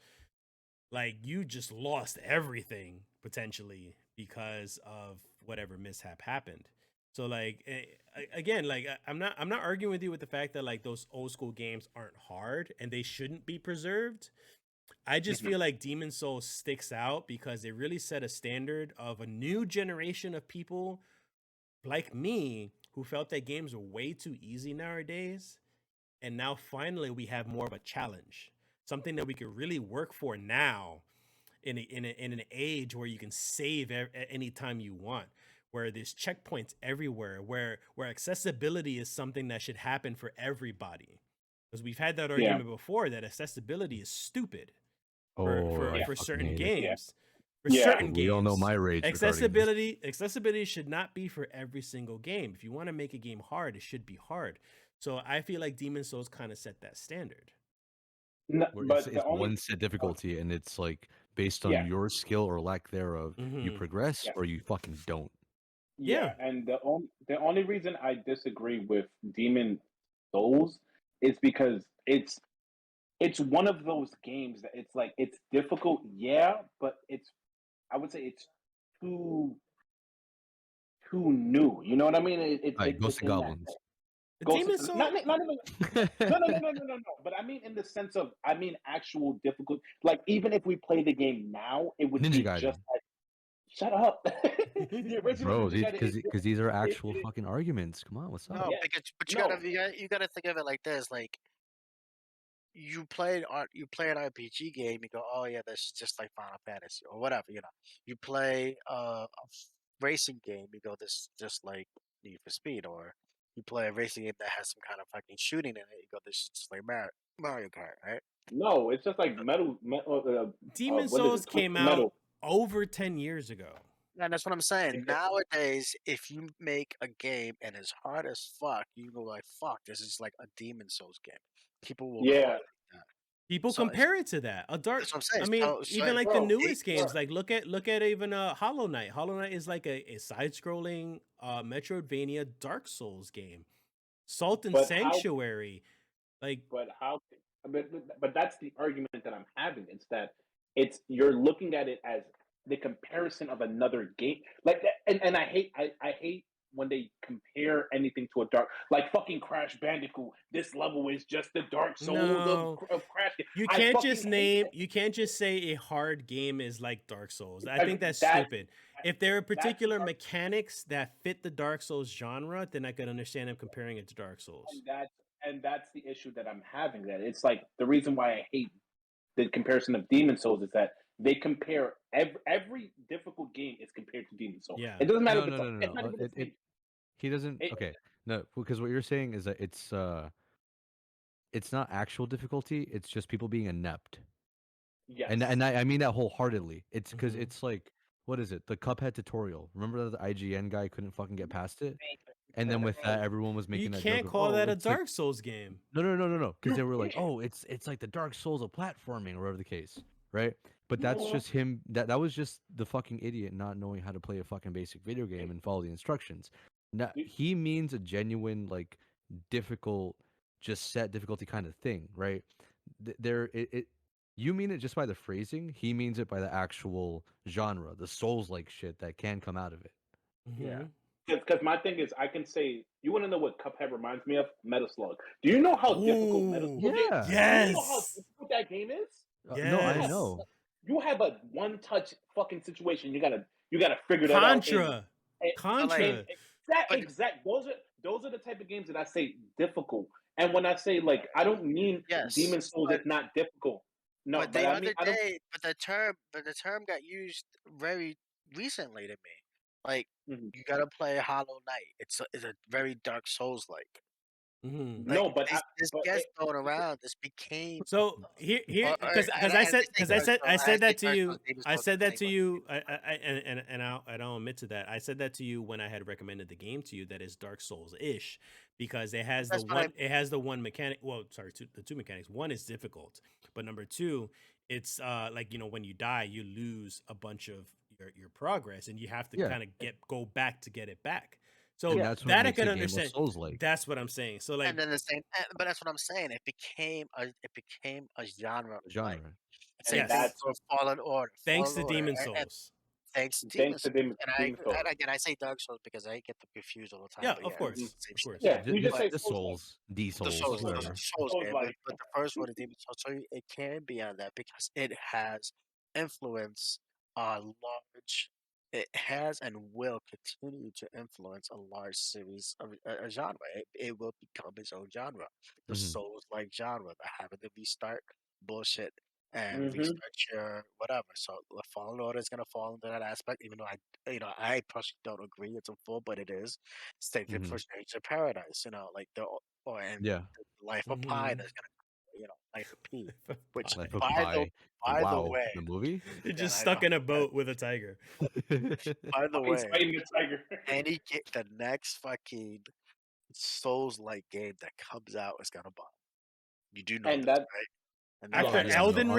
like you just lost everything potentially because of whatever mishap happened. So like again, like I'm not arguing with you with the fact that like those old school games aren't hard and they shouldn't be preserved. I just feel like Demon Souls sticks out because it really set a standard of a new generation of people like me who felt that games are way too easy nowadays. And now finally we have more of a challenge, something that we can really work for now in an age where you can save anytime you want, where there's checkpoints everywhere, where accessibility is something that should happen for everybody. Because we've had that argument before that accessibility is stupid for certain games. For certain games, we all know my rage. Accessibility should not be for every single game. If you want to make a game hard, it should be hard. So I feel like Demon Souls kind of set that standard. No, but It's one set difficulty, and it's like based on your skill or lack thereof, you progress or you fucking don't. Yeah, and the only reason I disagree with Demon Souls is because it's one of those games that it's like it's difficult, but I would say it's too new. You know what I mean? Ghosts and Goblins. Ghost Demon of Soul. not even no. But I mean in the sense of actual difficult. Like even if we play the game now, it would Ninja be Gaiden. just like shut up. The original Bro, Ninja Gaiden because these are it, actual fucking arguments. Come on, what's up? No, yeah, because but no, you gotta think of it like this. Like you play an RPG game, you go, oh yeah, this is just like Final Fantasy or whatever, you know. You play racing game, you go, this is just like Need for Speed, or you play a racing game that has some kind of fucking shooting in it, you go, this is just like Mario Kart, right? no. It's just like Demon what is Souls it? came Twisted out Metal. over 10 years ago. And that's what I'm saying. Exactly. Nowadays, if you make a game and it's hard as fuck, you go like, fuck, this is like a Demon Souls game. People will call Yeah, it like that. People So compare it to that. A dark. that's what I'm saying. I mean, even like the bro, newest bro. games, like look at even Hollow Knight. Hollow Knight is like a side-scrolling Metroidvania Dark Souls game. Salt and But how? Sanctuary, like But how? But that's the argument that I'm having. It's that you're looking at it as the comparison of another game, like that, and I hate when they compare anything to a dark, like fucking Crash Bandicoot. This level is just the Dark Souls no. of Crash. You I can't fucking just hate name. You can't just say a hard game is like Dark Souls. I think that's that. stupid. If there are That's the particular mechanics that fit the Dark Souls genre, then I could understand them comparing it to Dark Souls. and that's the issue that I'm having. That it's like the reason why I hate the comparison of Demon Souls is that they compare every difficult game is compared to Demon Souls. Yeah. It doesn't matter No, if it's no, no, no, it's no. not even the same. He doesn't. It, Okay, no, because what you're saying is that it's not actual difficulty. It's just people being inept, yes. and I mean that wholeheartedly. It's because Mhm. it's like what is it? The Cuphead tutorial. Remember that the IGN guy couldn't fucking get past it, and then with that, everyone was You making that joke can't of, call oh, that a it's like Dark Souls game. no, because they were like, oh, it's like the Dark Souls of platforming or whatever the case, right? But that's just him. That was just the fucking idiot not knowing how to play a fucking basic video game and follow the instructions. Now he means a genuine like difficult, just set difficulty kind of thing, right? You mean it just by the phrasing. He means it by the actual genre, the Souls like shit that can come out of it. Yeah. Mhm. Because my thing is, I can say, you want to know what Cuphead reminds me of? Metal Slug. Do you know how difficult Metal Ooh. Slug is? Yeah. Do you know how Yes. difficult that game is? No, I Yes. know. You have a one-touch fucking situation. You gotta figure that out. Contra. And, But like, and Contra. but those are the type of games that I say difficult. And when I say like, I don't mean yes, Demon Souls but is not difficult. No, but but the I mean other I don't. day, but the term got used very recently to me. Like Mhm. you gotta play Hollow Knight. It's a very Dark Souls like. Mhm. Like No, this but gets thrown around. This became So here because and I I said say Dark I Souls, I said say that to Dark Souls, you. Demon I Souls is said the that same to fucking you. thing, but I don't admit to that. I said that to you when I had recommended the game to you that is Dark Souls ish because that's what I it has the one mechanic. Well, sorry, the two mechanics. One is difficult, but number two, it's like when you die, you lose a bunch of your progress, and you have to Yeah. kind of go back to get it back. And So that's what that I makes can a game of understand. Souls like That's what I'm saying. So and like, then the same but that's what I'm saying. It became a genre of like genre. same and thing yes, that's for Fallen Order. thanks Fallen to Order Demon and Souls. thanks to thanks Demon to Souls. Demon Souls. And again I say Dark Souls because I get them confused all the time. Yeah, But of yeah, it's Mhm. course, the same of shit. course. Yeah, The, you just the, say the Souls like Souls, the The Souls, Souls, Souls the whatever. Souls Souls game, like. but the first one is Demon Souls, so it can be on that because it has influence on large. It has and will continue to influence a large series of a genre. It will become its own genre. The Hmm. Souls-like genre, the having to restart bullshit and Mm-hmm. restart your whatever. So the Fallen Order is gonna fall into that aspect, even though I personally don't agree it's a full, but it is. Same thing Hmm. for Stranger Paradise, like the or and Yeah. Life of Pi Mhm. that's gonna Life of P, which Life of by the Pi. by the Wow. way, The movie? You're yeah, just I stuck know. in a boat with a tiger. By the He's way, fighting the tiger. the next fucking Souls-like game that comes out is gonna bomb. You do know and this, that right? And that's After no, why I Yeah, said no,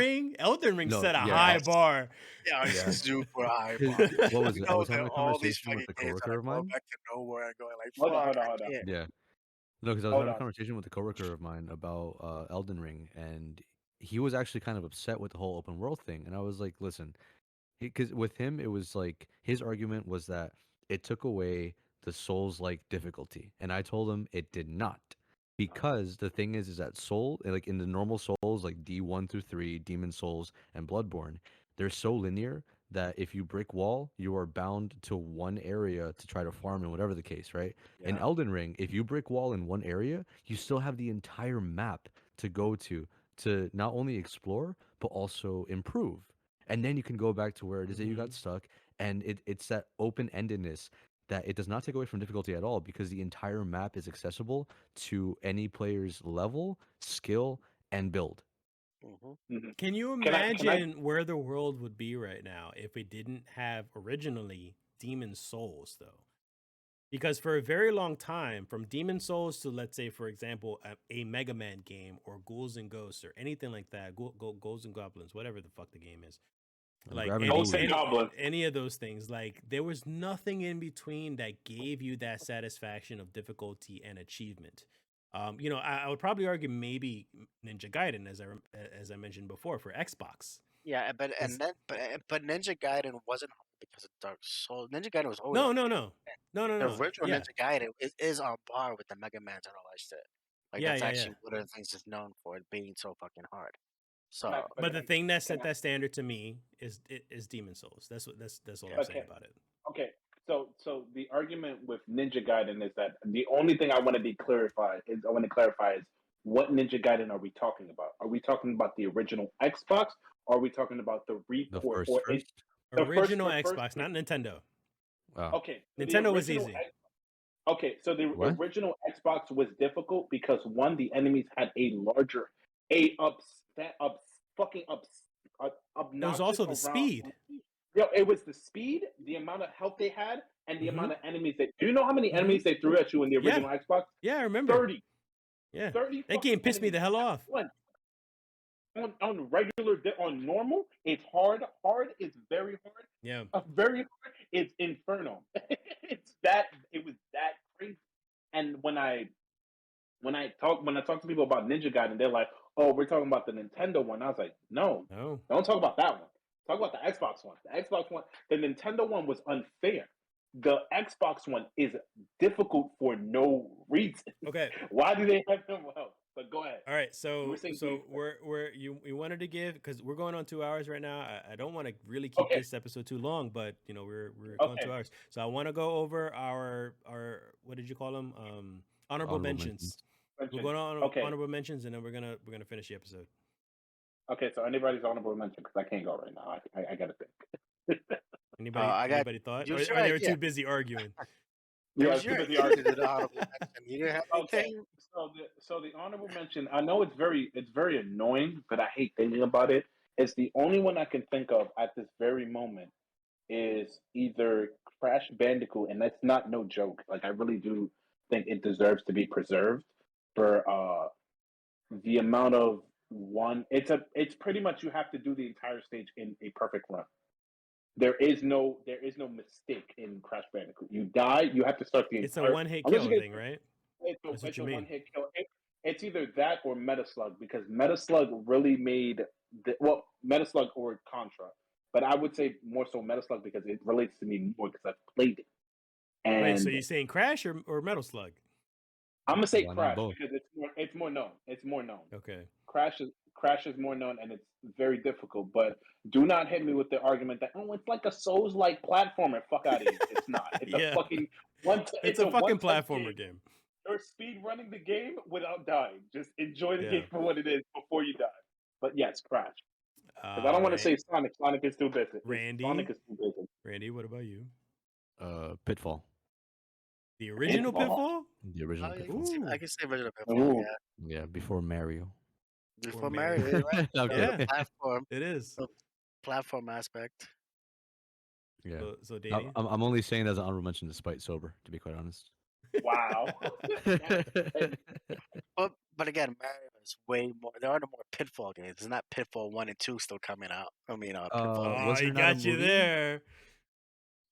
Elden Ring no, set a yeah, high yes. bar. Yeah, it's yeah. a super high 'Cause bar. what was You it? I know was that having a all these conversation with fucking a games coworker are of going mine. back to nowhere and going like, hold on, fuck, hold on, I hold on, can't. Yeah. No, because I was hold having a on. conversation with a coworker of mine about Elden Ring, and he was actually kind of upset with the whole open world thing. And I was like, listen, because with him, it was like his argument was that it took away the Souls like difficulty, and I told him it did not. because the thing is that Soul, like in the normal Souls, like D1 through 3, Demon Souls, and Bloodborne, they're so linear that if you brick wall, you are bound to one area to try to farm and whatever the case, right? In Yeah. Elden Ring, if you brick wall in one area, you still have the entire map to go to not only explore but also improve. And then you can go back to where it is that you got stuck, and it's that open-endedness that it does not take away from difficulty at all because the entire map is accessible to any player's level, skill, and build. Hmm. Mhm. Can you Can I? imagine where the world would be right now if we didn't have originally Demon Souls, though? Because for a very long time, from Demon Souls to, let's say, for example, a Mega Man game or Ghouls and Ghosts or anything like that, Ghouls and Goblins, whatever the fuck the game is, like Gravity any Ghosts and any Goblins. any of those things, like there was nothing in between that gave you that satisfaction of difficulty and achievement. I would probably argue maybe Ninja Gaiden, as I mentioned before, for Xbox. Yeah, but It's- but Ninja Gaiden wasn't hard because of Dark Souls. Ninja Gaiden was always no, hard. no, no, no, no, The no. original Yeah, Ninja Gaiden is on par with the Mega Mans and all that shit. Like yeah, that's yeah, yeah. actually one of the things it's known for, it being so fucking hard. So Can I- But the okay, thing that can set I- that standard to me is Demon Souls. That's all I'm saying Okay. about it. Okay, so the argument with Ninja Gaiden is that the only thing I want to clarify is what Ninja Gaiden are we talking about? Are we talking about the original Xbox? Or are we talking about the The report? first, The Original the Xbox, not Nintendo. wow. Okay, so the Nintendo was original easy. Okay, so the What? original Xbox was difficult because one, the enemies had a larger, a ups that ups fucking ups, It was obnoxious also the around. speed. Yo, it was the speed, the amount of health they had, and the Mhm. amount of enemies that. Do you know how many Mhm. enemies they threw at you in the Yeah. original Xbox? Yeah, I remember. 30. Yeah, 30 that game fucking pissed me the enemies hell at off. once. On regular, on normal, it's hard. Hard is very hard. Yeah, Very hard is inferno. It was that crazy. And when I talk to people about Ninja Gaiden, they're like, "Oh, we're talking about the Nintendo one." I was like, "No, no, don't talk about that one. Talk about the Xbox one. The Xbox one, the Nintendo one was unfair. The Xbox one is difficult for no reason. okay. Why do they have no help?" But go ahead. All right, You so were saying so Game we're you wanted to give, because we're going on 2 hours right now. I don't want to really keep Okay. this episode too long, but we're going Okay. 2 hours, so I want to go over our what did you call them, honorable mentions. We're going on Okay. honorable mentions, and then we're gonna finish the episode. Okay, so anybody's honorable mention because I can't go right now. I gotta think. Anybody thought, or use are your they idea. too busy arguing? Yeah, Use too your busy idea arguing. to the honorable mention. You didn't have Okay, anything? so the honorable mention. I know it's very annoying, but I hate thinking about it. It's the only one I can think of at this very moment is either Crash Bandicoot, and that's not no joke. Like I really do think it deserves to be preserved for the amount of one. It's pretty much you have to do the entire stage in a perfect run. There is no mistake in Crash Bandicoot. You die, you have to start the It's a entire. one-hit Unless kill you get thing, right? That's what it's you a mean. one hit kill. It's either that or Metaslug because Metaslug really made Metaslug or Contra, but I would say more so Metaslug because it relates to me more because I've played it. And Wait, so you're saying Crash or Metal Slug? I'm gonna say Why not Crash both? because it's more known. It's more known. Okay. Crash is more known and it's very difficult. But do not hit me with the argument that it's like a Souls-like platformer. Fuck out of here. It's not. It's Yeah. a fucking one. It's a fucking one-touch platformer game. game. You're speed running the game without dying. Just enjoy the Yeah. game for what it is before you die. But yes, Crash. Because I don't want to say Sonic. Sonic is too busy. Randy? Sonic is too busy. Randy, what about you? Pitfall. The original Pitfall? Pitfall? The original Oh, yeah, Pitfall. I can say original Pitfall. Ooh. Yeah. Yeah, before Mario. Before Mario. Mario, right? Okay. Yeah. The platform, It is. platform aspect. Yeah. So Danny? I'm only saying that as an honorable mention despite sober, to be quite honest. Wow. But again, Mario is way more. There are no more Pitfall games. There's not Pitfall 1 and 2 still coming out. I mean, Pitfall. Oh, was he there not a got you movie? there.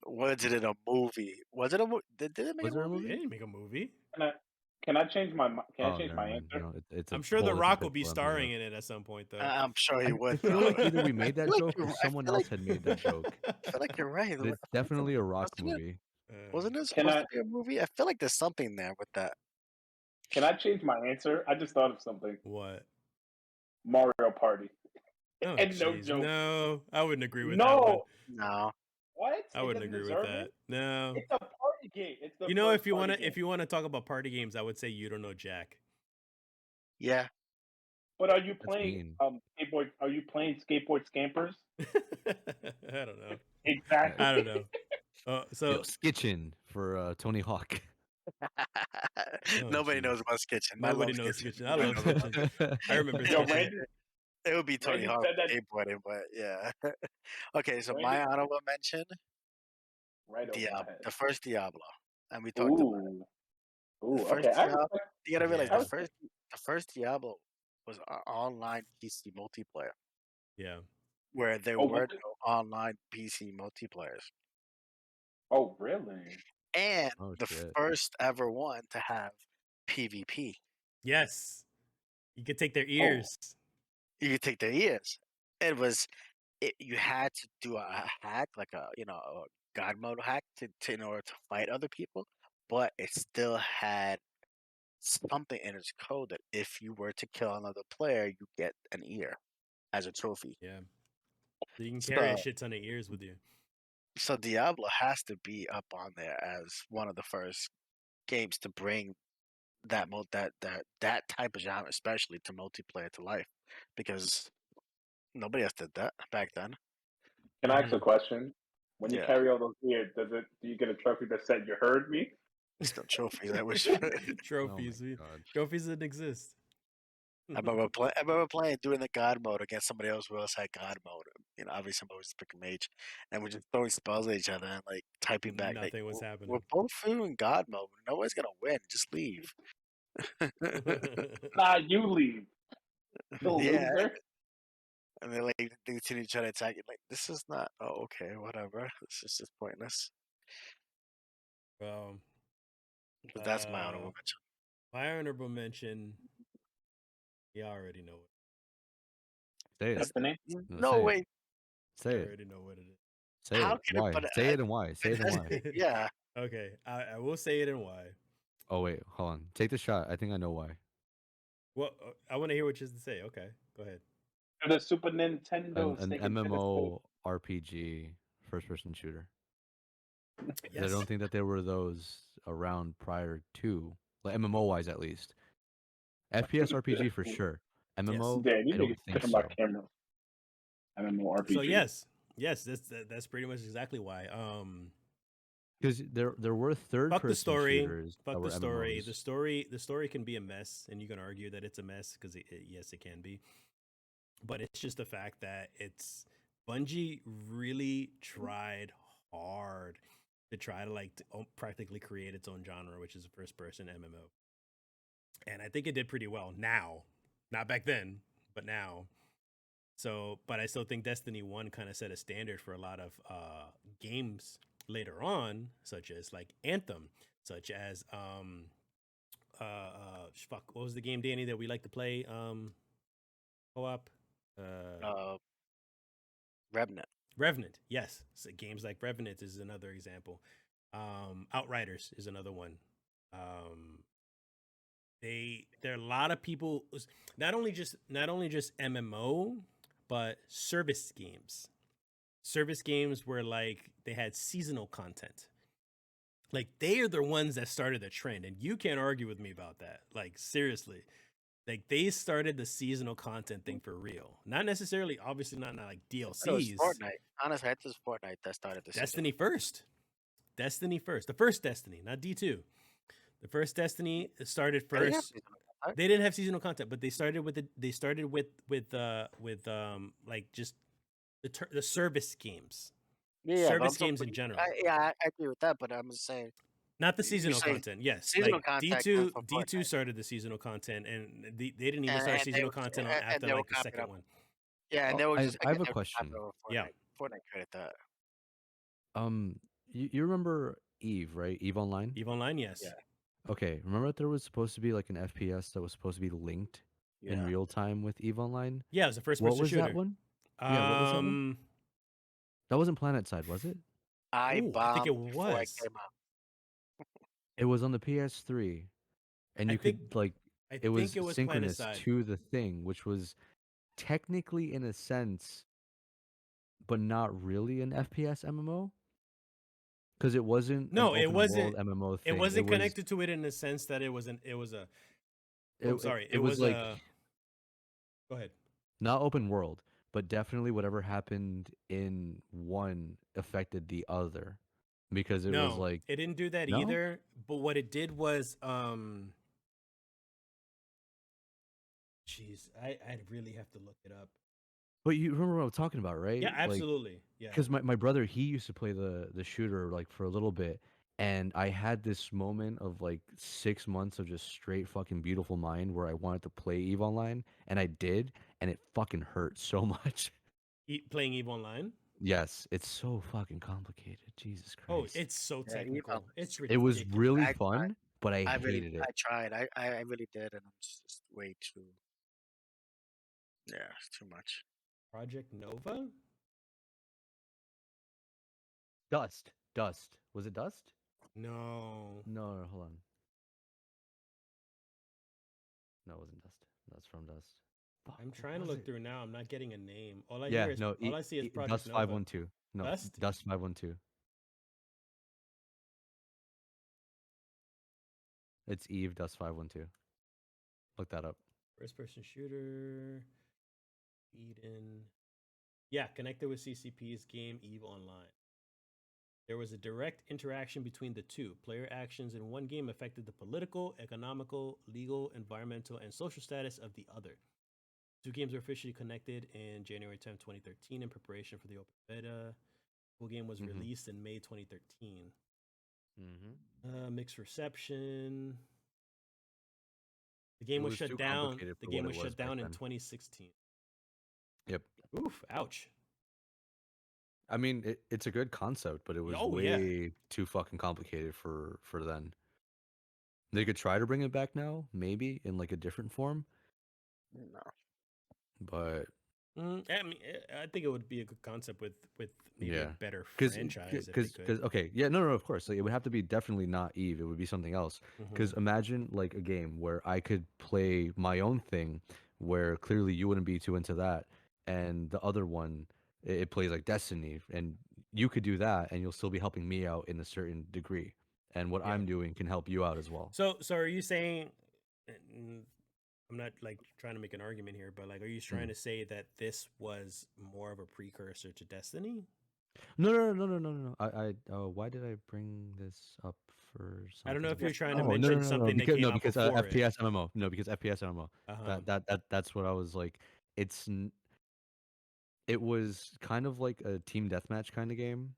Was it in a movie? Was it a movie? Did it make Was a there a movie? They movie? didn't make a movie. Can I change my Oh, never mind. answer? No, it's I'm a sure The whole different Rock will be Pitfall starring episode. in it at some point, though. I'm sure he I would. feel like either we made that I feel like joke or you're- I someone feel else like- had made that joke. I feel like you're right. But it's definitely a Rock Wasn't it- movie. Wasn't it Can supposed I- to be a movie? I feel like there's something there with that. Can I change my answer? I just thought of something. What? Mario Party. Oh, And no jeez. joke. No, I wouldn't agree with that one. No. No. What? I It wouldn't doesn't agree with deserve that. it? No. It's a party game. It's the You know, first if you party wanna game. if you wanna talk about party games, I would say You Don't Know Jack. Yeah. But are you That's playing mean. skateboard? Are you playing skateboard scampers? I don't know. Exactly. I don't know. Yo, So Skitchin for Tony Hawk. Nobody jeez. knows about Skitchin. Nobody I love knows Skitchin. Skitchin. I Nobody love knows about Skitchin. I remember Yo, Skitchin. Randy. It would be Tony Randy Hawk said that. skateboarding, but yeah. Okay, so Randy, my honorable mention, right over my head. the first Diablo, and we talked about it. Ooh. The Ooh. first Okay. I Diablo, respect. you gotta realize Yeah. the first Diablo was an online PC multiplayer Yeah. where there Oh, were what? no online PC multiplayers, Oh, really? and Oh the shit. first ever one to have PvP. Yes. You could take their Oh. ears. You could take their ears. You had to do a hack, like a god mode hack to in order to fight other people, but it still had something in its code that if you were to kill another player, you get an ear as a trophy. Yeah. So you can carry a So shit ton of ears with you. so Diablo has to be up on there as one of the first games to bring that type of genre, especially to multiplayer to life, because nobody else did that back then. Can I ask a question? When you Yeah, carry all those ears, do you get a trophy that said you heard me? still trophies. I wish. Trophies. Oh my god. Trophies didn't exist. I remember playing doing the god mode against somebody else who else had god mode. Obviously somebody was just picking mage, and we're just throwing spells at each other and like typing back like Nothing was we're happening. both doing god mode. Nobody's gonna win. Just leave. Nah, you leave. The Yeah, loser. and they like they continue trying to attack you. Like this is not. Oh, okay, whatever. This is just pointless. Well, But that's my honorable mention. my honorable mention. You already know it. Say That's it. the name. No, say it. wait. Say You it. already know what it is. Say How it. can it? Why? But Say it and why. Say it and why. yeah. Okay, I will say it and why. Oh wait, hold on. Take the shot. I think I know why. Well, I want to hear what you have to say. Okay, go ahead. The Super Nintendo. An Sega Genesis. MMO RPG first person shooter. 'Cause I Yes. don't think that there were those around prior to, like MMO wise at least. FPS RPG for sure. MMO, Damn, you I don't niggas think talking so. about cameras. MMORPG. So yes, that's pretty much exactly why. Because there were third Fuck the person story. shooters that Fuck were the story. MMOs. The story can be a mess, and you can argue that it's a mess because yes, it can be. But it's just the fact that it's Bungie really tried hard to try to practically create its own genre, which is a first person MMO. And I think it did pretty well now, not back then, but now. So, but I still think Destiny 1 kind of set a standard for a lot of games later on, such as like Anthem, such as fuck, what was the game, Danny, that we like to play co-op? Revenant. Revenant, yes. So games like Revenant is another example. Outriders is another one. There are a lot of people, not only just MMO, but service games. Service games where like they had seasonal content. Like they are the ones that started the trend, and you can't argue with me about that. Like seriously, like they started the seasonal content thing for real. Not necessarily, obviously not like It was DLCs. Fortnite. Honestly, it was Fortnite that started this. Destiny first. Destiny first. The first Destiny, not D2. The first Destiny started first. They didn't have seasonal content, but they started with like just the service games. Service games in general. I agree with that, but I'm just saying. Not the seasonal content. Yes, seasonal like content D2 started the seasonal content, and they didn't even start seasonal content after like the second one. Yeah, and they were just. I have a question. Yeah, Fortnite credit that. You remember Eve, right? Eve Online. Eve Online, yes. Yeah. Okay, remember that there was supposed to be like an FPS that was supposed to be linked in real time with Eve Online? Yeah, it was a first-person shooter. What was that one? Yeah, what was that one? That wasn't PlanetSide, was it? I think it was. It was on the PS3, and I you think could like I it think was it was synchronous Planetside. to the thing, which was technically in a sense, but not really an FPS MMO because it wasn't an No, it open world wasn't. MMO It thing. wasn't connected to it in the sense that it was an. It was a. It, I'm it, sorry. it It was was like a. Go ahead. not open world, but definitely whatever happened in one affected the other because it was No, like it didn't do that no. either. But what it did was, jeez, I'd really have to look it up. But you remember what I'm talking about, Yeah, right? Like absolutely. Yeah. because my brother he used to play the shooter like for a little bit, and I had this moment of like 6 months of just straight fucking beautiful mind where I wanted to play Eve Online, and I did, and it fucking hurt so much. Playing Eve Online. Yes, it's so fucking complicated. Jesus Oh, Christ. it's so Yeah, Eve technical. It's It was ridiculous. really I tried. fun, but I hated I it. tried. I really did, and I'm just way too. Yeah, it's too much. Project Nova. Dust. Was it Dust? No, No, hold on. No, it wasn't Dust. That's from Dust. Fuck, I'm what trying to was look it? through now. I'm not getting a name. All I hear Yeah, is no, all I see is Project Dust Nova. 512. No, Dust. Dust 512. It's Eve Dust 512. Look that up. First person shooter. Eden. Yeah, connected with CCP's game Eve Online. There was a direct interaction between the two. Player actions in one game affected the political, economical, legal, environmental, and social status of the other. Two games were officially connected in January 10th, 2013 in preparation for the open beta. The full game was released in May 2013. Mixed reception. The game It was was shut too down. complicated The for game what was it was shut back down in then. 2016. Yep. Oof, ouch. I mean, it's a good concept, but it was Oh yeah. way too fucking complicated for then. They could try to bring it back now, maybe in like a different form, No. but I mean, I think it would be a good concept with maybe a yeah, better because franchise if they could. okay, yeah, no, of course, like, it would have to be definitely not Eve. It would be something else. Because imagine like a game where I could play my own thing, where clearly you wouldn't be too into that, and the other one it plays like Destiny, and you could do that, and you'll still be helping me out in a certain degree, and what Yeah. I'm doing can help you out as well. So are you saying? I'm not like trying to make an argument here, but like, are you trying to say that this was more of a precursor to Destiny? No. Why did I bring this up for I don't know something? if you're trying to Oh mention something that came out because before it. FPS MMO. No, because FPS MMO. Uh-huh. That's what I was like. It was kind of like a team deathmatch kind of game,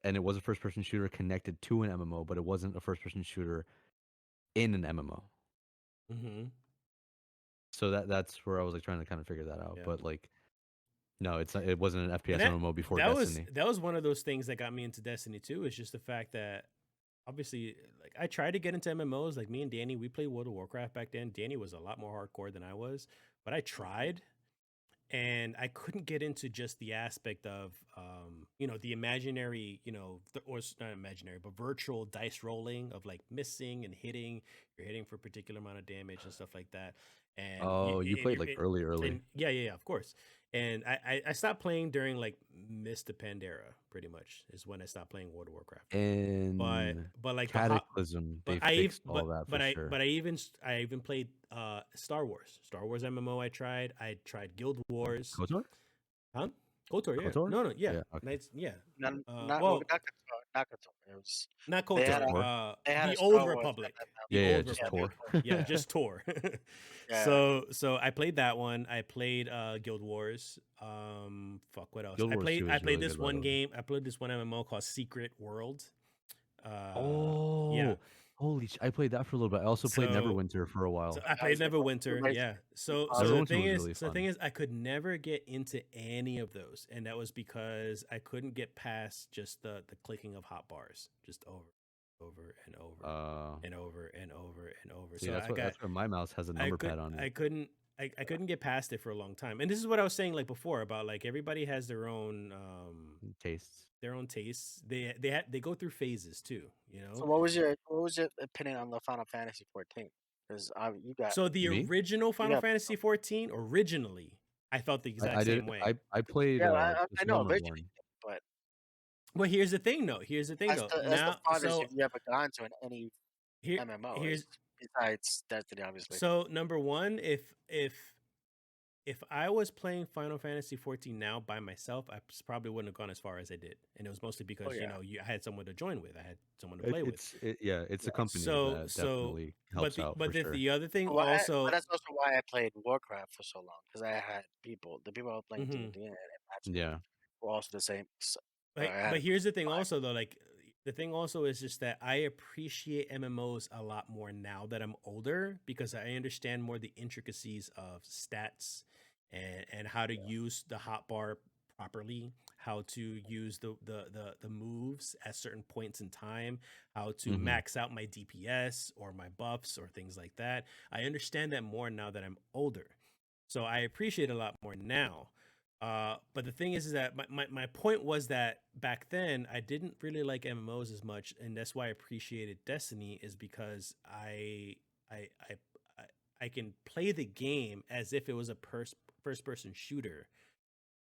and it was a first person shooter connected to an MMO, but it wasn't a first person shooter in an MMO. Mm-hmm. So that's where I was like trying to kind of figure that out. Yeah. But like, no, it wasn't an FPS And MMO before that Destiny. that was one of those things that got me into Destiny too. Is just the fact that obviously, like, I tried to get into MMOs. Like me and Danny, we played World of Warcraft back then. Danny was a lot more hardcore than I was, but I tried, and I couldn't get into just the aspect of, the imaginary, or it's not imaginary, but virtual dice rolling of like missing and hitting. You're hitting for a particular amount of damage and stuff like that. And Oh, you played like early. and yeah, of course. And I stopped playing during like Mist of Pandera, pretty much is when I stopped playing World of Warcraft. And But like Cataclysm, they fixed all that for sure. but I even played Star Wars MMO. I tried Guild Wars. KOTOR? Huh? KOTOR, yeah. KOTOR? No, yeah. Yeah, okay. Knights, yeah. Not Well, not KOTOR. Not KOTOR. It was not they had KOTOR. a they had The a Old Star Wars Republic. MMO. The Yeah, Old just Republic. Tor. Yeah, just Tor. Yeah. So I played that one. I played Guild Wars. What else? Guild Wars 2 I is played really this good, by the one way. game. I played this one MMO called Secret World. Yeah. Oh, holy I played that for a little bit. I also played So Neverwinter for a So while. I played Neverwinter, Nice. yeah. So Neverwinter the thing was is, really so the thing fun. is, I could never get into any of those, and that was because I couldn't get past just the clicking of hotbars, just over and over and over and over and over. See, So that's where my mouse has a number pad on it. I couldn't get past it for a long time. And this is what I was saying like before about like everybody has their own Tastes. They go through phases too, So what was your opinion on the Final Fantasy 14? Because you got So the Me? original Final got Fantasy 14, originally, I felt the exact I did. same way. I played yeah, this I know Warhammer originally, one. but Well, here's the thing, though. Here's the thing, though. that's the Now, farthest you've ever gone to in any here, MMO here's is besides Destiny, obviously. so number one. If I was playing Final Fantasy 14 now by myself, probably wouldn't have gone as far as I did, and it was mostly because yeah. I had someone to join with, I had someone to It, play with. it's a company So that so, definitely helps out for sure. the other thing Well, also. but that's also why I played Warcraft for so long because I had the people I was playing Mhm. D&D and Match Yeah. were also the same. I But had but a here's the thing vibe. also though, like the thing also is just that I appreciate MMOs a lot more now that I'm older because I understand more the intricacies of stats and how to use the hotbar properly, how to use the moves at certain points in time, how to Hmm. max out my DPS or my buffs or things like that. I understand that more now that I'm older. So I appreciate it a lot more now. But the thing is that my point was that back then I didn't really like MMOs as much, and that's why I appreciated Destiny is because I I I, I can play the game as if it was a first person shooter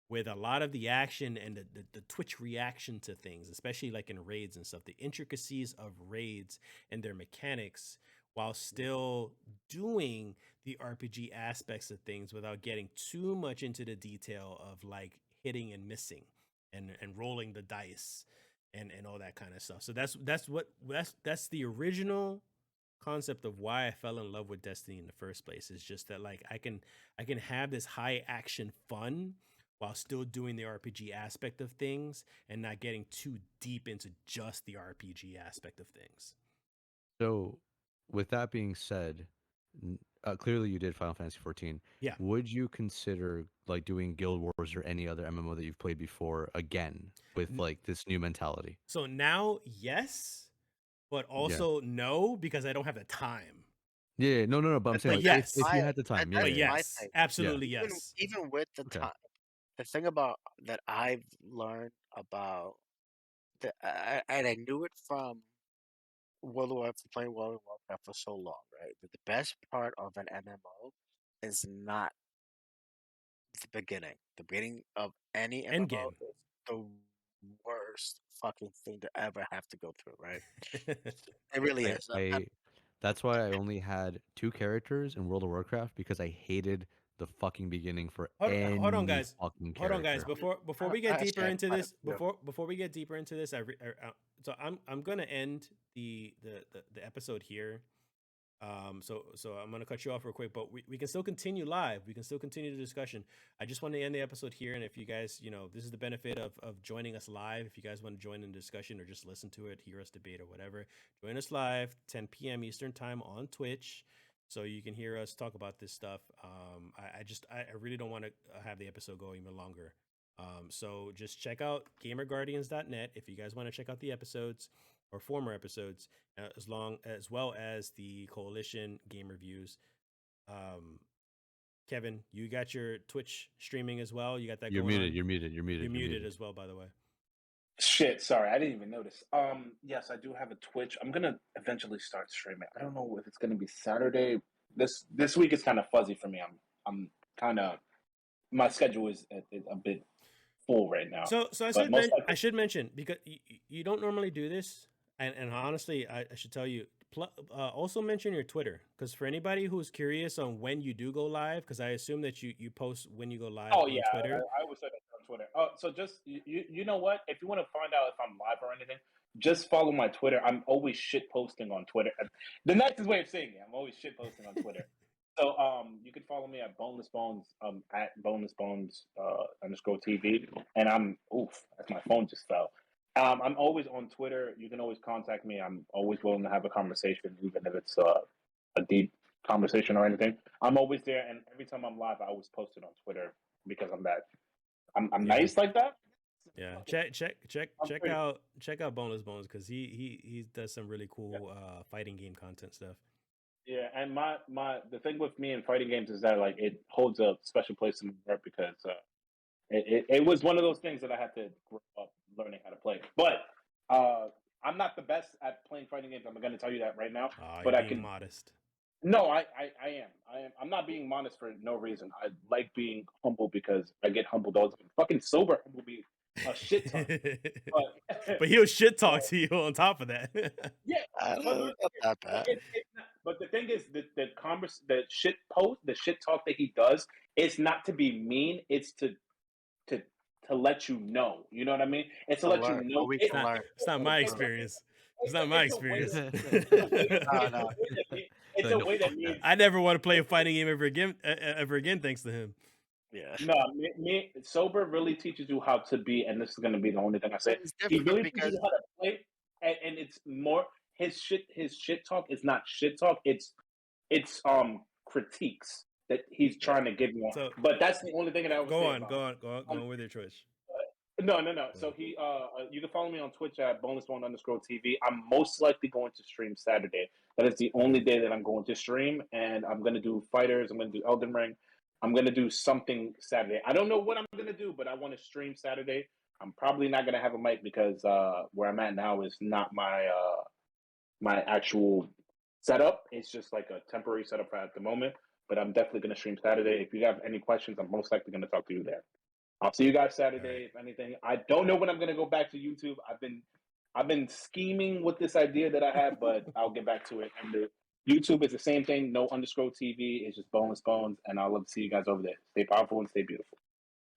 with a lot of the action and the twitch reaction to things, especially like in raids and stuff, the intricacies of raids and their mechanics while still doing the RPG aspects of things without getting too much into the detail of like hitting and missing and rolling the dice and all that kind of stuff. So that's the original concept of why I fell in love with Destiny in the first place. Is just that like I can have this high action fun while still doing the RPG aspect of things and not getting too deep into just the RPG aspect of things. So, with that being said, clearly you did Final Fantasy 14. Yeah. Would you consider like doing Guild Wars or any other MMO that you've played before again with like this new mentality? So now, yes, but Yeah. also no, because I don't have the time. Yeah. No, no, no. But I'm That's saying But like yes, if you had the time, yeah, but yeah, my yes, thing. yeah. absolutely Even yes. even with the Okay. time, the thing about that I've learned about and I knew it from World of Warcraft, playing World of Warcraft for so long, right? That the best part of an MMO is not the beginning. The beginning of any MMO Endgame. is the worst fucking thing to ever have to go through, right? It really is. I that's why I only had two characters in World of Warcraft because I hated the fucking beginning for Hold on, any guys. fucking Hold on, guys. character. Before we get deeper into I this, feel before we get deeper into this, so I'm gonna end the episode here. So I'm gonna cut you off real quick, but we can still continue live. We can still continue the discussion. I just want to end the episode here, and if you guys, this is the benefit of joining us live. If you guys want to join in the discussion or just listen to it, hear us debate or whatever, join us live 10 p.m. Eastern time on Twitch, so you can hear us talk about this stuff. I really don't want to have the episode go even longer. So just check out gamerguardians.net if you guys want to check out the episodes or former episodes, as well as the Coalition game reviews. Kevin, you got your Twitch streaming as well. You got that You're going muted. on. You're muted. You're muted. You're You're muted muted. as well, by the way. Shit, sorry, I didn't even notice. Yes, I do have a Twitch. I'm gonna eventually start streaming. I don't know if it's gonna be Saturday. This week is kind of fuzzy for me. I'm kind of my schedule is a bit full right now, So but most I likely. should mention because you don't normally do this, and honestly, I should tell you. Also mention your Twitter, because for anybody who's curious on when you do go live, because I assume that you post when you go live Oh on yeah, Twitter. I always say that on Twitter. So just you know what? If you want to find out if I'm live or anything, just follow my Twitter. I'm always shit posting on Twitter. The nicest way of saying it, I'm always shit posting on Twitter. So you can follow me at Boneless Bones at Boneless Bones underscore TV, and I'm as my phone just fell. I'm always on Twitter. You can always contact me. I'm always willing to have a conversation, even if it's a deep conversation or anything. I'm always there, and every time I'm live, I always post it on Twitter because I'm Yeah. nice like that. Yeah, Fuck it. I'm check pretty, out Boneless Bones, because he does some really yeah. cool fighting game content stuff. Yeah, and my the thing with me in fighting games is that like it holds a special place in my heart because it was one of those things that I had to grow up learning how to play. But uh, I'm not the best at playing fighting games. I'm going to tell you that right now. Ah, you're But I being could modest. No, I am. I'm not being modest for no reason. I like being humble because I get humbled all the time. Fucking sober humble me a shit ton. But But he'll shit but talk to you on top of that. yeah, but Not that bad. it's not, but the thing is the shit post, the shit talk that he does, it's not to be mean. It's to to let you know. You know what I mean? It's to To let you learn, so know. we It's can not. learn. It's not my It's a, experience. It's not my it's a way. experience. It's a way. No, no. It's a way that means. I never want to play a fighting game ever again, thanks to him. Yeah. No, sober really teaches you how to be, and this is going to be the only thing I say. It's He different really teaches because you how to play, and it's more his shit. His shit talk is not shit talk. It's critiques that he's Yeah. trying to give you. So But that's the only thing that I would go say on, about go him. on, go on, go on with your choice. No. Go So on. he, you can follow me on Twitch at bonusbone_TV. I'm most likely going to stream Saturday. That is the only day that I'm going to stream, and I'm going to do fighters. I'm going to do Elden Ring. I'm going to do something Saturday. I don't know what I'm going to do, but I want to stream Saturday. I'm probably not going to have a mic because where I'm at now is not my actual setup. It's just like a temporary setup at the moment. But I'm definitely going to stream Saturday. If you have any questions, I'm most likely going to talk to you there. I'll see you guys Saturday. Right. If anything, I don't know when I'm going to go back to YouTube. I've been scheming with this idea that I had, but I'll get back to it. And the YouTube is the same thing. No underscore TV. It's just boneless bones. And I'll love to see you guys over there. Stay powerful and stay beautiful.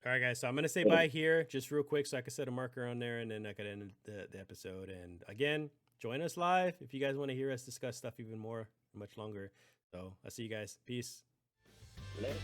All right, guys. So I'm gonna say bye here, just real quick, so I can set a marker on there, and then I could end the episode. And again, join us live if you guys want to hear us discuss stuff even more, much longer. So I'll see you guys. Peace. Later.